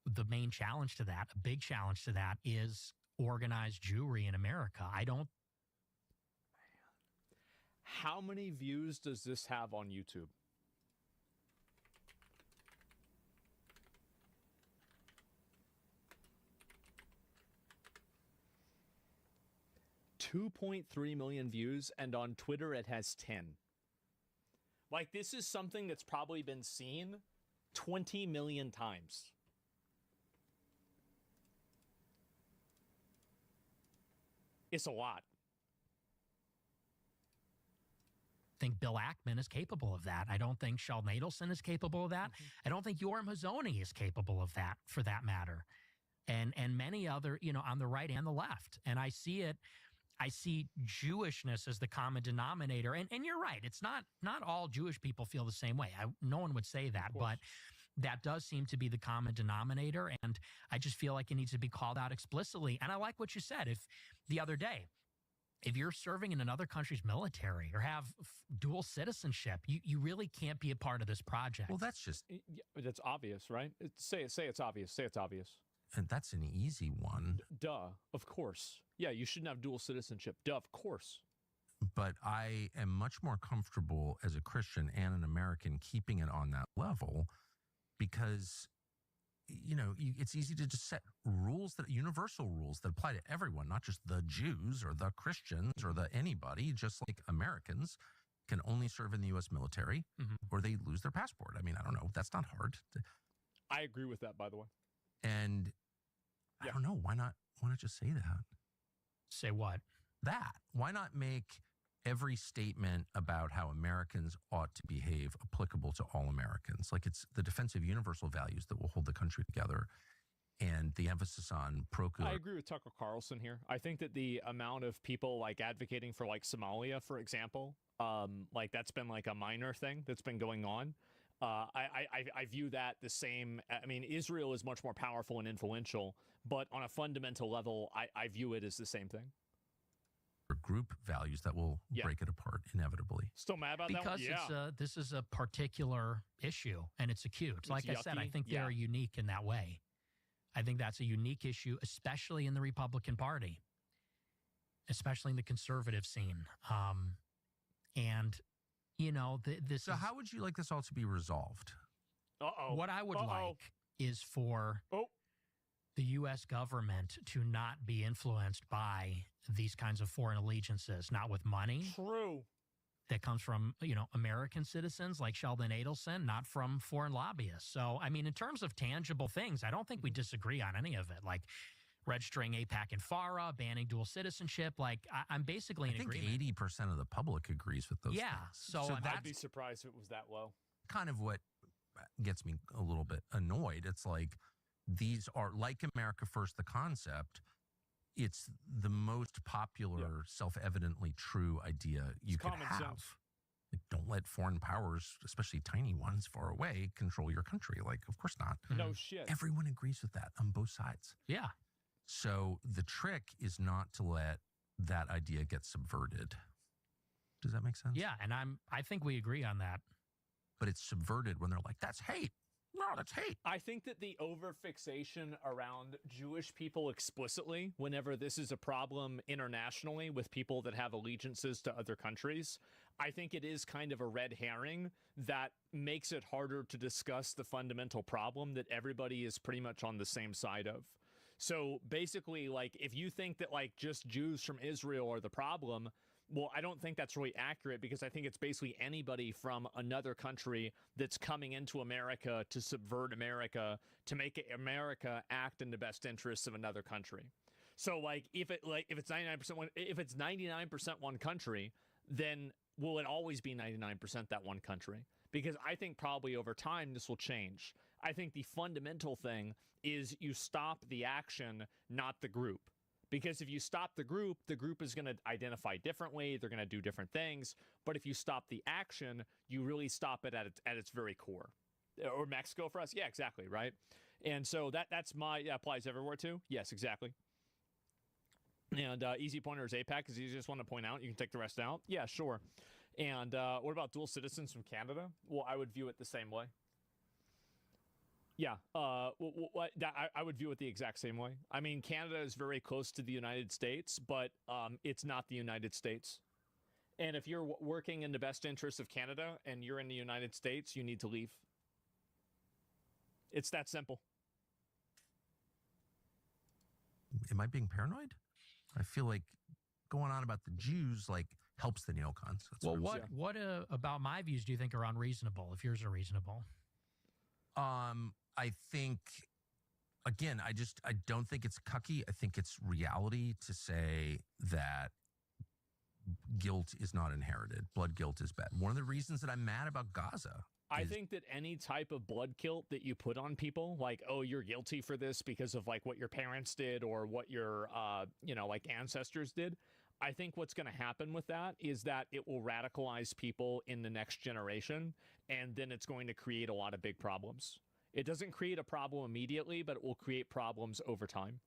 the main challenge to that, a big challenge to that, is organized Jewry in America. How many views does this have on YouTube? $2.3 million views, and on Twitter it has 10. Like, this is something that's probably been seen 20 million times. It's a lot. I think Bill Ackman is capable of that. I don't think Sheldon Adelson is capable of that. I don't think Yoram Hazony is capable of that, for that matter. And many other, on the right and the left. And I see it. I see Jewishness as the common denominator. And you're right. It's not all Jewish people feel the same way. No one would say that, but that does seem to be the common denominator. And I just feel like it needs to be called out explicitly. And I like what you said. If the other day, if you're serving in another country's military or have dual citizenship, you really can't be a part of this project. Well, that's just... That's obvious, right? Say it's obvious. Say it's obvious. And that's an easy one. Duh, of course. Yeah, you shouldn't have dual citizenship. Duh, of course. But I am much more comfortable as a Christian and an American keeping it on that level because, it's easy to just set universal rules that apply to everyone, not just the Jews or the Christians or the anybody, just like Americans can only serve in the U.S. military or they lose their passport. I mean, I don't know. That's not hard. I agree with that, by the way. And I don't know. Why not just say that? Say what? That. Why not make every statement about how Americans ought to behave applicable to all Americans? Like, it's the defensive universal values that will hold the country together and the emphasis on I agree with Tucker Carlson here. I think that the amount of people like advocating for like Somalia, for example, like that's been like a minor thing that's been going on. I view that the same. I mean, Israel is much more powerful and influential, but on a fundamental level, I view it as the same thing. Group values that will break it apart inevitably. Still mad about that one? Because this is a particular issue and it's acute. It's like I said, I think they're unique in that way. I think that's a unique issue, especially in the Republican Party, especially in the conservative scene. So how would you like this all to be resolved? What I would like is for the U.S. government to not be influenced by these kinds of foreign allegiances, not with money. True. That comes from, American citizens like Sheldon Adelson, not from foreign lobbyists. So, I mean, in terms of tangible things, I don't think we disagree on any of it. Like registering AIPAC and FARA, banning dual citizenship. Like, I'm basically in agreement. I think 80% of the public agrees with those things. So I'd be surprised if it was that low. Kind of what gets me a little bit annoyed. It's like, these are like America First, the concept. It's the most popular, self-evidently true idea you could have. Sense. Like, don't let foreign powers, especially tiny ones far away, control your country. Like, of course not. No shit. Everyone agrees with that on both sides. Yeah. So the trick is not to let that idea get subverted. Does that make sense? Yeah, and I think we agree on that. But it's subverted when they're like, that's hate. No, that's hate. I think that the overfixation around Jewish people explicitly, whenever this is a problem internationally with people that have allegiances to other countries, I think it is kind of a red herring that makes it harder to discuss the fundamental problem that everybody is pretty much on the same side of. So basically, like, if you think that like just Jews from Israel are the problem, well, I don't think that's really accurate, because I think it's basically anybody from another country that's coming into America to subvert America, to make America act in the best interests of another country. So like if it's 99% one country, then will it always be 99% that one country? Because I think probably over time this will change. I think the fundamental thing is you stop the action, not the group. Because if you stop the group is going to identify differently. They're going to do different things. But if you stop the action, you really stop it at its very core. Or Mexico for us? Yeah, exactly, right? And so that applies everywhere too. Yes, exactly. And easy pointer is AIPAC is the easiest one to point out. You can take the rest out. Yeah, sure. And what about dual citizens from Canada? Well, I would view it the same way. Yeah, I would view it the exact same way. I mean, Canada is very close to the United States, but it's not the United States. And if you're working in the best interest of Canada and you're in the United States, you need to leave. It's that simple. Am I being paranoid? I feel like going on about the Jews, like helps the neocons. Well, what about my views do you think are unreasonable? If yours are reasonable, I think, again, I don't think it's cucky. I think it's reality to say that guilt is not inherited. Blood guilt is bad. One of the reasons that I'm mad about Gaza. I think that any type of blood guilt that you put on people, like, oh, you're guilty for this because of like what your parents did or what your, like ancestors did. I think what's going to happen with that is that it will radicalize people in the next generation, and then it's going to create a lot of big problems. It doesn't create a problem immediately, but it will create problems over time.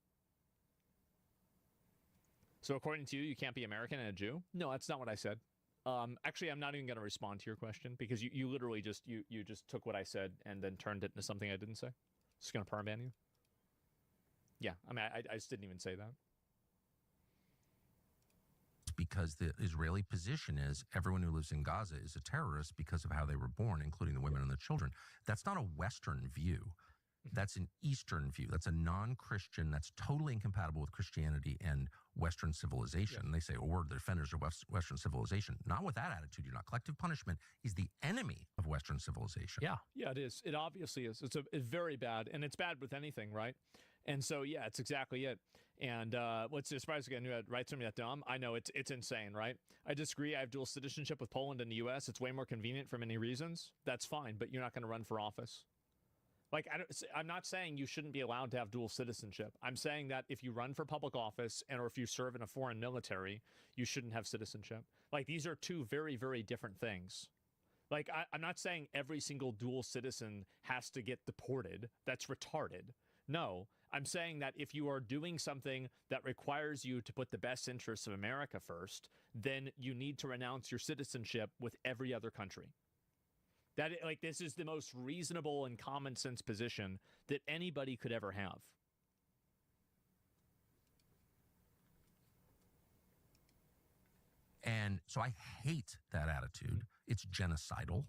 So according to you, you can't be American and a Jew? No, that's not what I said. Actually, I'm not even going to respond to your question because you literally just you just took what I said and then turned it into something I didn't say. Just going to perm ban you? Yeah, I mean, I just didn't even say that. Because the Israeli position is everyone who lives in Gaza is a terrorist because of how they were born, including the women and the children. That's not a Western view. That's an Eastern view. That's a non-Christian. That's totally incompatible with Christianity and Western civilization. And they say, oh, we're the defenders of Western civilization. Not with that attitude. You're not. Collective punishment is the enemy of Western civilization. Yeah, it is. It obviously is. It's very bad, and it's bad with anything, right? And so, yeah, it's exactly it. And what's surprising again, you had right to me that dumb. I know it's insane, right? I disagree. I have dual citizenship with Poland and the U.S. It's way more convenient for many reasons. That's fine, but you're not going to run for office. Like, I'm not saying you shouldn't be allowed to have dual citizenship. I'm saying that if you run for public office or if you serve in a foreign military, you shouldn't have citizenship. Like, these are two very, very different things. Like, I'm not saying every single dual citizen has to get deported. That's retarded. No, I'm saying that if you are doing something that requires you to put the best interests of America first, then you need to renounce your citizenship with every other country. That, like, this is the most reasonable and common sense position that anybody could ever have. And so I hate that attitude. It's genocidal.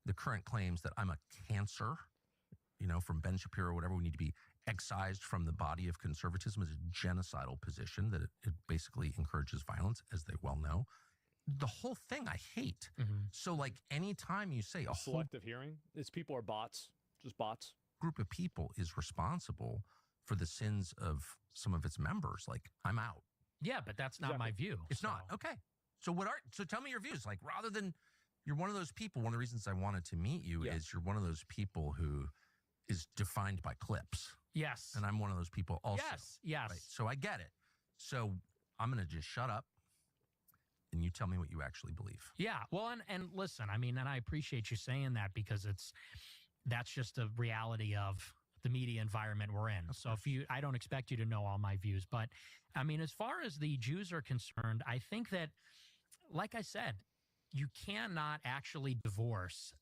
The current claims that I'm a cancer, from Ben Shapiro or whatever, we need to be excised from the body of conservatism is a genocidal position that it basically encourages violence, as they well know. The whole thing I hate. So, like, anytime you say a selective hearing, it's people are bots, just bots. Group of people is responsible for the sins of some of its members, like, I'm out. Yeah, but that's not my view. It's not. Okay. So tell me your views. Like, rather than, you're one of those people, one of the reasons I wanted to meet you is you're one of those people who is defined by clips. Yes. And I'm one of those people also. Yes. Right? So I get it. So I'm going to just shut up and you tell me what you actually believe. Yeah. Well, and listen, I mean, and I appreciate you saying that because that's just the reality of the media environment we're in. So I don't expect you to know all my views, but I mean, as far as the Jews are concerned, I think that, like I said, you cannot actually divorce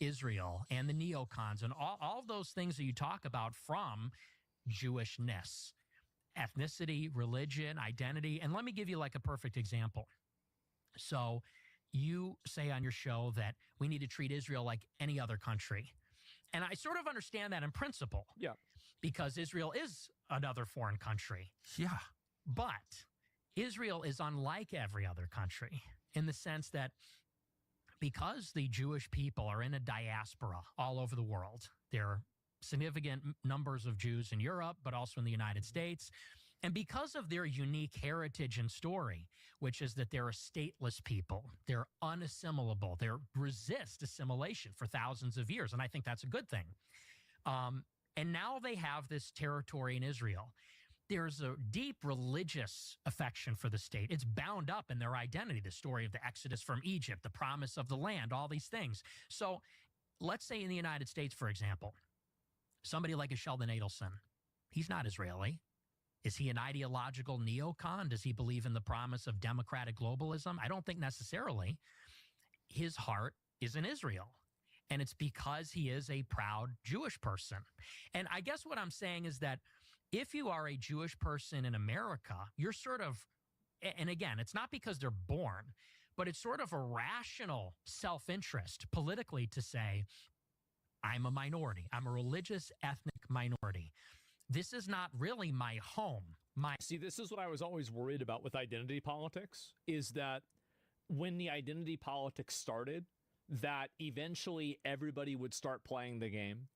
Israel and the neocons and all of those things that you talk about from Jewishness, ethnicity, religion, identity. And let me give you like a perfect example. So you say on your show that we need to treat Israel like any other country. And I sort of understand that in principle. Yeah. Because Israel is another foreign country. Yeah. But Israel is unlike every other country in the sense that because the Jewish people are in a diaspora all over the world, there are significant numbers of Jews in Europe, but also in the United States. And because of their unique heritage and story, which is that they're a stateless people, they're unassimilable, they resist assimilation for thousands of years. And I think that's a good thing. And now they have this territory in Israel. There's a deep religious affection for the state. It's bound up in their identity, the story of the Exodus from Egypt, the promise of the land, all these things. So let's say in the United States, for example, somebody like a Sheldon Adelson, he's not Israeli. Is he an ideological neocon? Does he believe in the promise of democratic globalism? I don't think necessarily. His heart is in Israel. And it's because he is a proud Jewish person. And I guess what I'm saying is that if you are a Jewish person in America, you're sort of, and again, it's not because they're born, but it's sort of a rational self-interest politically to say, I'm a minority. I'm a religious ethnic minority. This is not really my home. See, this is what I was always worried about with identity politics, is that when the identity politics started, that eventually everybody would start playing the game.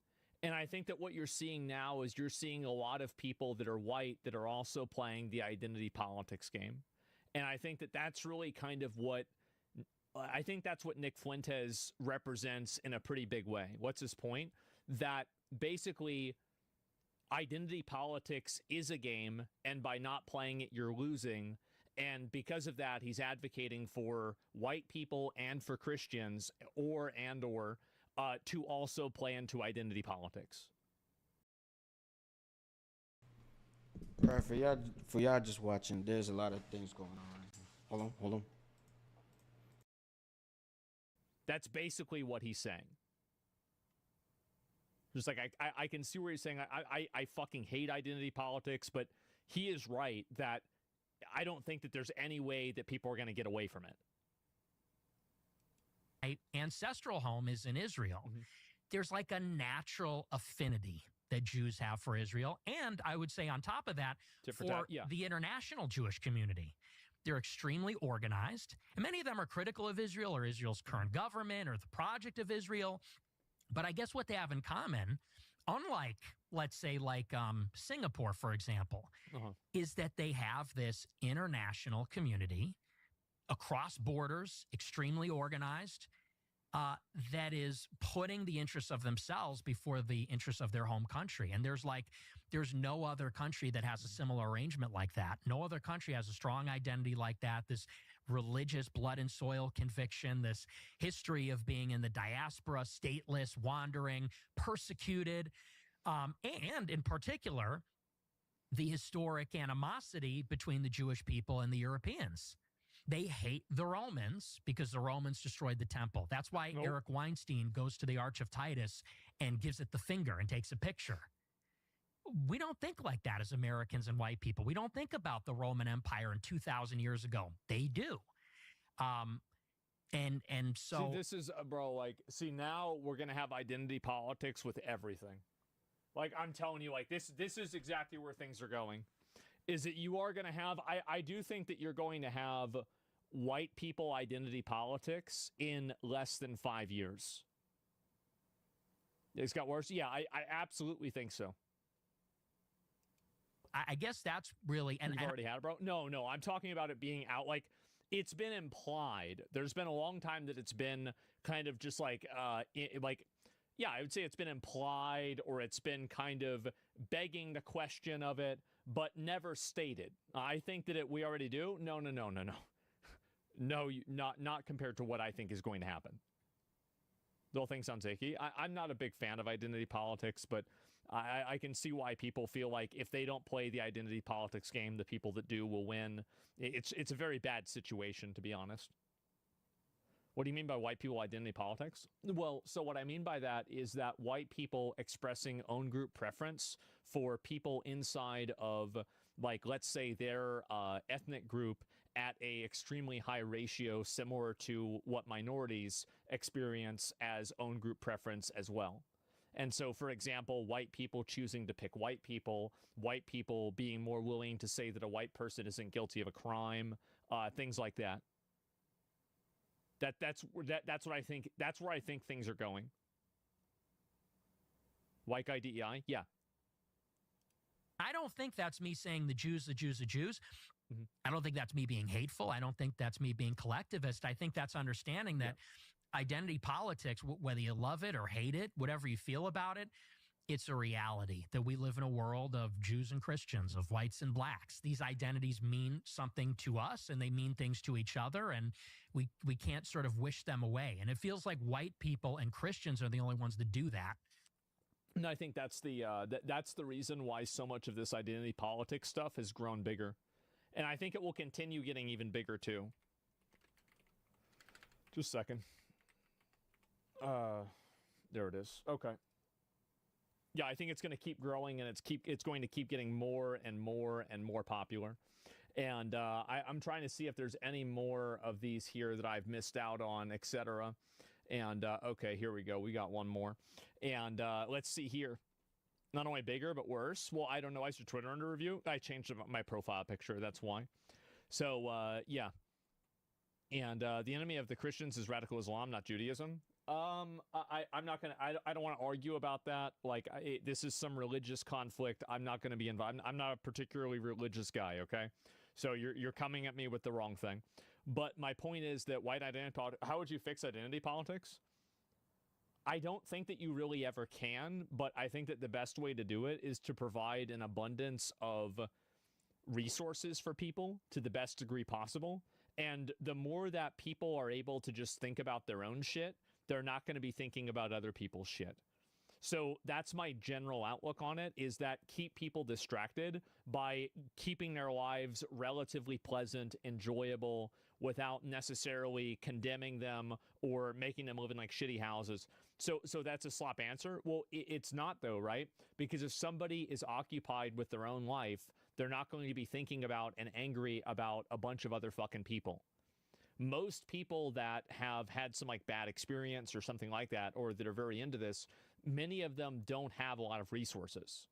And I think that what you're seeing now is you're seeing a lot of people that are white that are also playing the identity politics game. And I think that that's really kind of what I think that's what Nick Fuentes represents in a pretty big way. What's his point? That basically identity politics is a game, and by not playing it, you're losing. And because of that, he's advocating for white people and for Christians or to also play into identity politics. Right, for y'all just watching, there's a lot of things going on. Hold on. That's basically what he's saying. Just like I can see where he's saying I fucking hate identity politics, but he is right that I don't think that there's any way that people are going to get away from it. My ancestral home is in Israel. Mm-hmm. There's like a natural affinity that Jews have for Israel. And I would say on top of that, the international Jewish community. They're extremely organized. And many of them are critical of Israel or Israel's current government or the project of Israel. But I guess what they have in common, unlike, let's say, like Singapore, for example, is that they have this international community across borders, extremely organized, that is putting the interests of themselves before the interests of their home country. And there's no other country that has a similar arrangement like that. No other country has a strong identity like that, this religious blood and soil conviction, this history of being in the diaspora, stateless, wandering, persecuted, and in particular, the historic animosity between the Jewish people and the Europeans. They hate the Romans because the Romans destroyed the temple. That's why Eric Weinstein goes to the Arch of Titus and gives it the finger and takes a picture. We don't think like that as Americans and white people. We don't think about the Roman Empire in 2,000 years ago. They do. And so... See, this is, bro, now we're going to have identity politics with everything. Like, I'm telling you, this is exactly where things are going. Is that you are going to have... I do think that you're going to have white people identity politics in less than 5 years. It's got worse? Yeah, I absolutely think so. I guess that's really... You've already had it, bro? No, I'm talking about it being out. It's been implied. There's been a long time that it's been kind of just I would say it's been implied, or it's been kind of begging the question of it, but never stated. I think that we already do. No. No, not compared to what I think is going to happen. The whole thing sounds icky. I'm not a big fan of identity politics, but I can see why people feel like if they don't play the identity politics game, the people that do will win. It's a very bad situation, to be honest. What do you mean by white people identity politics? Well, so what I mean by that is that white people expressing own group preference for people inside of, let's say their ethnic group at a extremely high ratio, similar to what minorities experience as own group preference as well. And so, for example, white people choosing to pick white people being more willing to say that a white person isn't guilty of a crime, things like that. That's what I think. That's where I think things are going. White guy DEI, yeah. I don't think that's me saying the Jews. Mm-hmm. I don't think that's me being hateful. I don't think that's me being collectivist. I think that's understanding that identity politics, whether you love it or hate it, whatever you feel about it, it's a reality that we live in a world of Jews and Christians, of whites and blacks. These identities mean something to us, and they mean things to each other, and we can't sort of wish them away. And it feels like white people and Christians are the only ones that do that. And I think that's the reason why so much of this identity politics stuff has grown bigger. And I think it will continue getting even bigger, too. Just a second. There it is. Okay. Yeah, I think it's going to keep growing, and it's going to keep getting more and more and more popular. And I'm trying to see if there's any more of these here that I've missed out on, etc. And okay, here we go. We got one more. And let's see here. Not only bigger, but worse. Well, I don't know. Is your Twitter under review? I changed my profile picture. That's why. So, yeah. And the enemy of the Christians is radical Islam, not Judaism. I'm not gonna. I don't want to argue about that. Like, this is some religious conflict. I'm not going to be involved. I'm not a particularly religious guy. Okay, so you're coming at me with the wrong thing. But my point is that white identity politics. How would you fix identity politics? I don't think that you really ever can. But I think that the best way to do it is to provide an abundance of resources for people to the best degree possible. And the more that people are able to just think about their own shit, they're not going to be thinking about other people's shit. So that's my general outlook on it, is that keep people distracted by keeping their lives relatively pleasant, enjoyable, without necessarily condemning them or making them live in like shitty houses. So that's a slop answer. Well, it's not though, right? Because if somebody is occupied with their own life, they're not going to be thinking about and angry about a bunch of other fucking people. Most people that have had some like bad experience or something like that, or that are very into this, many of them don't have a lot of resources.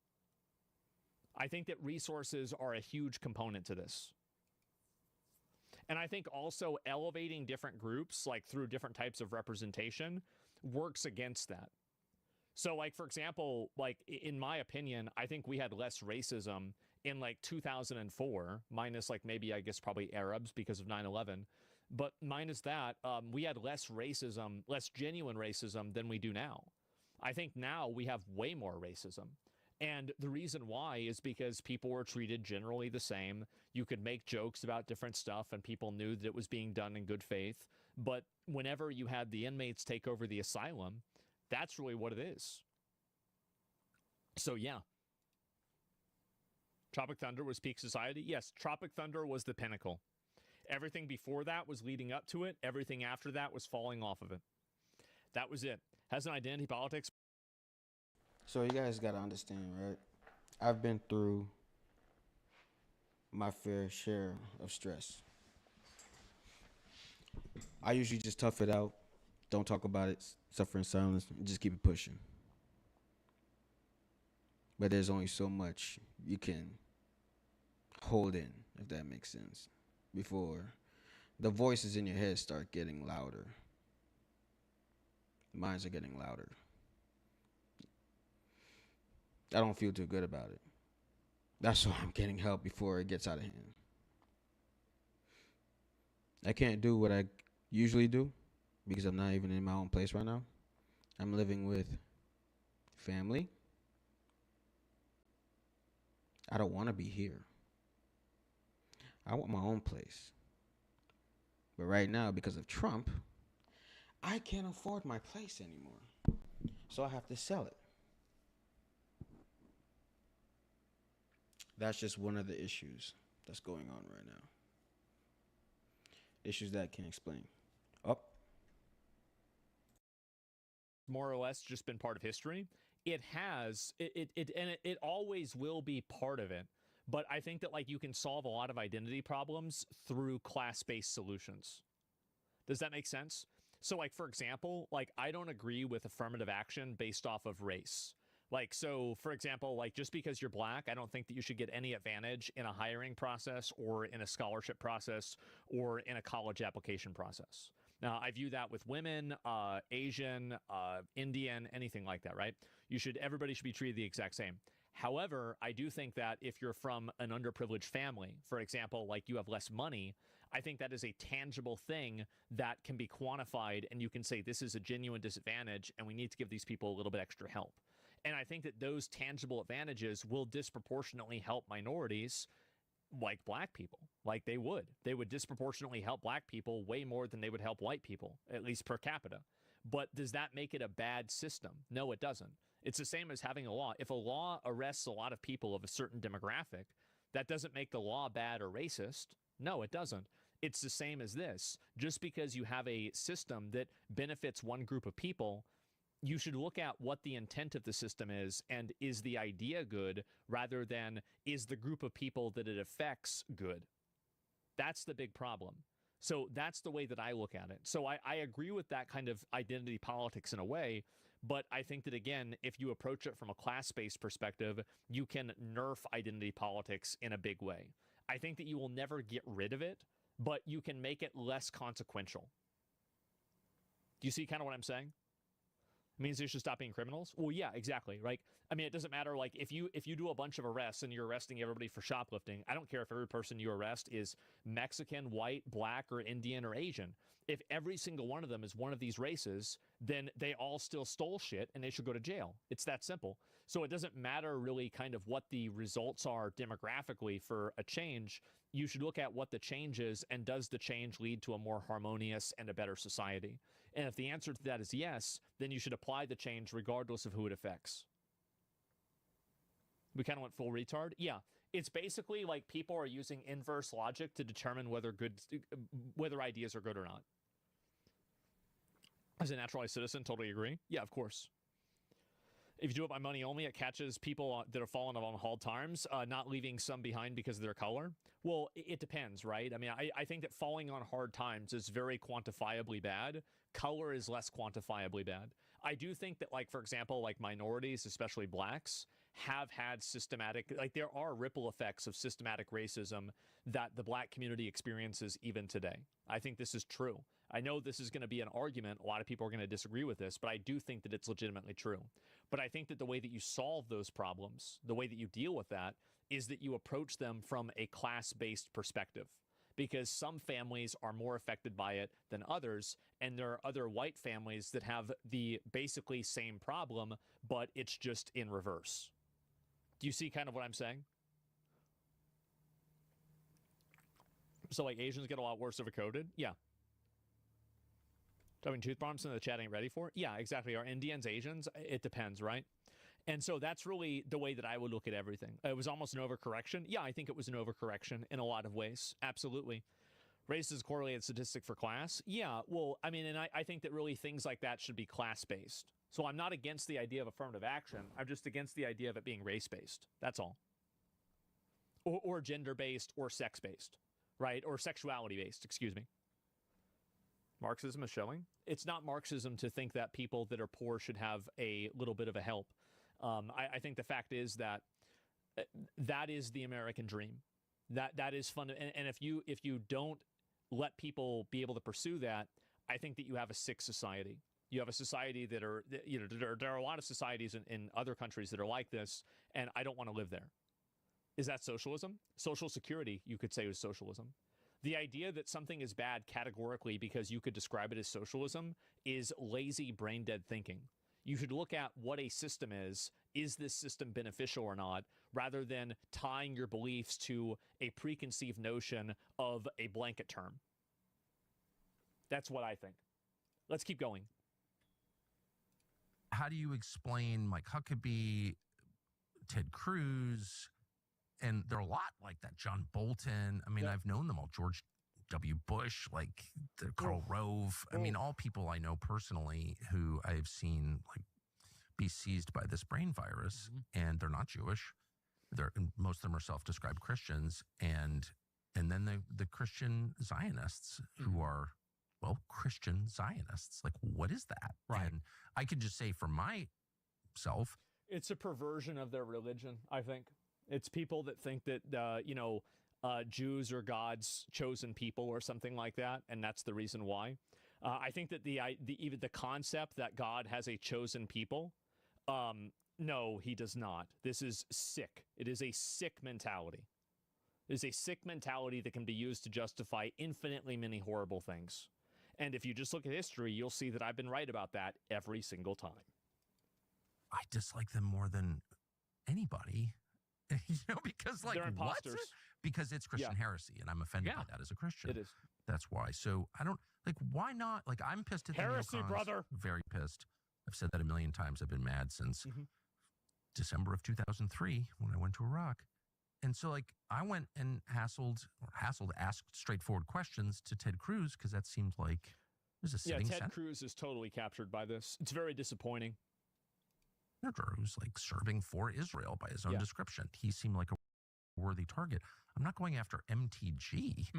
I think that resources are a huge component to this. And I think also elevating different groups, like through different types of representation, works against that. So like, for example, like in my opinion, I think we had less racism in like 2004, minus like maybe I guess probably Arabs because of 9/11. But minus that, we had less racism, less genuine racism than we do now. I think now we have way more racism. And the reason why is because people were treated generally the same. You could make jokes about different stuff and people knew that it was being done in good faith. But whenever you had the inmates take over the asylum, that's really what it is. So yeah. Tropic Thunder was peak society? Yes, Tropic Thunder was the pinnacle. Everything before that was leading up to it. Everything after that was falling off of it. That was it. Has an identity politics. So you guys got to understand, right? I've been through my fair share of stress. I usually just tough it out, don't talk about it, suffer in silence, and just keep it pushing. But there's only so much you can hold in, if that makes sense, before the voices in your head start getting louder. Minds are getting louder. I don't feel too good about it. That's why I'm getting help before it gets out of hand. I can't do what I usually do because I'm not even in my own place right now. I'm living with family. I don't want to be here. I want my own place. But right now, because of Trump, I can't afford my place anymore. So I have to sell it. That's just one of the issues that's going on right now. Issues that I can't explain. More or less just been part of history. It has, it always will be part of it. But I think that like you can solve a lot of identity problems through class-based solutions. Does that make sense? So like, for example, like I don't agree with affirmative action based off of race. Like, so for example, like just because you're black, I don't think that you should get any advantage in a hiring process or in a scholarship process or in a college application process. Now, I view that with women, Asian, Indian, anything like that, right? Everybody should be treated the exact same. However, I do think that if you're from an underprivileged family, for example, like you have less money, I think that is a tangible thing that can be quantified and you can say this is a genuine disadvantage and we need to give these people a little bit extra help. And I think that those tangible advantages will disproportionately help minorities like black people. Like they would disproportionately help black people way more than they would help white people, at least per capita. But does that make it a bad system? No, it doesn't. It's the same as having a law. If a law arrests a lot of people of a certain demographic, that doesn't make the law bad or racist. No, it doesn't. It's the same as this. Just because you have a system that benefits one group of people, you should look at what the intent of the system is and is the idea good rather than is the group of people that it affects good. That's the big problem. So that's the way that I look at it. So I agree with that kind of identity politics in a way, but I think that, again, if you approach it from a class-based perspective, you can nerf identity politics in a big way. I think that you will never get rid of it, but you can make it less consequential. Do you see kind of what I'm saying? It means they should stop being criminals? Well, yeah, exactly, right? I mean, it doesn't matter, like, if you do a bunch of arrests and you're arresting everybody for shoplifting, I don't care if every person you arrest is Mexican, white, black, or Indian, or Asian. If every single one of them is one of these races, then they all still stole shit and they should go to jail. It's that simple. So it doesn't matter really kind of what the results are demographically for a change. You should look at what the change is, and does the change lead to a more harmonious and a better society? And if the answer to that is yes, then you should apply the change regardless of who it affects. We kind of went full retard? Yeah. It's basically like people are using inverse logic to determine whether ideas are good or not. As a naturalized citizen, totally agree. Yeah, of course. If you do it by money only, it catches people that are fallen on hard times, not leaving some behind because of their color. Well, it depends, right? I mean, I think that falling on hard times is very quantifiably bad. Color is less quantifiably bad. I do think that, like, for example, like minorities, especially blacks, have had systematic, like, there are ripple effects of systematic racism that the black community experiences even today. I think this is true. I know this is going to be an argument. A lot of people are going to disagree with this, but I do think that it's legitimately true. But I think that the way that you solve those problems, the way that you deal with that, is that you approach them from a class-based perspective. Because some families are more affected by it than others, and there are other white families that have the basically same problem, but it's just in reverse. Do you see kind of what I'm saying? So, like, Asians get a lot worse overcoded? Yeah. Having tooth problems in the chat ain't ready for? Yeah, exactly. Are Indians Asians? It depends, right? And so that's really the way that I would look at everything. It was almost an overcorrection. Yeah, I think it was an overcorrection in a lot of ways. Absolutely. Race is a correlated statistic for class. Yeah, well, I mean, and I think that really things like that should be class-based. So I'm not against the idea of affirmative action. I'm just against the idea of it being race-based. That's all. Or gender-based or sex-based, right? Or sexuality-based, excuse me. Marxism is showing. It's not Marxism to think that people that are poor should have a little bit of a help. I think the fact is that that is the American dream. That is fun. And if you don't let people be able to pursue that, I think that you have a sick society. You have a society that are, you know, there are a lot of societies in other countries that are like this, and I don't want to live there. Is that socialism? Social security, you could say, is socialism. The idea that something is bad categorically because you could describe it as socialism is lazy, brain-dead thinking. You should look at what a system is this system beneficial or not, rather than tying your beliefs to a preconceived notion of a blanket term. That's what I think. Let's keep going. How do you explain Mike Huckabee, Ted Cruz, and there are a lot like that, John Bolton. I mean, yeah. I've known them all. George W. Bush, like Karl Rove. I mean, all people I know personally who I've seen like be seized by this brain virus, and they're not Jewish. Most of them are self-described Christians, and then the Christian Zionists who are, well, Christian Zionists. Like, what is that? Right. And I can just say for myself, it's a perversion of their religion, I think. It's people that think that, Jews are God's chosen people or something like that, and that's the reason why. I think that even the concept that God has a chosen people, no, he does not. This is sick. It is a sick mentality. It is a sick mentality that can be used to justify infinitely many horrible things. And if you just look at history, you'll see that I've been right about that every single time. I dislike them more than anybody. Because like they're imposters. What? Because it's Christian heresy, and I'm offended by that as a Christian. It is. That's why. So I don't like. Why not? Like, I'm pissed at heresy, brother. Very pissed. I've said that a million times. I've been mad since December of 2003 when I went to Iraq, and so like I went and asked straightforward questions to Ted Cruz because that seemed like it was a sitting. Ted Cruz is totally captured by this. It's very disappointing. Who's like serving for Israel by his own description. He seemed like a worthy target. I'm not going after MTG,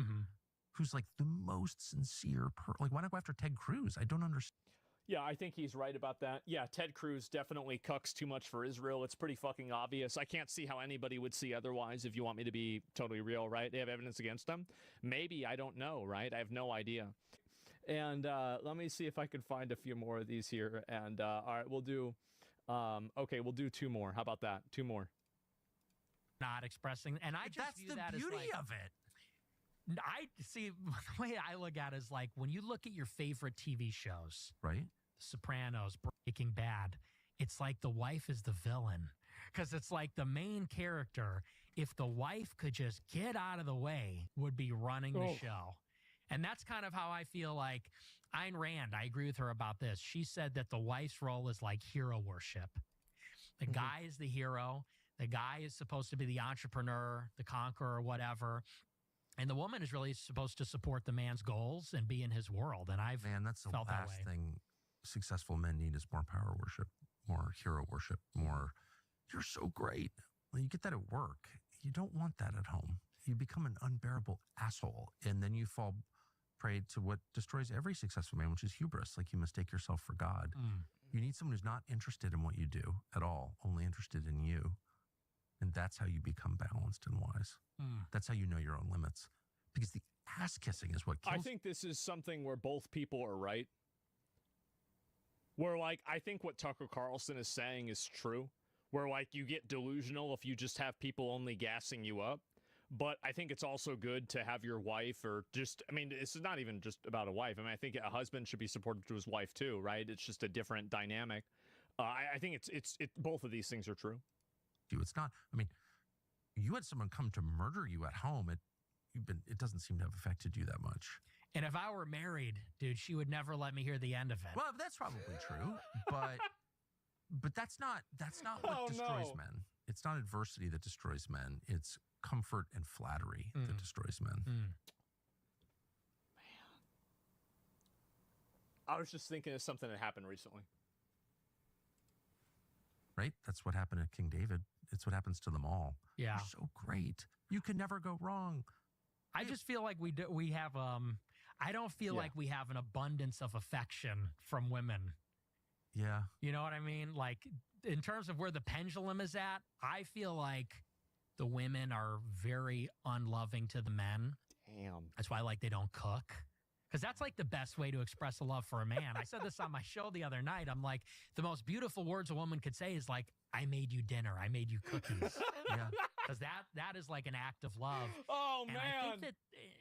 who's like the most sincere like, why not go after Ted Cruz? I don't understand. Yeah, I think he's right about that. Yeah, Ted Cruz definitely cucks too much for Israel. It's pretty fucking obvious. I can't see how anybody would see otherwise, if you want me to be totally real, right? They have evidence against them? Maybe, I don't know, right? I have no idea. And let me see if I can find a few more of these here. And all right, we'll do, okay, we'll do 2 more. How about that? 2 more. Not expressing, and I just view that as like, of it. I see the way I look at it is like when you look at your favorite TV shows, right? The Sopranos, Breaking Bad, it's like the wife is the villain because it's like the main character. If the wife could just get out of the way, would be running the show. And that's kind of how I feel like Ayn Rand, I agree with her about this. She said that the wife's role is like hero worship. The guy is the hero. The guy is supposed to be the entrepreneur, the conqueror, whatever. And the woman is really supposed to support the man's goals and be in his world. And I've that's the felt last thing successful men need is more power worship, more hero worship, more, you're so great. When you get that at work, you don't want that at home. You become an unbearable asshole. And then you fall prey to what destroys every successful man, which is hubris. Like you mistake yourself for God. You need someone who's not interested in what you do at all, only interested in you. And that's how you become balanced and wise. That's how you know your own limits. Because the ass kissing is what kills. I think this is something where both people are right. Where, like, I think what Tucker Carlson is saying is true. Where, like, you get delusional if you just have people only gassing you up. But I think it's also good to have your wife or just, I mean, it's not even just about a wife. I mean, I think a husband should be supportive to his wife too, right? It's just a different dynamic. I think it's both of these things are true. It's not, I mean, you had someone come to murder you at home. It doesn't seem to have affected you that much. And if I were married, dude, she would never let me hear the end of it. Well, that's probably true, but that's not what destroys men. It's not adversity that destroys men. It's comfort and flattery that destroys men. Man. I was just thinking of something that happened recently. Right? That's what happened to King David. It's what happens to them all. Yeah. You're so great. You can never go wrong. I just feel like we have I don't feel like we have an abundance of affection from women. Yeah. You know what I mean? Like in terms of where the pendulum is at, I feel like the women are very unloving to the men. Damn. That's why like they don't cook. Because that's like the best way to express a love for a man. I said this on my show the other night. I'm like, the most beautiful words a woman could say is like, I made you dinner. I made you cookies. Yeah. Because that is like an act of love. Oh, and man. I think that,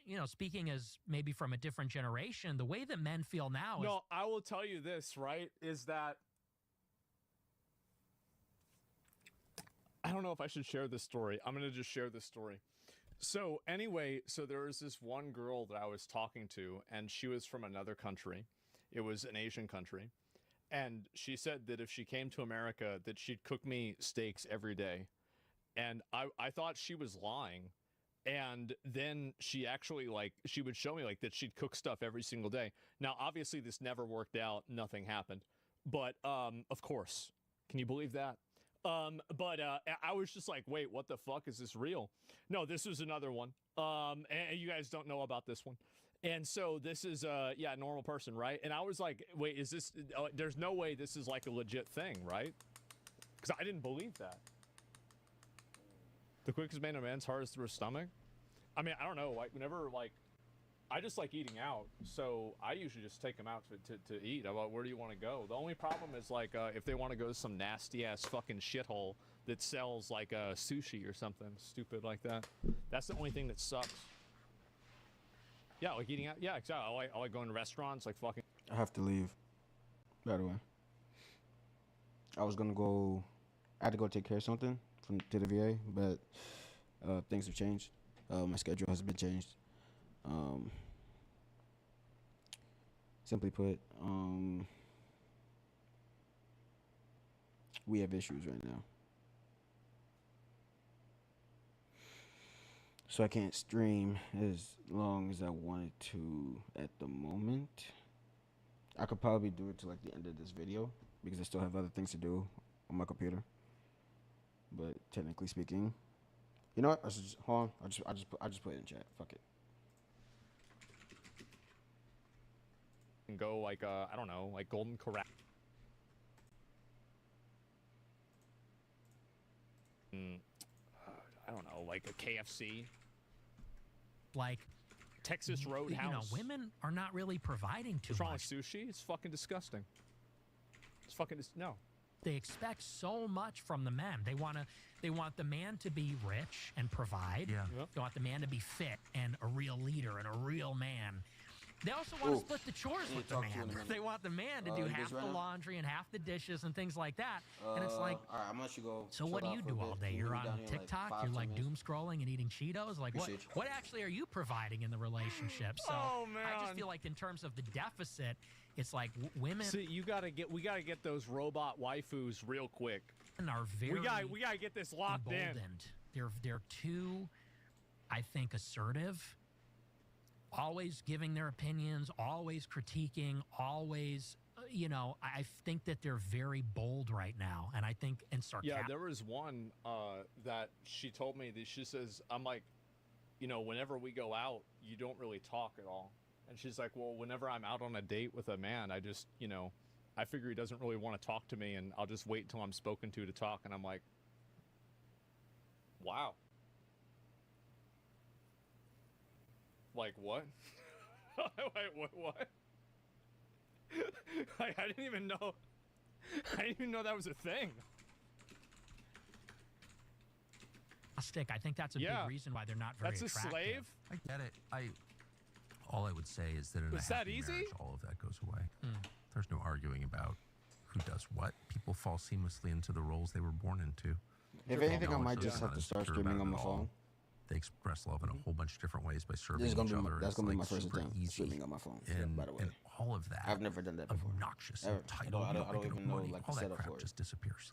you know, speaking as maybe from a different generation, the way that men feel now is... No, I will tell you this, right, is that... I don't know if I should share this story. I'm going to just share this story. So anyway, there was this one girl that I was talking to, and she was from another country. It was an Asian country. And she said that if she came to America, that she'd cook me steaks every day. And I thought she was lying. And then she actually, like, she would show me, like, that she'd cook stuff every single day. Now, obviously, this never worked out. Nothing happened. But, of course. Can you believe that? But I was just like, wait, what the fuck? Is this real? No, this was another one. And you guys don't know about this one. And so this is, a normal person, right? And I was like, wait, is this, there's no way this is like a legit thing, right? Because I didn't believe that. The quickest man to man's heart is through his stomach. I mean, I don't know, like, whenever, like, I just like eating out, so I usually just take them out to eat. About where do you want to go? The only problem is like if they want to go to some nasty ass fucking shithole that sells like sushi or something stupid like that. That's the only thing that sucks. Yeah, like eating out. Yeah, exactly. I like going to restaurants, like fucking. I have to leave. By the way, I was gonna go. I had to go take care of something to the VA, but things have changed. My schedule has been changed. Simply put, we have issues right now. So I can't stream as long as I wanted to at the moment. I could probably do it to like the end of this video because I still have other things to do on my computer. But technically speaking, you know what? I should just, hold on. I just put it in chat. Fuck it. and go like I don't know, like Golden Corral. I don't know, like a KFC. Like Texas Roadhouse. You know, women are not really providing too What's wrong much. with sushi? It's fucking disgusting. It's fucking no. They expect so much from the men. They want the man to be rich and provide. Yeah. Yep. They want the man to be fit and a real leader and a real man. They also want to split the chores with the man. They want the man to do half the laundry and half the dishes and things like that. And it's like, all right, I'm gonna let you go. so what do you do all day? You're on TikTok. You're like doom scrolling and eating Cheetos. Like what actually are you providing in the relationship? So I just feel like in terms of the deficit, it's like women. See, we gotta get those robot waifus real quick. Are very we gotta get this locked emboldened. They're too, I think, assertive. Always giving their opinions, always critiquing, always, you know, I think that they're very bold right now. And I think, and sarcastic. Yeah, there was one that she told me that she says, I'm like, you know, whenever we go out, you don't really talk at all. And she's like, well, whenever I'm out on a date with a man, I just, you know, I figure he doesn't really want to talk to me and I'll just wait until I'm spoken to talk. And I'm like, wow. Like what? Wait, what? I didn't even know. I didn't even know that was a thing. I think that's a big reason why they're not very attractive. That's a slave? I get it. All I would say is that in a happy marriage, all of that goes away. There's no arguing about who does what. People fall seamlessly into the roles they were born into. If anything, I might just have to start streaming on my phone. They express love in a whole bunch of different ways by serving each other. That's gonna be my first attempt streaming on my phone. By the way, and all of that. I've never done that before. Obnoxious, Ever. entitled. I don't even know money, like all the that setup crap for it. just disappears.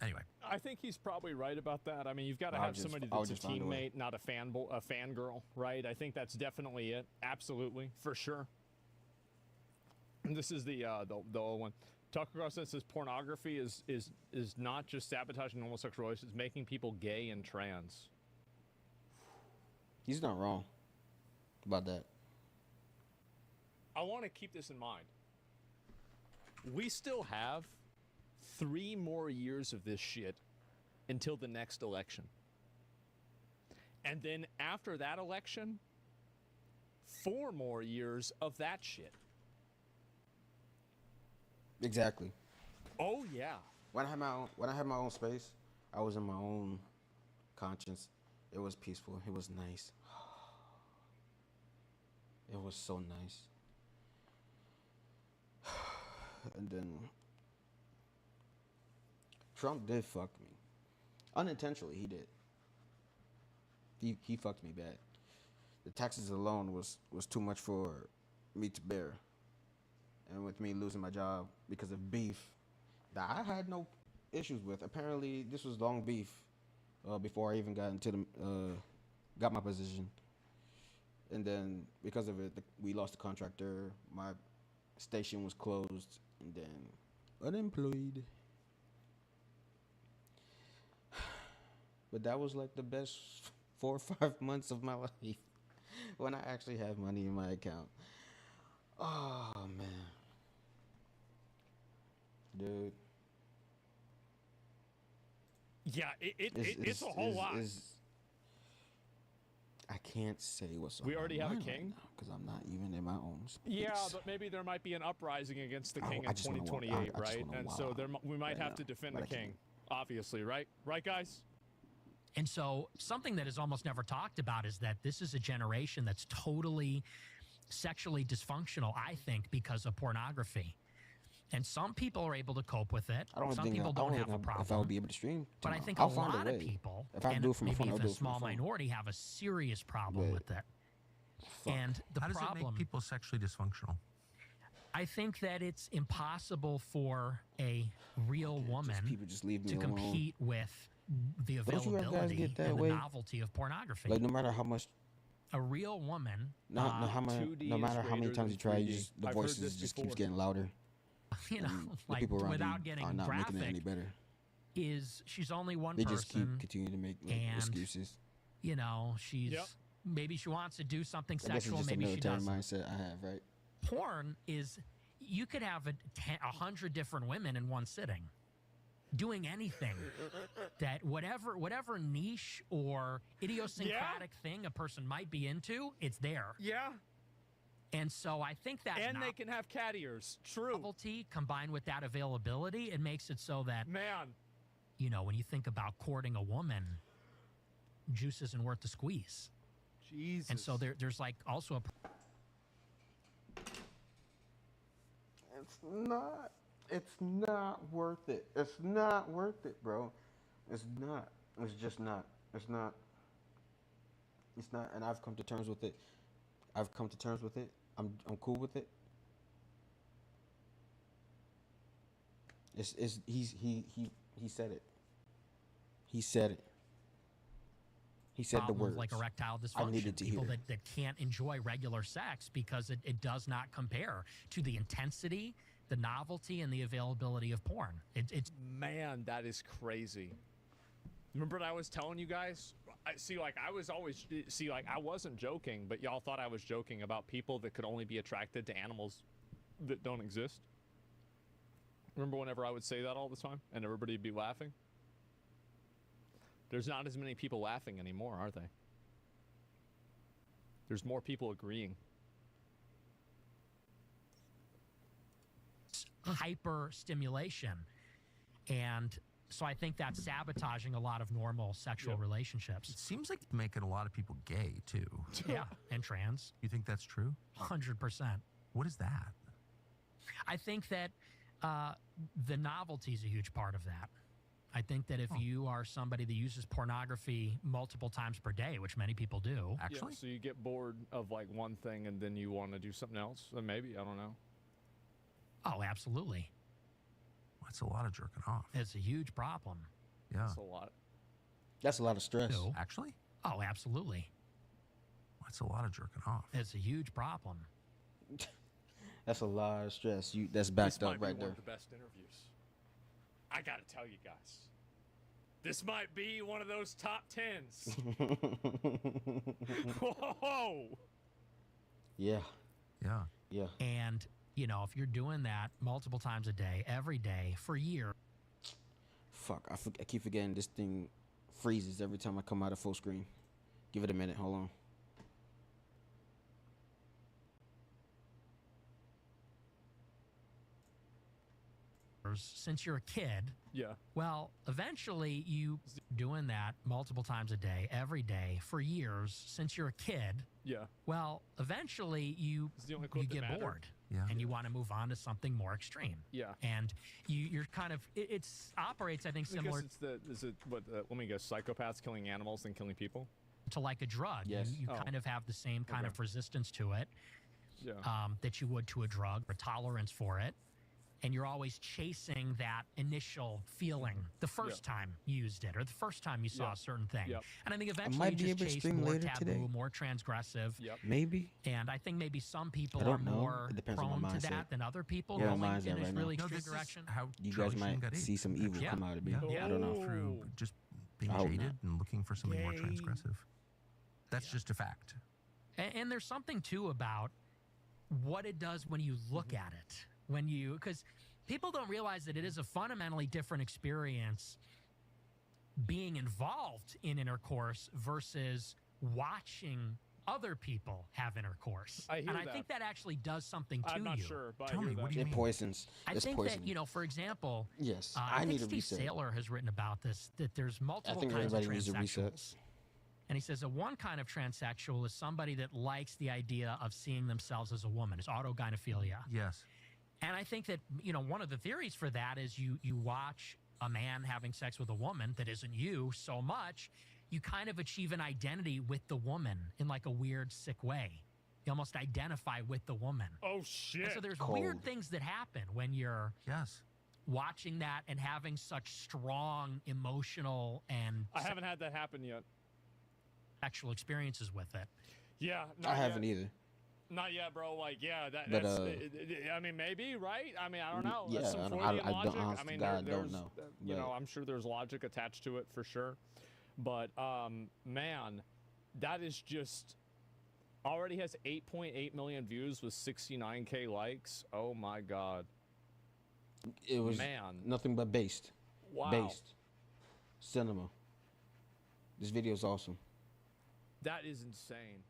Anyway, I think he's probably right about that. I mean, you've got to have somebody that's a teammate, not a fangirl, right? I think that's definitely it. Absolutely, for sure. And this is the old one. Tucker Carlson says pornography is not just sabotaging homosexual relationships, it's making people gay and trans. He's not wrong about that. I want to keep this in mind. We still have 3 more years of this shit until the next election. And then after that election, 4 more years of that shit. Exactly. Oh yeah. When I had my own space, I was in my own conscience. It was peaceful. It was nice. It was so nice. And then Trump did fuck me. Unintentionally, he did. He fucked me bad. The taxes alone was too much for me to bear. And with me losing my job because of beef that I had no issues with. Apparently, this was long beef before I even got into got my position. And then because of it, we lost the contractor. My station was closed, and then unemployed. But that was like the best 4 or 5 months of my life when I actually had money in my account. Oh man, dude. Yeah, it's a whole lot. I can't say what's on We already my have a mind king? because I'm not even in my own space. Yeah, but maybe there might be an uprising against the king I in just wanna 2028, I just right? wanna And wild so out we might right have now, to defend but the I can't. king, obviously, right? Right, guys? And so something that is almost never talked about is that this is a generation that's totally sexually dysfunctional, I think, because of pornography. And some people are able to cope with it. Some people don't have a problem. If I would be able to stream, But I think I'll a find lot a of way. people, If I and do it from my maybe phone, I'll even do a it from small my phone. minority, have a serious problem But with it. fuck. And the how does problem, it make people sexually dysfunctional? I think that it's impossible for a real woman leave me to alone. compete with the But don't you guys availability get and that the way? novelty of pornography. Like no matter how much, A real woman, no matter how many times you try, the I've heard voices this just before. keeps getting louder. you know, and the like people around without you getting are not making it any graphic, better. is she's only one They person. just keep continuing to make and, excuses. You know, she's maybe she wants to do something I guess it's sexual, just a maybe she military doesn't. mindset I have, right? porn is, you could have 100 different women in one sitting doing anything that whatever niche or idiosyncratic thing a person might be into, it's there. Yeah. And so I think that they can have cat ears. True. Novelty combined with that availability, it makes it so that, you know, when you think about courting a woman, juice isn't worth the squeeze. Jesus. And so there's like also a... It's not worth it. It's not worth it, bro. It's not. It's just not. It's not. It's not. And I've come to terms with it. I'm cool with it. He said it. He said it. He said the words. Like erectile dysfunction, people that can't enjoy regular sex because it does not compare to the intensity, the novelty, and the availability of porn. It's man, that is crazy. Remember what I was telling you guys? I wasn't joking, but y'all thought I was joking about people that could only be attracted to animals that don't exist. Remember whenever I would say that all the time and everybody would be laughing? There's not as many people laughing anymore, are they? There's more people agreeing. Hyper stimulation. And so I think that's sabotaging a lot of normal sexual relationships. It seems like it's making a lot of people gay, too. Yeah, and trans. You think that's true? 100%. What is that? I think that the novelty is a huge part of that. I think that if you are somebody that uses pornography multiple times per day, which many people do, actually, so you get bored of like one thing and then you want to do something else, then maybe, I don't know. Oh, absolutely. That's a lot of jerking off. It's a huge problem. Yeah. That's a lot. That's a lot of stress. No. Actually? Oh, absolutely. That's a lot of jerking off. It's a huge problem. That's a lot of stress. That's backed up right there. One of the best interviews. I gotta tell you guys, this might be one of those top 10s. Whoa! Yeah. Yeah. Yeah. And, you know, if you're doing that multiple times a day, every day, for years. Fuck, I keep forgetting this thing freezes every time I come out of full screen. Give it a minute, hold on. Since you're a kid, yeah. Well, eventually you doing that multiple times a day, every day, for years, since you're a kid. Yeah. Well, eventually you get bored, and you want to move on to something more extreme. Yeah. And you're kind of it operates, I think, similar. Let me guess, psychopaths killing animals than killing people. To like a drug. Yes. You kind of have the same kind of resistance to it. Yeah. That you would to a drug, or tolerance for it. And you're always chasing that initial feeling the first time you used it, or the first time you saw a certain thing. And I think eventually you just chase more taboo, more transgressive. Maybe. And I think maybe some people are more prone to that than other people. Going in this really extreme direction. How you guys might see some evil come out of me. I don't know. Through just being jaded and looking for something more transgressive. That's just a fact. And there's something too about what it does when you look at it. Because people don't realize that it is a fundamentally different experience being involved in intercourse versus watching other people have intercourse. I think that actually does something to you. I'm not sure, but Tell me, what do you mean? It poisons. I think that, you know, for example, yes, I think Steve Saylor has written about this, that there's multiple kinds of transsexuals. And he says that one kind of transsexual is somebody that likes the idea of seeing themselves as a woman. It's autogynephilia. Yes. And I think that, you know, one of the theories for that is you watch a man having sex with a woman that isn't you so much, you kind of achieve an identity with the woman in like a weird, sick way. You almost identify with the woman. Oh, shit. And so there's weird things that happen when you're yes watching that and having such strong emotional and... I haven't had that happen yet. Sexual experiences with it. Yeah. I haven't either. Not yet, bro. Like, yeah, that's. I mean, maybe, right? I mean, I don't know. Yeah, that's some Freudian logic. I mean, there's, don't know. You know, I'm sure there's logic attached to it for sure. But man, that is just Already has 8.8 million views with 69K likes. Oh my god. It was nothing but based. Wow. Based. Cinema. This video is awesome. That is insane.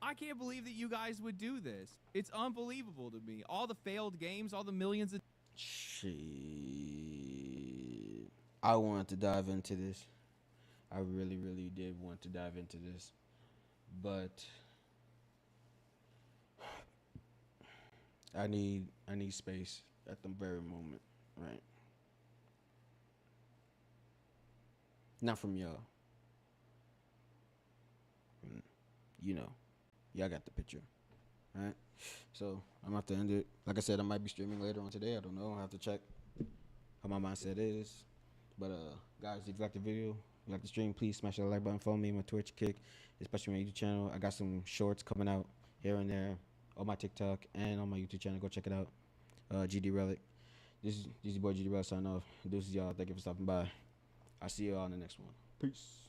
I can't believe that you guys would do this. It's unbelievable to me. All the failed games, all the millions of... Shit. I wanted to dive into this. I really, really did want to dive into this. But I need space at the very moment, right? Not from y'all. You know, y'all got the picture, right? So I'm about to end it. Like I said, I might be streaming later on today. I don't know. I'll have to check how my mindset is. But guys, if you like the video, you like the stream, please smash that like button. Follow me on my Twitch, Kick, especially my YouTube channel. I got some shorts coming out here and there on my TikTok and on my YouTube channel. Go check it out. GD Relic. This is your boy GD Relic signing off. Deuces, y'all. Thank you for stopping by. I'll see y'all on the next one. Peace.